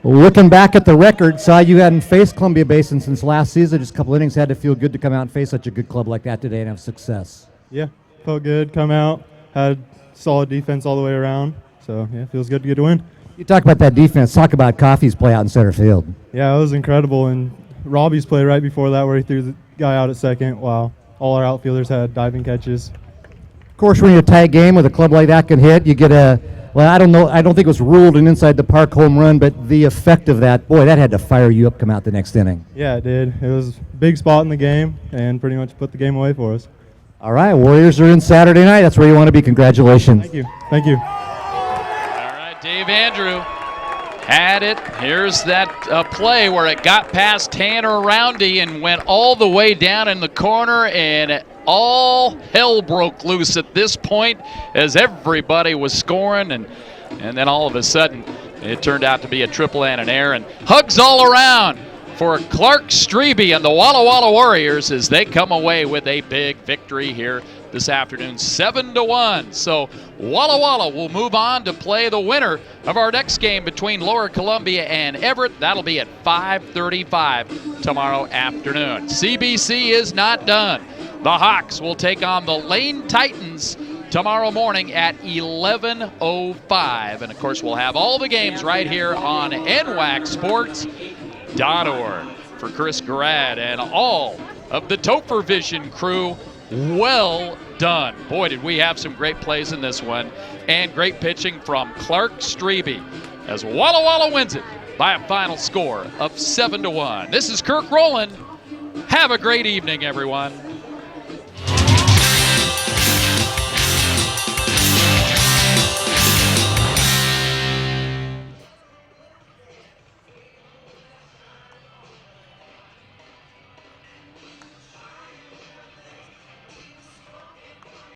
looking back at the record, saw you hadn't faced Columbia Basin since last season. Just a couple innings, had to feel good to come out and face such a good club like that today and have success. Yeah, felt good. Come out, had solid defense all the way around. So, yeah, feels good to get a win. You talk about that defense. Talk about Coffey's play out in center field. Yeah, it was incredible. And Robbie's play right before that where he threw the guy out at second. Wow. All our outfielders had diving catches. Of course, when you're a tight game with a club like that can hit, you get a, well, I don't know, I don't think it was ruled an inside the park home run, but the effect of that, boy, that had to fire you up come out the next inning. Yeah, it did. It was a big spot in the game and pretty much put the game away for us. All right, Warriors are in Saturday night. That's where you want to be. Congratulations. Thank you. Thank you. All right, Dave Andrew had it. Here's that play where it got past Tanner Roundy and went all the way down in the corner, and all hell broke loose at this point as everybody was scoring, and then all of a sudden it turned out to be a triple and an air, and hugs all around for Clark Strebe and the Walla Walla Warriors as they come away with a big victory here this afternoon, 7-1. So Walla Walla will move on to play the winner of our next game between Lower Columbia and Everett. That'll be at 5:35 tomorrow afternoon. CBC is not done. The Hawks will take on the Lane Titans tomorrow morning at 11:05. And of course, we'll have all the games right here on NWACsports.org. For Chris Garrad and all of the Topher Vision crew, well done. Boy, did we have some great plays in this one, and great pitching from Clark Strebe as Walla Walla wins it by a final score of 7-1. This is Kirk Rowland. Have a great evening, everyone.